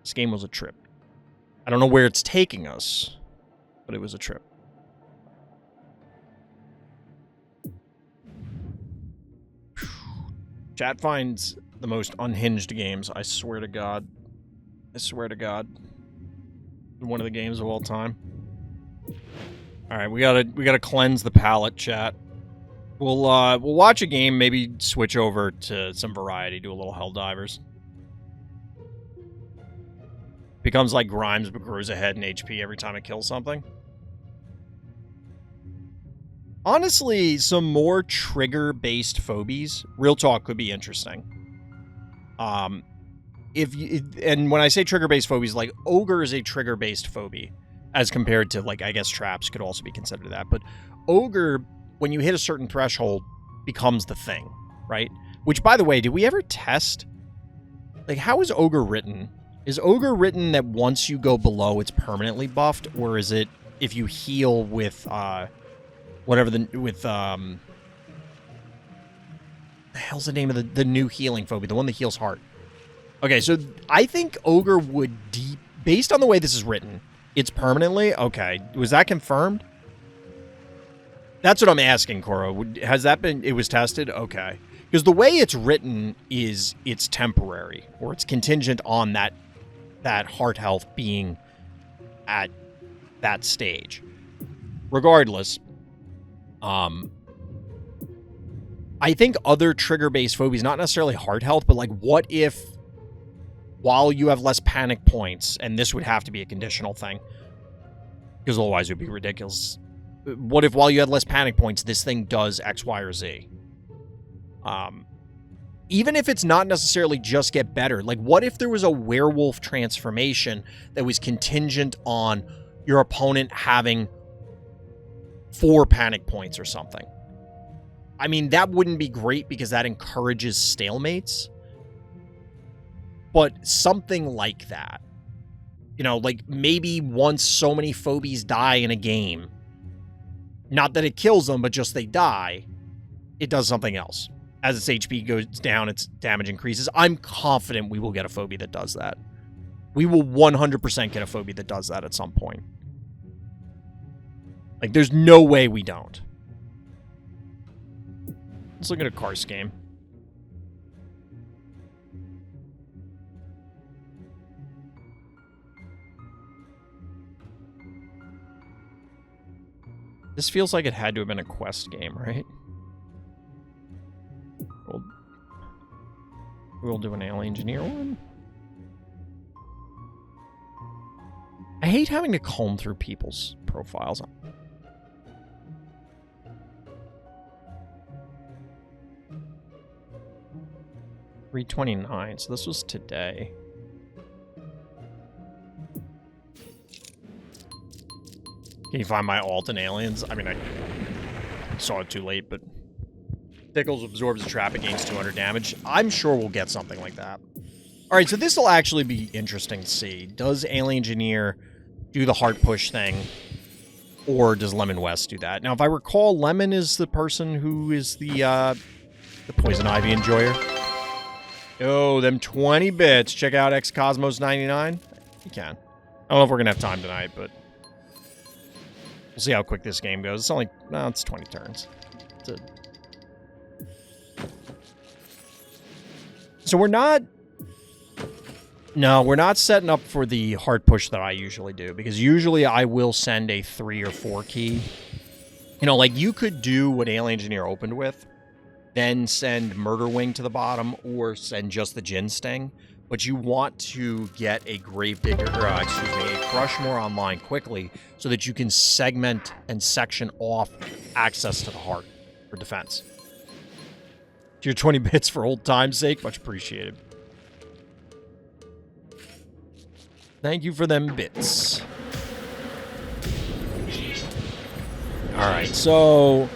This game was a trip. I don't know where it's taking us, but it was a trip. Chat finds the most unhinged games. I swear to God. I swear to God. One of the games of all time. All right, we gotta cleanse the palate, chat. We'll watch a game, maybe switch over to some variety, do a little Helldivers. Becomes like Grimes, but grows a head in HP every time it kills something. Honestly, some more trigger-based phobies, real talk, could be interesting. And when I say trigger-based phobies, like, Ogre is a trigger-based phobie, as compared to, like, I guess traps could also be considered that. But Ogre, when you hit a certain threshold, becomes the thing, right? Which, by the way, did we ever test? Like, how is Ogre written? Is Ogre written that once you go below, it's permanently buffed? Or is it if you heal with, whatever the hell's the name of the new healing phobia? The one that heals heart. Okay, so I think Ogre would based on the way this is written, it's permanently? Okay. Was that confirmed? That's what I'm asking, Koro. Has that been... It was tested? Okay. Because the way it's written is it's temporary, or it's contingent on that heart health being at that stage. Regardless, I think other trigger-based phobias, not necessarily heart health, but like what if while you have less panic points, and this would have to be a conditional thing, because otherwise it would be ridiculous. What if while you had less panic points, this thing does X, Y, or Z? Even if it's not necessarily just get better, like what if there was a werewolf transformation that was contingent on your opponent having 4 panic points or something? I mean, that wouldn't be great because that encourages stalemates. But something like that. You know, like maybe once so many phobies die in a game, not that it kills them, but just they die, it does something else. As its HP goes down, its damage increases. I'm confident we will get a phobia that does that. We will 100% get a phobia that does that at some point. Like, there's no way we don't. Let's look at a Karst game. This feels like it had to have been a quest game, right? We'll do an Alien Engineer one. I hate having to comb through people's profiles. 329, so this was today. Can you find my alt in Aliens? I mean, I saw it too late, but... Tickles absorbs a trap against 200 damage. I'm sure we'll get something like that. Alright, so this will actually be interesting to see. Does Alien Engineer do the heart push thing? Or does Lemon West do that? Now, if I recall, Lemon is the person who is the Poison Ivy enjoyer. Oh, them 20 bits. Check out X Cosmos 99. You can. I don't know if we're going to have time tonight, but... We'll see how quick this game goes. It's only... No, it's 20 turns. So we're not... No, we're not setting up for the hard push that I usually do, because usually I will send a 3 or 4 key. You know, like, you could do what Alien Engineer opened with, then send Murder Wing to the bottom, or send just the Gin Sting, but you want to get a Gravedigger, a Crushmore online quickly, so that you can segment and section off access to the heart for defense. Your 20 bits for old time's sake, much appreciated. Thank you for them bits. Alright, so...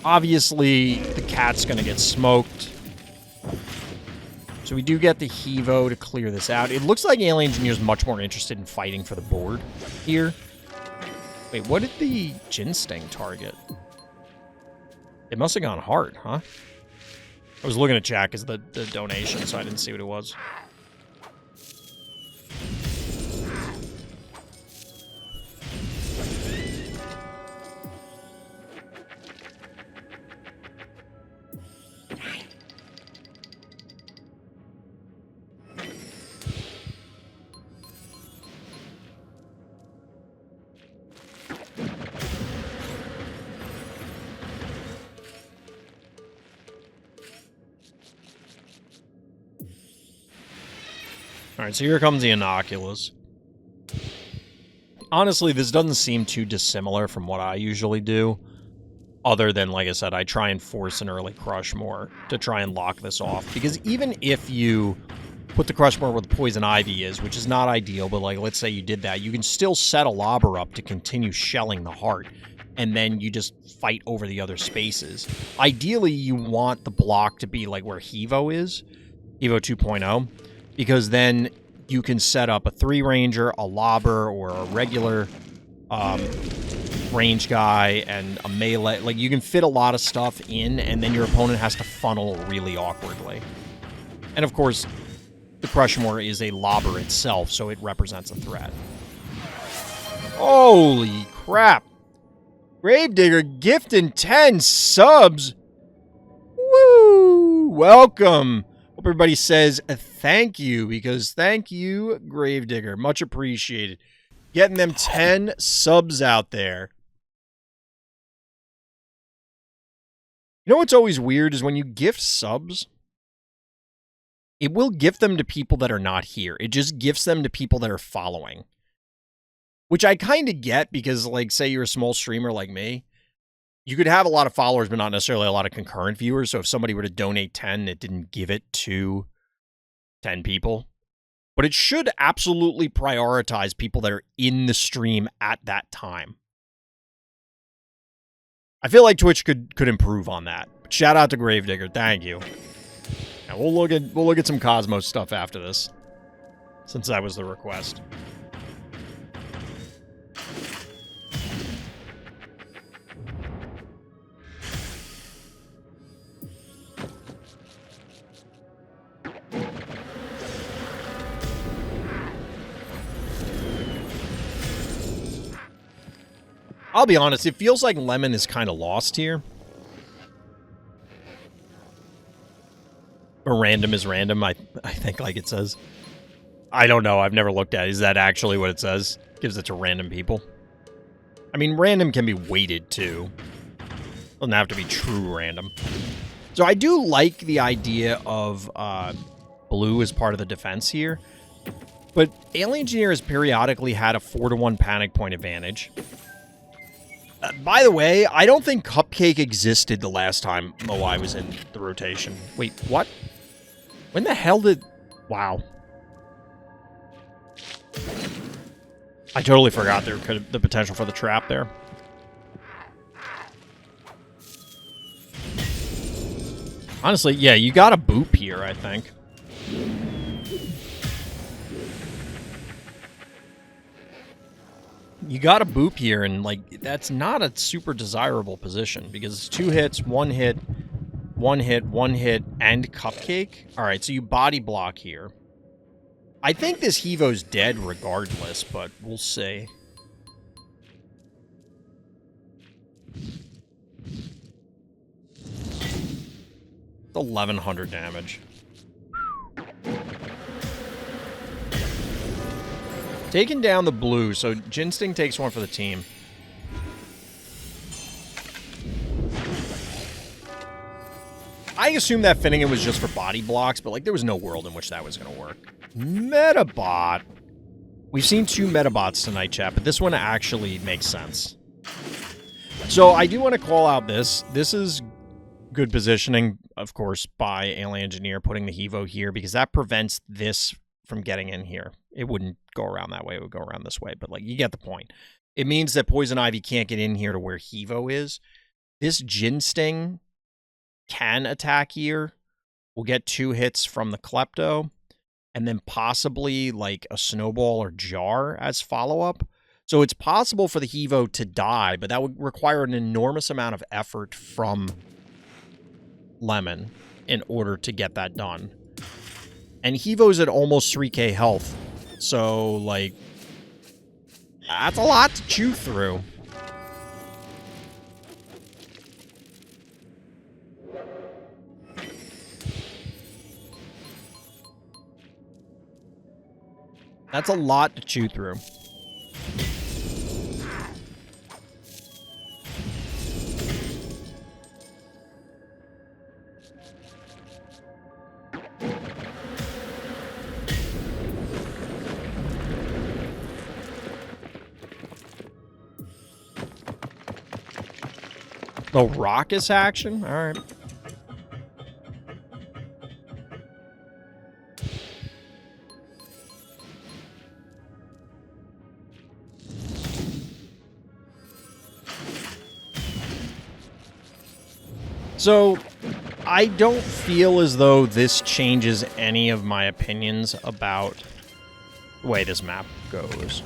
Obviously, the cat's gonna get smoked. So we do get the Hevo to clear this out. It looks like Alien Engineer's much more interested in fighting for the board here. Wait, what did the Gin Sting target? It must have gone hard, huh? I was looking at chat because the donation, so I didn't see what it was. Alright, so here comes the Inoculus. Honestly, this doesn't seem too dissimilar from what I usually do. Other than, like I said, I try and force an early Crushmore to try and lock this off. Because even if you put the Crushmore where the Poison Ivy is, which is not ideal, but like let's say you did that, you can still set a Lobber up to continue shelling the heart. and then you just fight over the other spaces. Ideally, you want the block to be like where Hevo is, Hevo 2.0, because then you can set up a 3-ranger, a lobber, or a regular range guy, and a melee. Like, you can fit a lot of stuff in, and then your opponent has to funnel really awkwardly. And of course, the Crushmore is a lobber itself, so it represents a threat. Holy crap! Gravedigger gifting 10 subs! Woo! Welcome! Hope everybody says thank you, because thank you, Gravedigger. Much appreciated. Getting them 10 subs out there. You know what's always weird is when you gift subs, it will gift them to people that are not here. It just gifts them to people that are following. Which I kind of get because, like, say you're a small streamer like me, you could have a lot of followers, but not necessarily a lot of concurrent viewers. So if somebody were to donate 10, it didn't give it to 10 people. But it should absolutely prioritize people that are in the stream at that time. I feel like Twitch could improve on that. But shout out to Gravedigger. Thank you. And we'll look at some Cosmos stuff after this, since that was the request. I'll be honest, it feels like Lemon is kind of lost here. Or random is random, I think, like it says. I don't know, I've never looked at it. Is that actually what it says? Gives it to random people? I mean, random can be weighted, too. Doesn't have to be true random. So I do like the idea of blue as part of the defense here. But Alien Engineer has periodically had a 4-to-1 panic point advantage. By the way, I don't think Cupcake existed the last time Moai was in the rotation. Wait, what? When the hell did... Wow. I totally forgot there could have the potential for the trap there. Honestly, yeah, you got a boop here, I think. You got a boop here, and, like, that's not a super desirable position, because it's 2 hits, 1 hit, 1 hit, 1 hit, and Cupcake. Alright, so you body block here. I think this Hevo's dead regardless, but we'll see. It's 1,100 damage. Taking down the blue, so Jinsting takes one for the team. I assume that Finnegan was just for body blocks, but, like, there was no world in which that was going to work. Metabot. We've seen 2 Metabots tonight, chat, but this one actually makes sense. So I do want to call out this. This is good positioning, of course, by Alien Engineer, putting the Hevo here, because that prevents this from getting in here. It wouldn't go around that way. It would go around this way, but, like, you get the point. It means that Poison Ivy can't get in here to where Hevo is. This Jinsting can attack here. We'll get 2 hits from the Klepto, and then possibly, like, a Snowball or Jar as follow-up. So it's possible for the Hevo to die, but that would require an enormous amount of effort from Lemon in order to get that done. And Hevo's at almost 3k health. So, like, that's a lot to chew through. That's a lot to chew through. The Raucous action? Alright. So, I don't feel as though this changes any of my opinions about the way this map goes.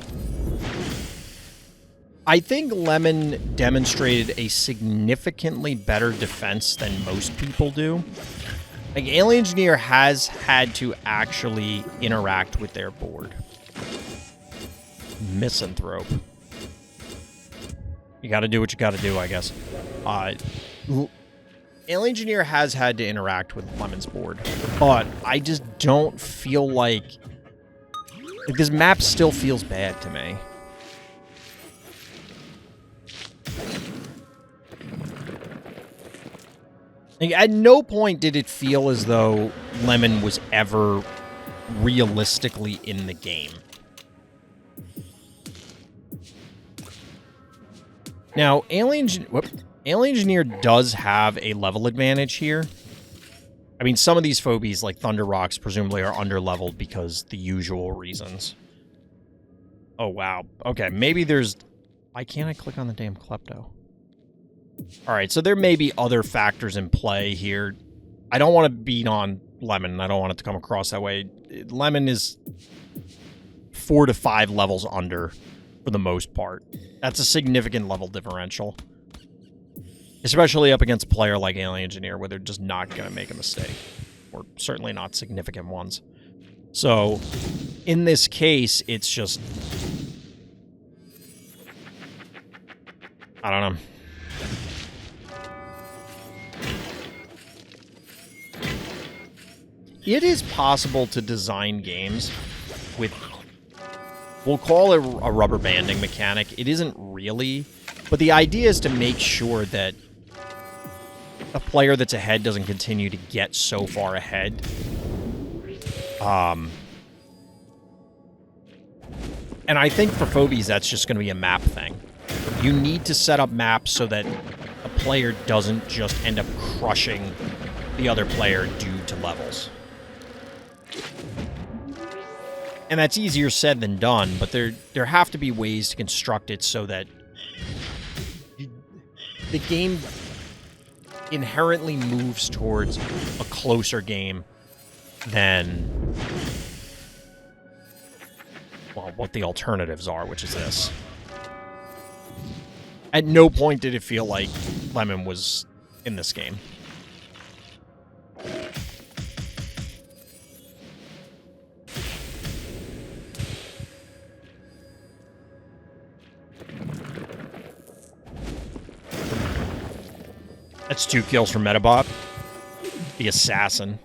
I think Lemon demonstrated a significantly better defense than most people do. Like, Alien Engineer has had to actually interact with their board. Misanthrope. You gotta do what you gotta do, I guess. Alien Engineer has had to interact with Lemon's board, but I just don't feel like this map still feels bad to me. Like, at no point did it feel as though Lemon was ever realistically in the game. Now, Alien Engineer does have a level advantage here. I mean, some of these phobies, like Thunder Rocks, presumably are under-leveled because the usual reasons. Oh, wow. Okay, maybe there's... Why can't I click on the damn Klepto? Alright, so there may be other factors in play here. I don't want to beat on Lemon. I don't want it to come across that way. Lemon is 4 to 5 levels under for the most part. That's a significant level differential. Especially up against a player like Alien Engineer, where they're just not going to make a mistake. Or certainly not significant ones. So, in this case, it's just... I don't know. It is possible to design games with, we'll call it a rubber banding mechanic. It isn't really, but the idea is to make sure that a player that's ahead doesn't continue to get so far ahead. And I think for Phobies, that's just going to be a map thing. You need to set up maps so that a player doesn't just end up crushing the other player due to levels. And that's easier said than done, but there have to be ways to construct it so that the game inherently moves towards a closer game than, well, what the alternatives are, which is this. At no point did it feel like Lemon was in this game. That's 2 kills from Metabot, the assassin.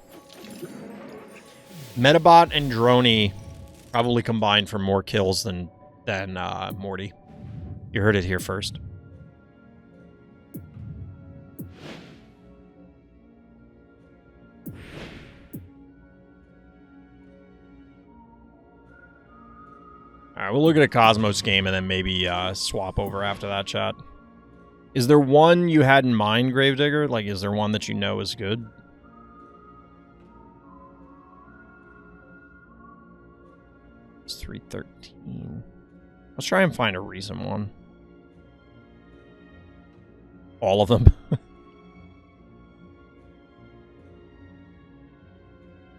Metabot and Droney probably combined for more kills than Morty. You heard it here first. Alright, we'll look at a Cosmos game and then maybe swap over after that chat. Is there one you had in mind, Gravedigger? Like, is there one that you know is good? It's 313. Let's try and find a recent one. All of them.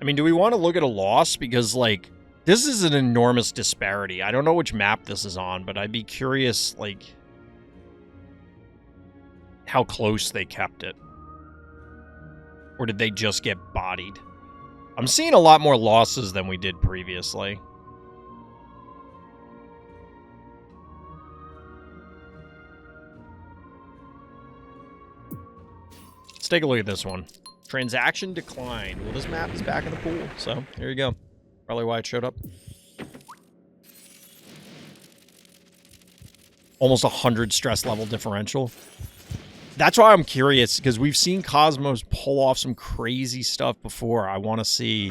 I mean, do we want to look at a loss? Because, like, this is an enormous disparity. I don't know which map this is on, but I'd be curious, like, how close they kept it. Or did they just get bodied? I'm seeing a lot more losses than we did previously. Let's take a look at this one. Transaction declined. Well, this map is back in the pool, so there you go. Probably why it showed up. Almost 100 stress level differential. That's why I'm curious, because we've seen Cosmos pull off some crazy stuff before. I want to see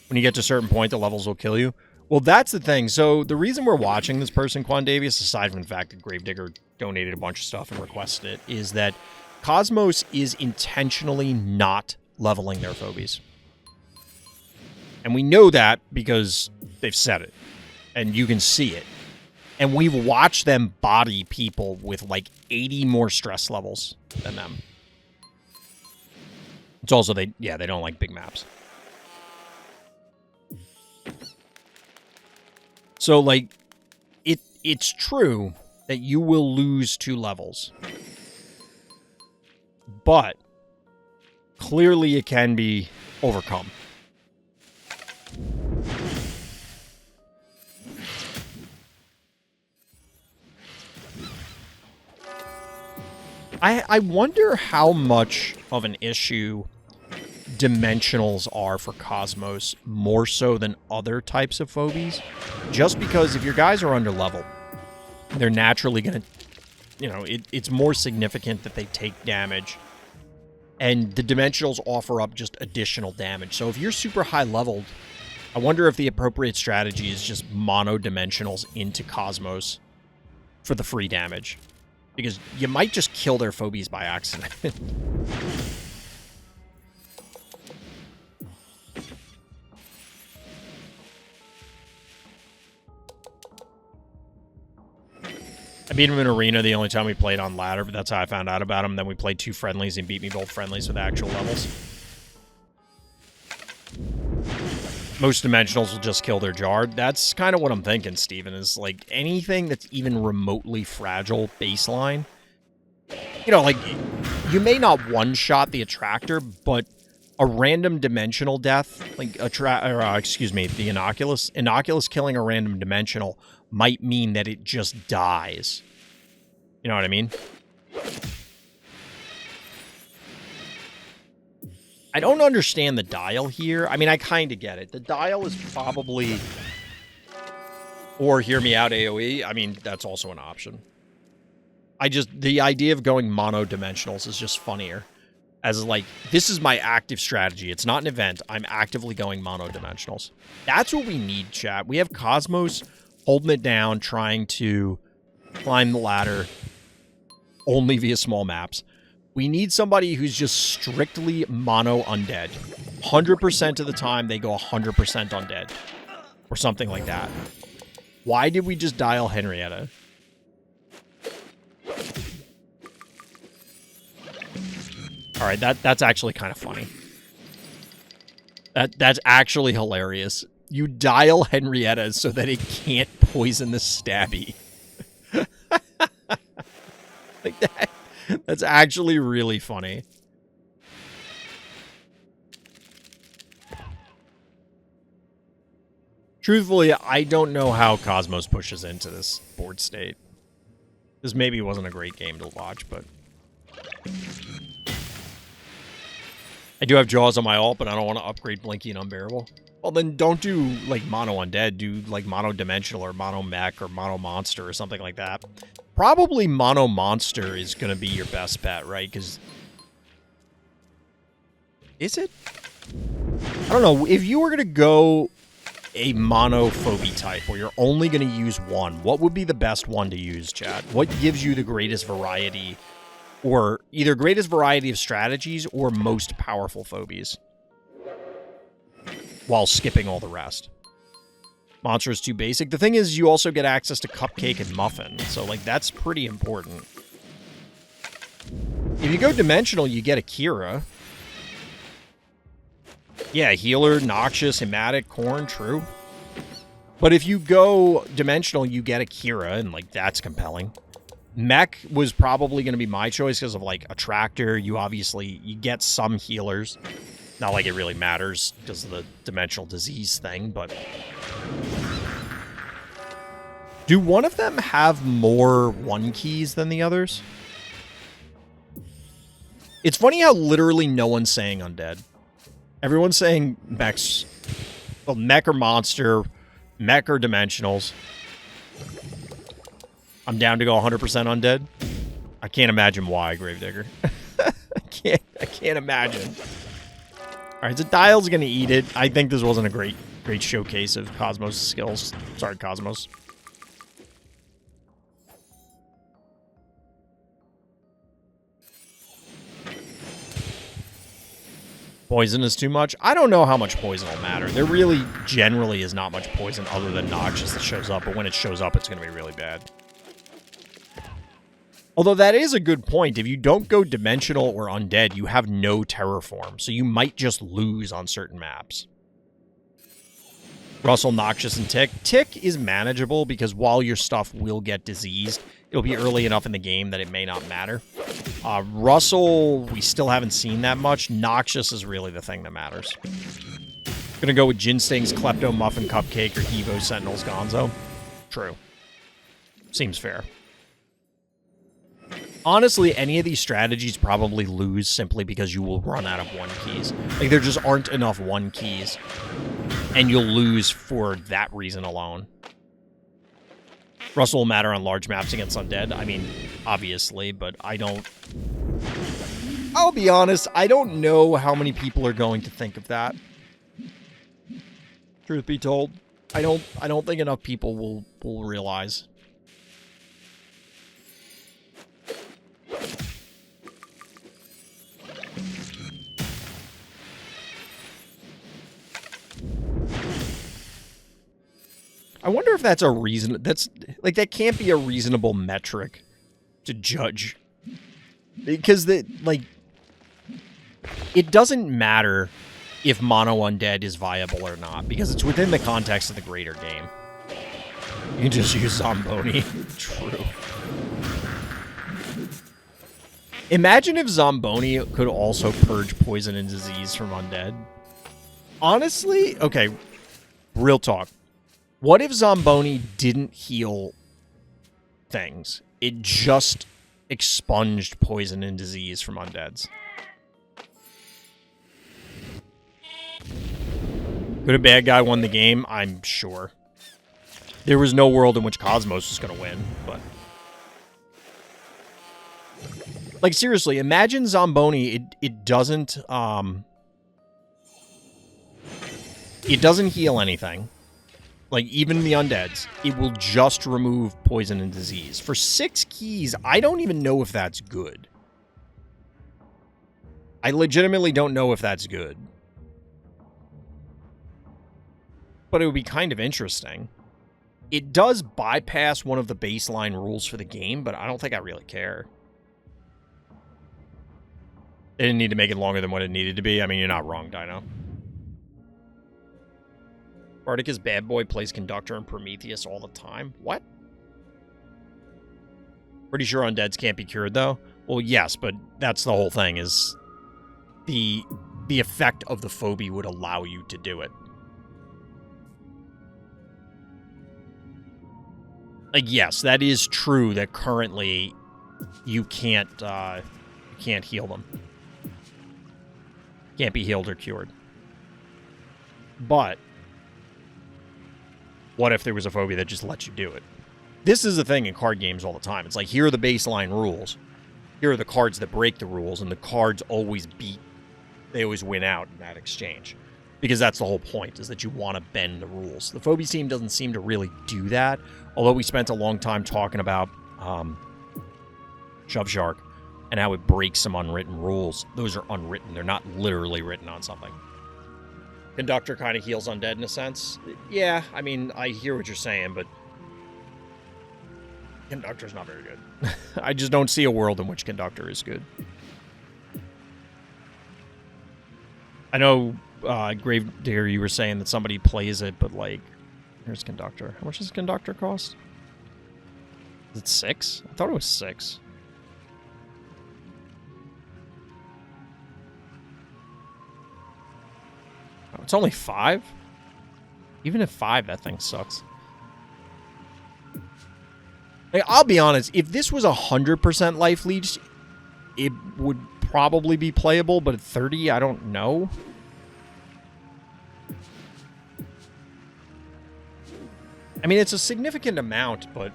when you get to a certain point, the levels will kill you. Well, that's the thing. So the reason we're watching this person, Quandavius, aside from the fact that Gravedigger donated a bunch of stuff and requested it, is that Cosmos is intentionally not leveling their phobies. And we know that because they've said it. And you can see it. And we've watched them body people with like 80 more stress levels than them. It's also, they don't like big maps. So, like, it's true that you will lose 2 levels. But clearly it can be overcome. I wonder how much of an issue dimensionals are for Cosmos, more so than other types of phobies. Just because if your guys are underleveled, they're naturally going to, you know, it's more significant that they take damage. And the dimensionals offer up just additional damage. So if you're super high leveled, I wonder if the appropriate strategy is just mono dimensionals into Cosmos for the free damage. Because you might just kill their phobies by accident. I beat him in Arena the only time we played on ladder, but that's how I found out about him. Then we played 2 friendlies and beat me both friendlies with actual levels. Most dimensionals will just kill their Jard. That's kind of what I'm thinking, Steven, is like anything that's even remotely fragile baseline. You know, like, you may not one-shot the Attractor, but a random dimensional death, like the Innocuous killing a random dimensional might mean that it just dies. You know what I mean? I don't understand the dial here. I mean, I kind of get it. The dial is probably... Or hear me out AoE. I mean, that's also an option. The idea of going mono-dimensionals is just funnier. As like, this is my active strategy. It's not an event. I'm actively going mono-dimensionals. That's what we need, chat. We have Cosmos holding it down, trying to climb the ladder only via small maps. We need somebody who's just strictly mono undead. 100% of the time, they go 100% undead. Or something like that. Why did we just dial Henrietta? Alright, that's actually kind of funny. That's actually hilarious. You dial Henrietta so that it can't poison the stabby. Like that. That's actually really funny. Truthfully, I don't know how Cosmos pushes into this board state. This maybe wasn't a great game to watch, but... I do have Jaws on my ult, but I don't want to upgrade Blinky and Unbearable. Well, then don't do, like, Mono Undead. Do, like, Mono Dimensional or Mono Mech or Mono Monster or something like that. Probably Mono Monster is going to be your best bet, right? Because... Is it? I don't know. If you were going to go a Mono Phobie type where you're only going to use one, what would be the best one to use, chat? What gives you the greatest variety? Or either greatest variety of strategies or most powerful phobies. While skipping all the rest. Monster is too basic. The thing is, you also get access to Cupcake and Muffin. So, like, that's pretty important. If you go dimensional, you get Akira. Yeah, Healer, Noxious, Hematic, Corn, true. But if you go dimensional, you get Akira, and, like, that's compelling. Mech was probably going to be my choice because of, like, Attractor. You get some healers. Not like it really matters because of the dimensional disease thing, but... Do one of them have more 1 keys than the others? It's funny how literally no one's saying undead. Everyone's saying mechs. Well, mech or monster, mech or dimensionals. I'm down to go 100% undead. I can't imagine why, Gravedigger. I can't imagine. Alright, so Dial's gonna eat it. I think this wasn't a great showcase of Cosmos' skills. Sorry, Cosmos. Poison is too much? I don't know how much poison will matter. There really, generally, is not much poison other than Noxious that shows up, but when it shows up, it's going to be really bad. Although that is a good point. If you don't go dimensional or undead, you have no terraform, so you might just lose on certain maps. Russell, Noxious, and Tick. Tick is manageable because while your stuff will get diseased, it'll be early enough in the game that it may not matter. Russell, we still haven't seen that much. Noxious is really the thing that matters. Gonna go with Ginstings, Klepto, Muffin, Cupcake, or Evo, Sentinels, Gonzo. True. Seems fair. Honestly, any of these strategies probably lose simply because you will run out of 1 keys. Like, there just aren't enough 1 keys. And you'll lose for that reason alone. Russell will matter on large maps against undead. I mean, obviously, but I don't... I'll be honest, I don't know how many people are going to think of that. Truth be told, I don't think enough people will realize. I wonder if that's a reason. That can't be a reasonable metric to judge, because it doesn't matter if mono undead is viable or not, because it's within the context of the greater game. You can just use Zomboni. True. Imagine if Zomboni could also purge poison and disease from undead. Honestly, okay, real talk. What if Zomboni didn't heal things? It just expunged poison and disease from undeads. Could a bad guy won the game? I'm sure. There was no world in which Cosmos was going to win, but... Like, seriously, imagine Zomboni, it doesn't heal anything. Like, even the undeads, it will just remove poison and disease. For 6 keys, I don't even know if that's good. I legitimately don't know if that's good. But it would be kind of interesting. It does bypass one of the baseline rules for the game, but I don't think I really care. They didn't need to make it longer than what it needed to be. I mean, you're not wrong, Dino. Spartacus Bad Boy plays Conductor and Prometheus all the time. What? Pretty sure undeads can't be cured, though. Well, yes, but that's the whole thing, is the effect of the phobie would allow you to do it. Like, yes, that is true that currently you can't heal them. Can't be healed or cured. But what if there was a phobia that just lets you do it? This is a thing in card games all the time. It's like, here are the baseline rules. Here are the cards that break the rules, and the cards always beat. They always win out in that exchange. Because that's the whole point, is that you want to bend the rules. The Phobies team doesn't seem to really do that, although we spent a long time talking about Shove Shark and how it breaks some unwritten rules. Those are unwritten. They're not literally written on something. Conductor kind of heals undead in a sense. Yeah, I mean, I hear what you're saying, but Conductor's not very good. I just don't see a world in which Conductor is good. I know, Gravedigger, you were saying that somebody plays it, but, like, here's Conductor. How much does Conductor cost? Is it 6? I thought it was 6. Oh, it's only 5? Even at 5, that thing sucks. Like, I'll be honest, if this was 100% life leech, it would probably be playable, but at 30, I don't know. I mean, it's a significant amount, but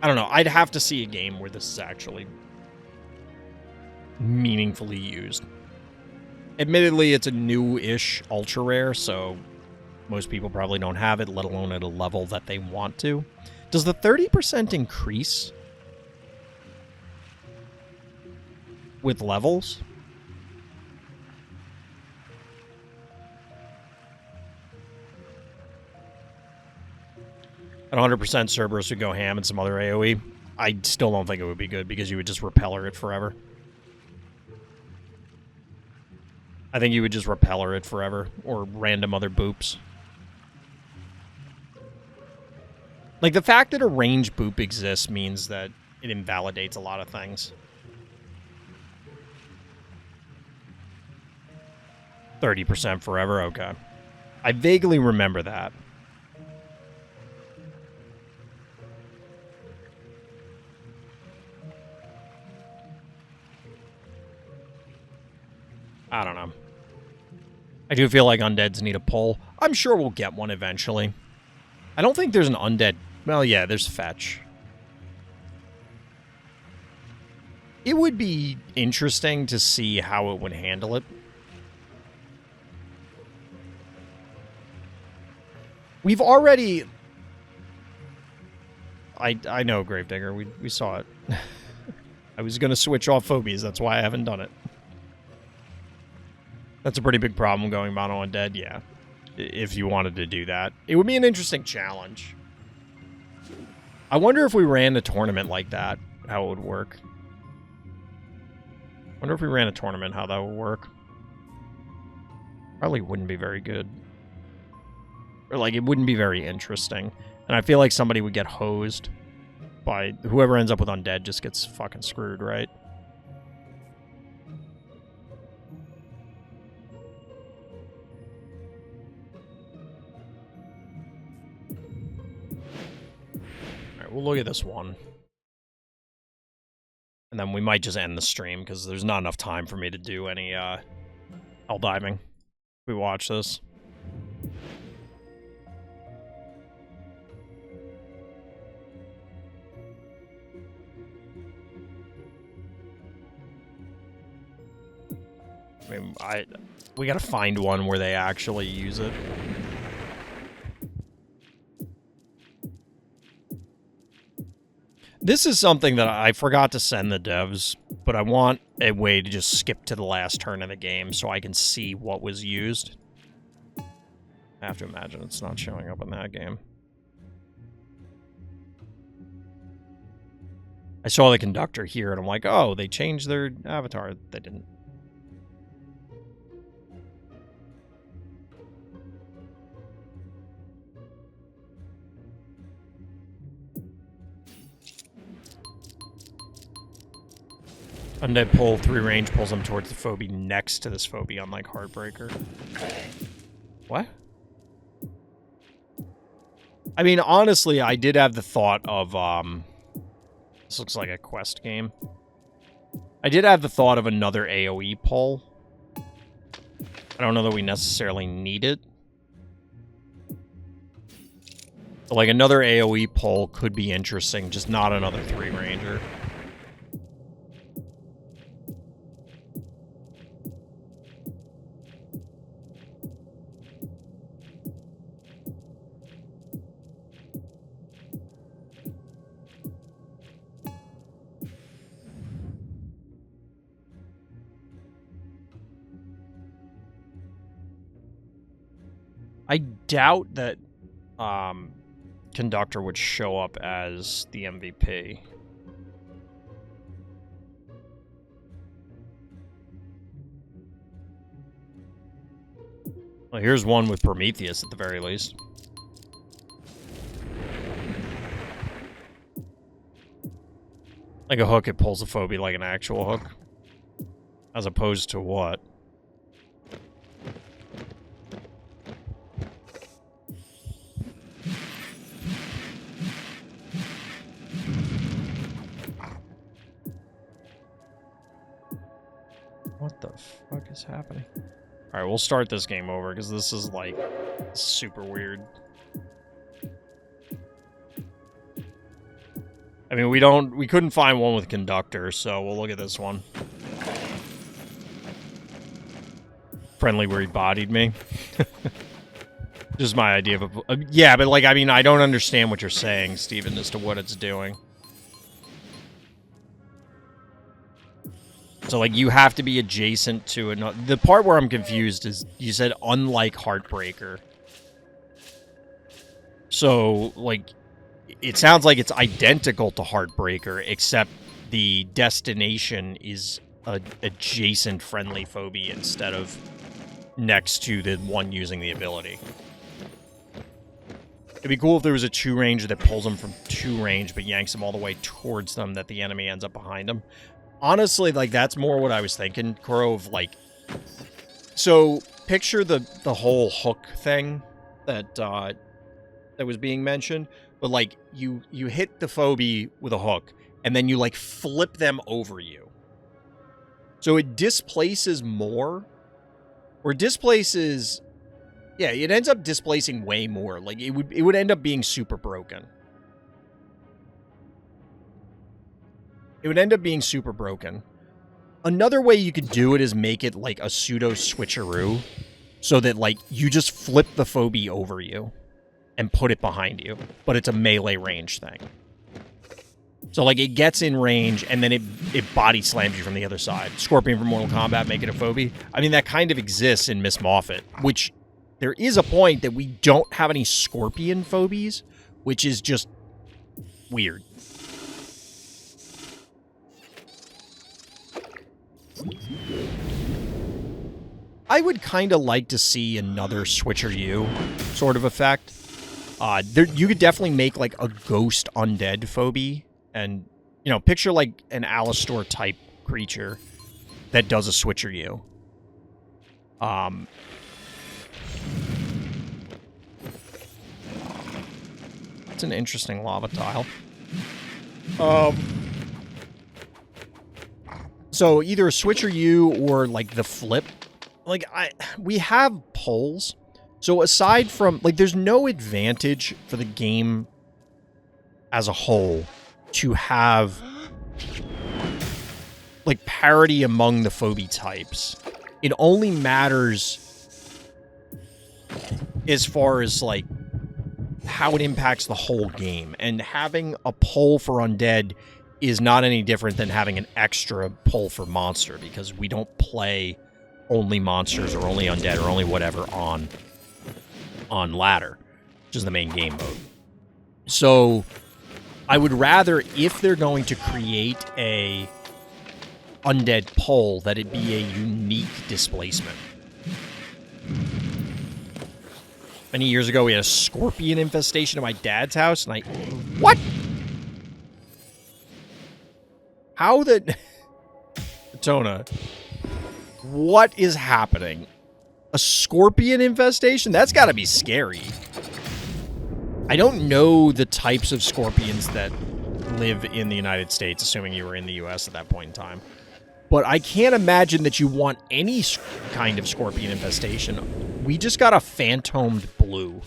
I don't know. I'd have to see a game where this is actually meaningfully used. Admittedly, it's a new-ish ultra rare, so most people probably don't have it, let alone at a level that they want to. Does the 30% increase with levels? At 100% Cerberus would go ham and some other AoE. I still don't think it would be good because you would just repeller it forever. I think you would just repeller it forever, or random other boops. Like, the fact that a range boop exists means that it invalidates a lot of things. 30% forever? Okay. I vaguely remember that. I don't know. I do feel like undeads need a pull. I'm sure we'll get one eventually. I don't think there's an undead... Well, yeah, there's fetch. It would be interesting to see how it would handle it. We've already... I know, Gravedigger. We saw it. I was going to switch off Phobies. That's why I haven't done it. That's a pretty big problem going mono undead, yeah. If you wanted to do that. It would be an interesting challenge. I wonder if we ran a tournament like that, how it would work. I wonder if we ran a tournament, how that would work. Probably wouldn't be very good. Or, like, it wouldn't be very interesting. And I feel like somebody would get hosed by... Whoever ends up with undead just gets fucking screwed, right? Alright, we'll look at this one. And then we might just end the stream, because there's not enough time for me to do any, hell diving. If we watch this. I mean, we gotta find one where they actually use it. This is something that I forgot to send the devs, but I want a way to just skip to the last turn of the game so I can see what was used. I have to imagine it's not showing up in that game. I saw the conductor here, and I'm like, oh, they changed their avatar. They didn't. Undead pull, 3 range pulls him towards the phobie next to this phobie, unlike Heartbreaker. What? I mean, honestly, I did have the thought of, this looks like a quest game. I did have the thought of another AoE pull. I don't know that we necessarily need it. But, like, another AoE pull could be interesting, just not another 3 ranger. I doubt that Conductor would show up as the MVP. Well, here's one with Prometheus at the very least. Like a hook, it pulls a phobie like an actual hook. As opposed to what? What the fuck is happening? Alright, we'll start this game over, because this is, like, super weird. I mean, we couldn't find one with Conductor, so we'll look at this one. Friendly where he bodied me. Just my idea of a... yeah, but, like, I mean, I don't understand what you're saying, Steven, as to what it's doing. So, like, you have to be adjacent to another... The part where I'm confused is you said unlike Heartbreaker. So, like, it sounds like it's identical to Heartbreaker, except the destination is a adjacent friendly phobie instead of next to the one using the ability. It'd be cool if there was a 2 ranger that pulls them from 2 range but yanks them all the way towards them, that the enemy ends up behind them. Honestly, like, that's more what I was thinking, Kuro, of, like... So, picture the whole hook thing that that was being mentioned, but, like, you hit the phobie with a hook, and then you, like, flip them over you. So it displaces more, or displaces... Yeah, it ends up displacing way more. Like, it would end up being super broken. It would end up being super broken. Another way you could do it is make it like a pseudo switcheroo, so that, like, you just flip the phobie over you and put it behind you, but it's a melee range thing. So, like, it gets in range, and then it body slams you from the other side. Scorpion from Mortal Kombat, make it a phobie. I mean, that kind of exists in Miss Moffat, which... There is a point that we don't have any scorpion phobies, which is just weird. I would kind of like to see another switcheroo sort of effect. You could definitely make, like, a ghost undead phobie, and, you know, picture, like, an Alistor type creature that does a switcheroo. It's an interesting lava tile. So either a switcheroo or, like, the flip. Like, we have poles. So aside from, like, there's no advantage for the game as a whole to have, like, parity among the phobie types. It only matters as far as, like, how it impacts the whole game. And having a poll for undead is not any different than having an extra poll for monster, because we don't play only monsters or only undead or only whatever on ladder, which is the main game mode. So I would rather, if they're going to create a undead poll, that it be a unique displacement. Many years ago, we had a scorpion infestation at my dad's house, and what? How the... Tona, what is happening? A scorpion infestation? That's gotta be scary. I don't know the types of scorpions that live in the United States, assuming you were in the U.S. at that point in time. But I can't imagine that you want any kind of scorpion infestation. We just got a phantomed blue.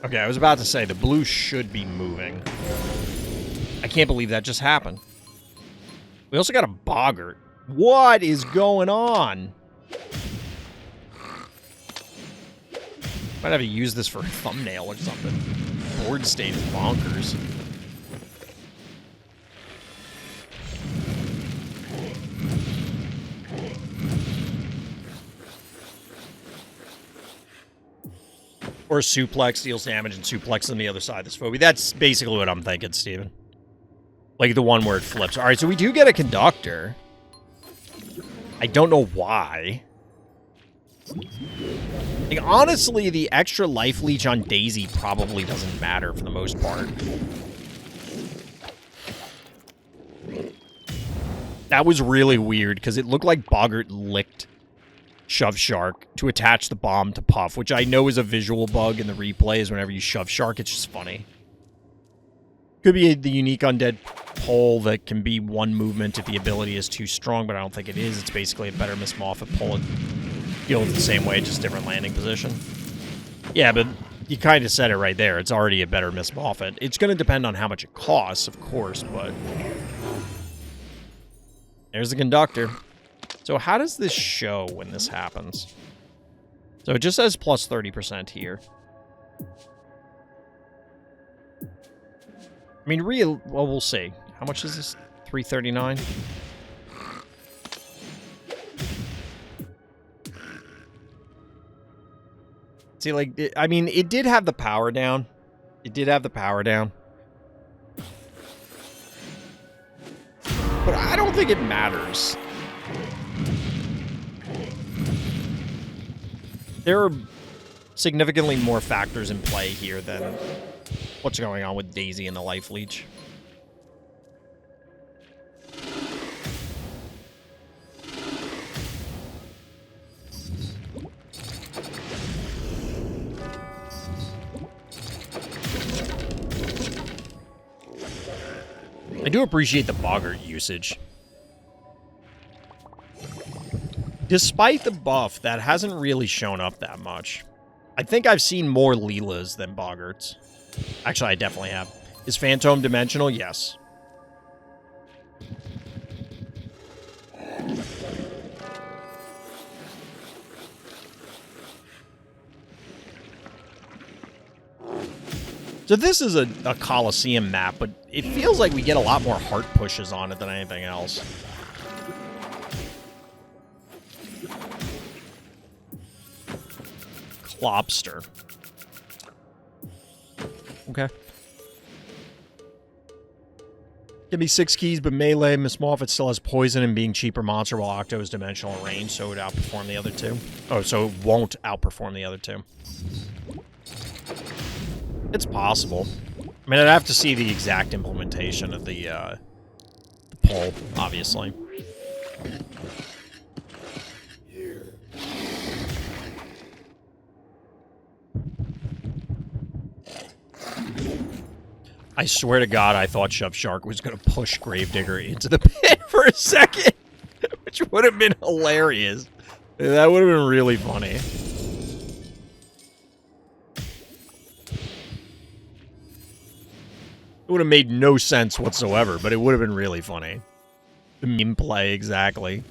Okay, I was about to say, the blue should be moving. I can't believe that just happened. We also got a boggart. What is going on? Might have to use this for a thumbnail or something. Board state is bonkers. Or suplex, deals damage, and suplex on the other side of this phobia. That's basically what I'm thinking, Steven. Like the one where it flips. Alright, so we do get a conductor. I don't know why. Like, honestly, the extra life leech on Daisy probably doesn't matter for the most part. That was really weird, because it looked like Boggart licked Shove Shark to attach the bomb to Puff, which I know is a visual bug in the replays. Whenever you shove Shark, it's just funny. Could be the unique undead pull that can be one movement if the ability is too strong, but I don't think it is. It's basically a better Miss Moffat pull. It feels the same way, just different landing position. Yeah, but you kind of said it right there. It's already a better Miss Moffat. It's going to depend on how much it costs, of course, but... There's the conductor. So how does this show when this happens? So it just says plus 30% here. I mean, well, we'll see. How much is this? $339? See, like, I mean, it did have the power down. It did have the power down. But I don't think it matters. There are significantly more factors in play here than what's going on with Daisy and the Life Leech. I do appreciate the boggart usage. Despite the buff, that hasn't really shown up that much. I think I've seen more Leelas than boggarts. Actually, I definitely have. Is Phantom dimensional? Yes. So this is a Coliseum map, but it feels like we get a lot more heart pushes on it than anything else. Lobster. Okay. Give me 6 keys, but melee. Miss Moffat still has poison and being cheaper monster while Octo is dimensional range, so it would outperform the other two. Oh, so it won't outperform the other two. It's possible. I mean, I'd have to see the exact implementation of the poll, obviously. I swear to God, I thought Shove Shark was going to push Gravedigger into the pit for a second, which would have been hilarious. That would have been really funny. It would have made no sense whatsoever, but it would have been really funny. The meme play, exactly.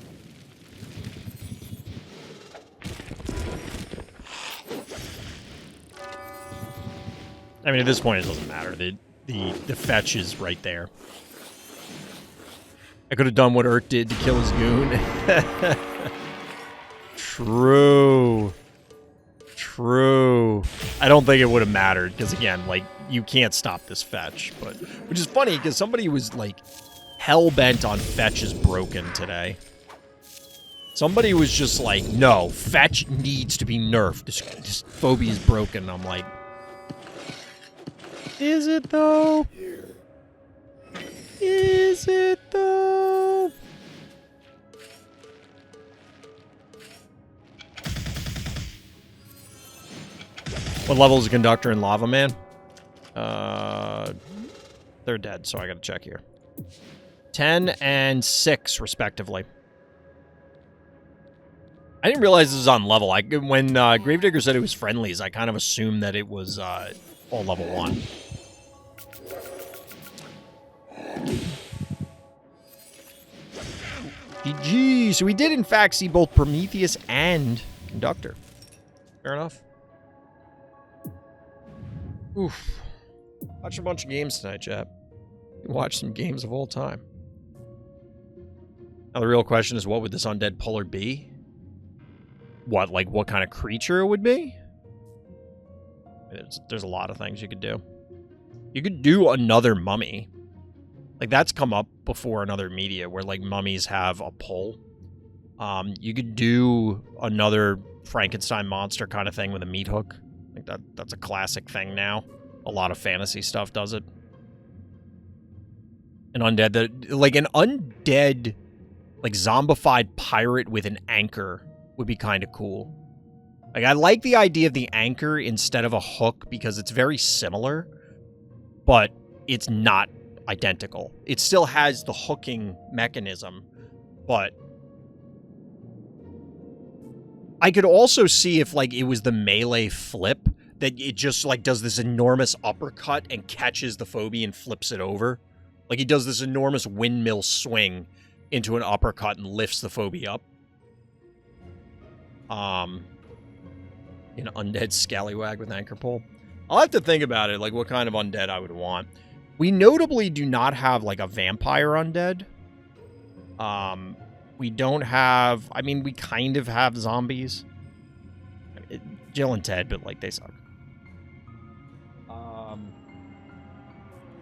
I mean, at this point, it doesn't matter. The fetch is right there. I could have done what Urt did to kill his goon. True. True. I don't think it would have mattered, because again, like, you can't stop this fetch. But which is funny, because somebody was, like, hell-bent on fetch is broken today. Somebody was just like, no, fetch needs to be nerfed. This phobia is broken. I'm like, is it, though? Is it, though? What level is the Conductor and Lava Man? They're dead, so I gotta check here. 10 and 6, respectively. I didn't realize this was on level. When Gravedigger said it was friendlies, I kind of assumed that it was all level 1. GG. So we did, in fact, see both Prometheus and Conductor. Fair enough. Oof. Watch a bunch of games tonight, chat. Watch some games of all time. Now the real question is, what would this undead puller be? What, like, what kind of creature it would be? There's a lot of things you could do. You could do another mummy. Like, that's come up before in other media, where, like, mummies have a pull. You could do another Frankenstein monster kind of thing with a meat hook. Like, that's a classic thing now. A lot of fantasy stuff does it. An undead, like, an undead, like, zombified pirate with an anchor would be kind of cool. Like, I like the idea of the anchor instead of a hook because it's very similar, but it's not identical. It still has the hooking mechanism, but I could also see if, like, it was the melee flip, that it just, like, does this enormous uppercut and catches the phobia and flips it over. Like, he does this enormous windmill swing into an uppercut and lifts the phobia up. An undead scallywag with anchor pull. I'll have to think about it, like, what kind of undead I would want. We notably do not have, like, a vampire undead. We don't have... I mean, we kind of have zombies. Jill and Ted, but like they suck.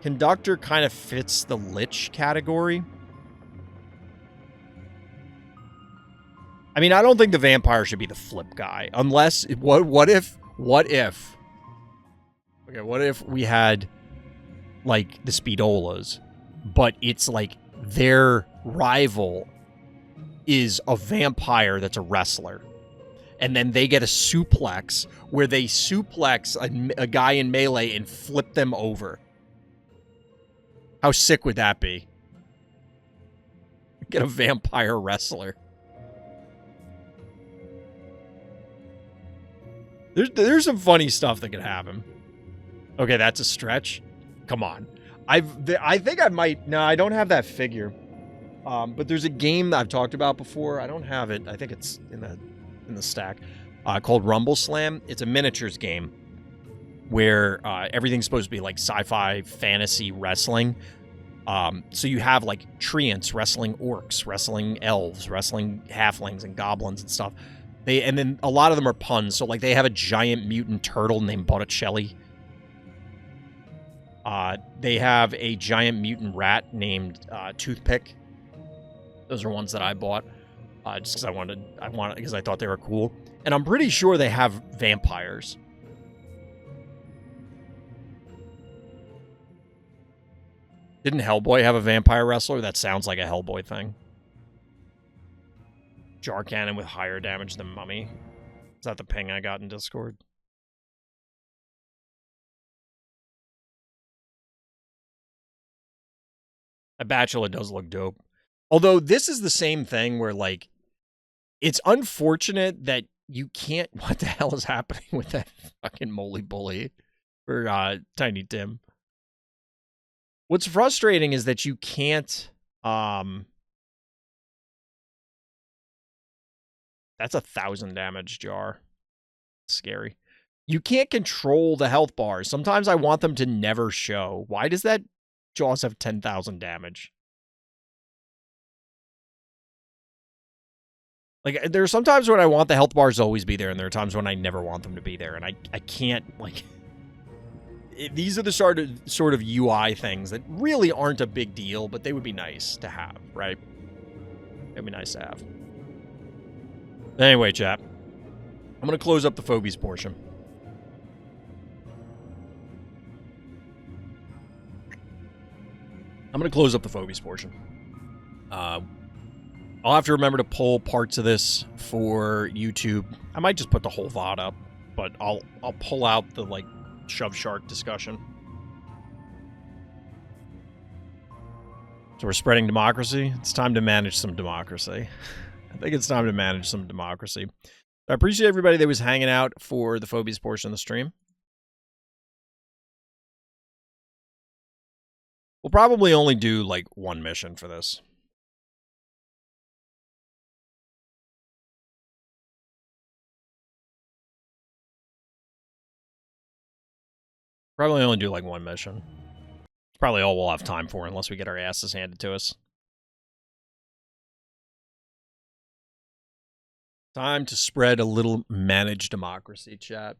Conductor kind of fits the Lich category. I mean, I don't think the vampire should be the flip guy, unless what if we had like the Speedolas, but it's like their rival is a vampire that's a wrestler, and then they get a suplex where they suplex a guy in Melee and flip them over. How sick would that be? Get a vampire wrestler. There's some funny stuff that could happen. Okay, that's a stretch. Come on. I think I might... No, I don't have that figure. But there's a game that I've talked about before. I don't have it. I think it's in the stack. Called Rumble Slam. It's a miniatures game where everything's supposed to be like sci-fi, fantasy wrestling. So you have like treants wrestling orcs, wrestling elves, wrestling halflings and goblins and stuff. And then a lot of them are puns. So like they have a giant mutant turtle named Botticelli. They have a giant mutant rat named Toothpick. Those are ones that I bought just because I wanted because I thought they were cool. And I'm pretty sure they have vampires. Didn't Hellboy have a vampire wrestler? That sounds like a Hellboy thing. Jar cannon with higher damage than Mummy. Is that the ping I got in Discord? A Bachelor does look dope. Although this is the same thing where, like, it's unfortunate that you can't... What the hell is happening with that fucking moly bully for Tiny Tim? What's frustrating is that you can't... That's 1,000 damage jar. Scary. You can't control the health bars. Sometimes I want them to never show. Why does that Jaws have 10,000 damage? Like, there are some times when I want the health bars to always be there, and there are times when I never want them to be there, and I can't, like... These are the sort of UI things that really aren't a big deal, but they would be nice to have, right? They'd be nice to have. Anyway, chat. I'm going to close up the Phobies portion. I'll have to remember to pull parts of this for YouTube. I might just put the whole VOD up, but I'll pull out the, like, Shove Shark discussion. So we're spreading democracy. It's time to manage some democracy. I think it's time to manage some democracy. I appreciate everybody that was hanging out for the Phobies portion of the stream. We'll probably only do, like, one mission for this. Probably only do, like, one mission. It's probably all we'll have time for unless we get our asses handed to us. Time to spread a little managed democracy, chat.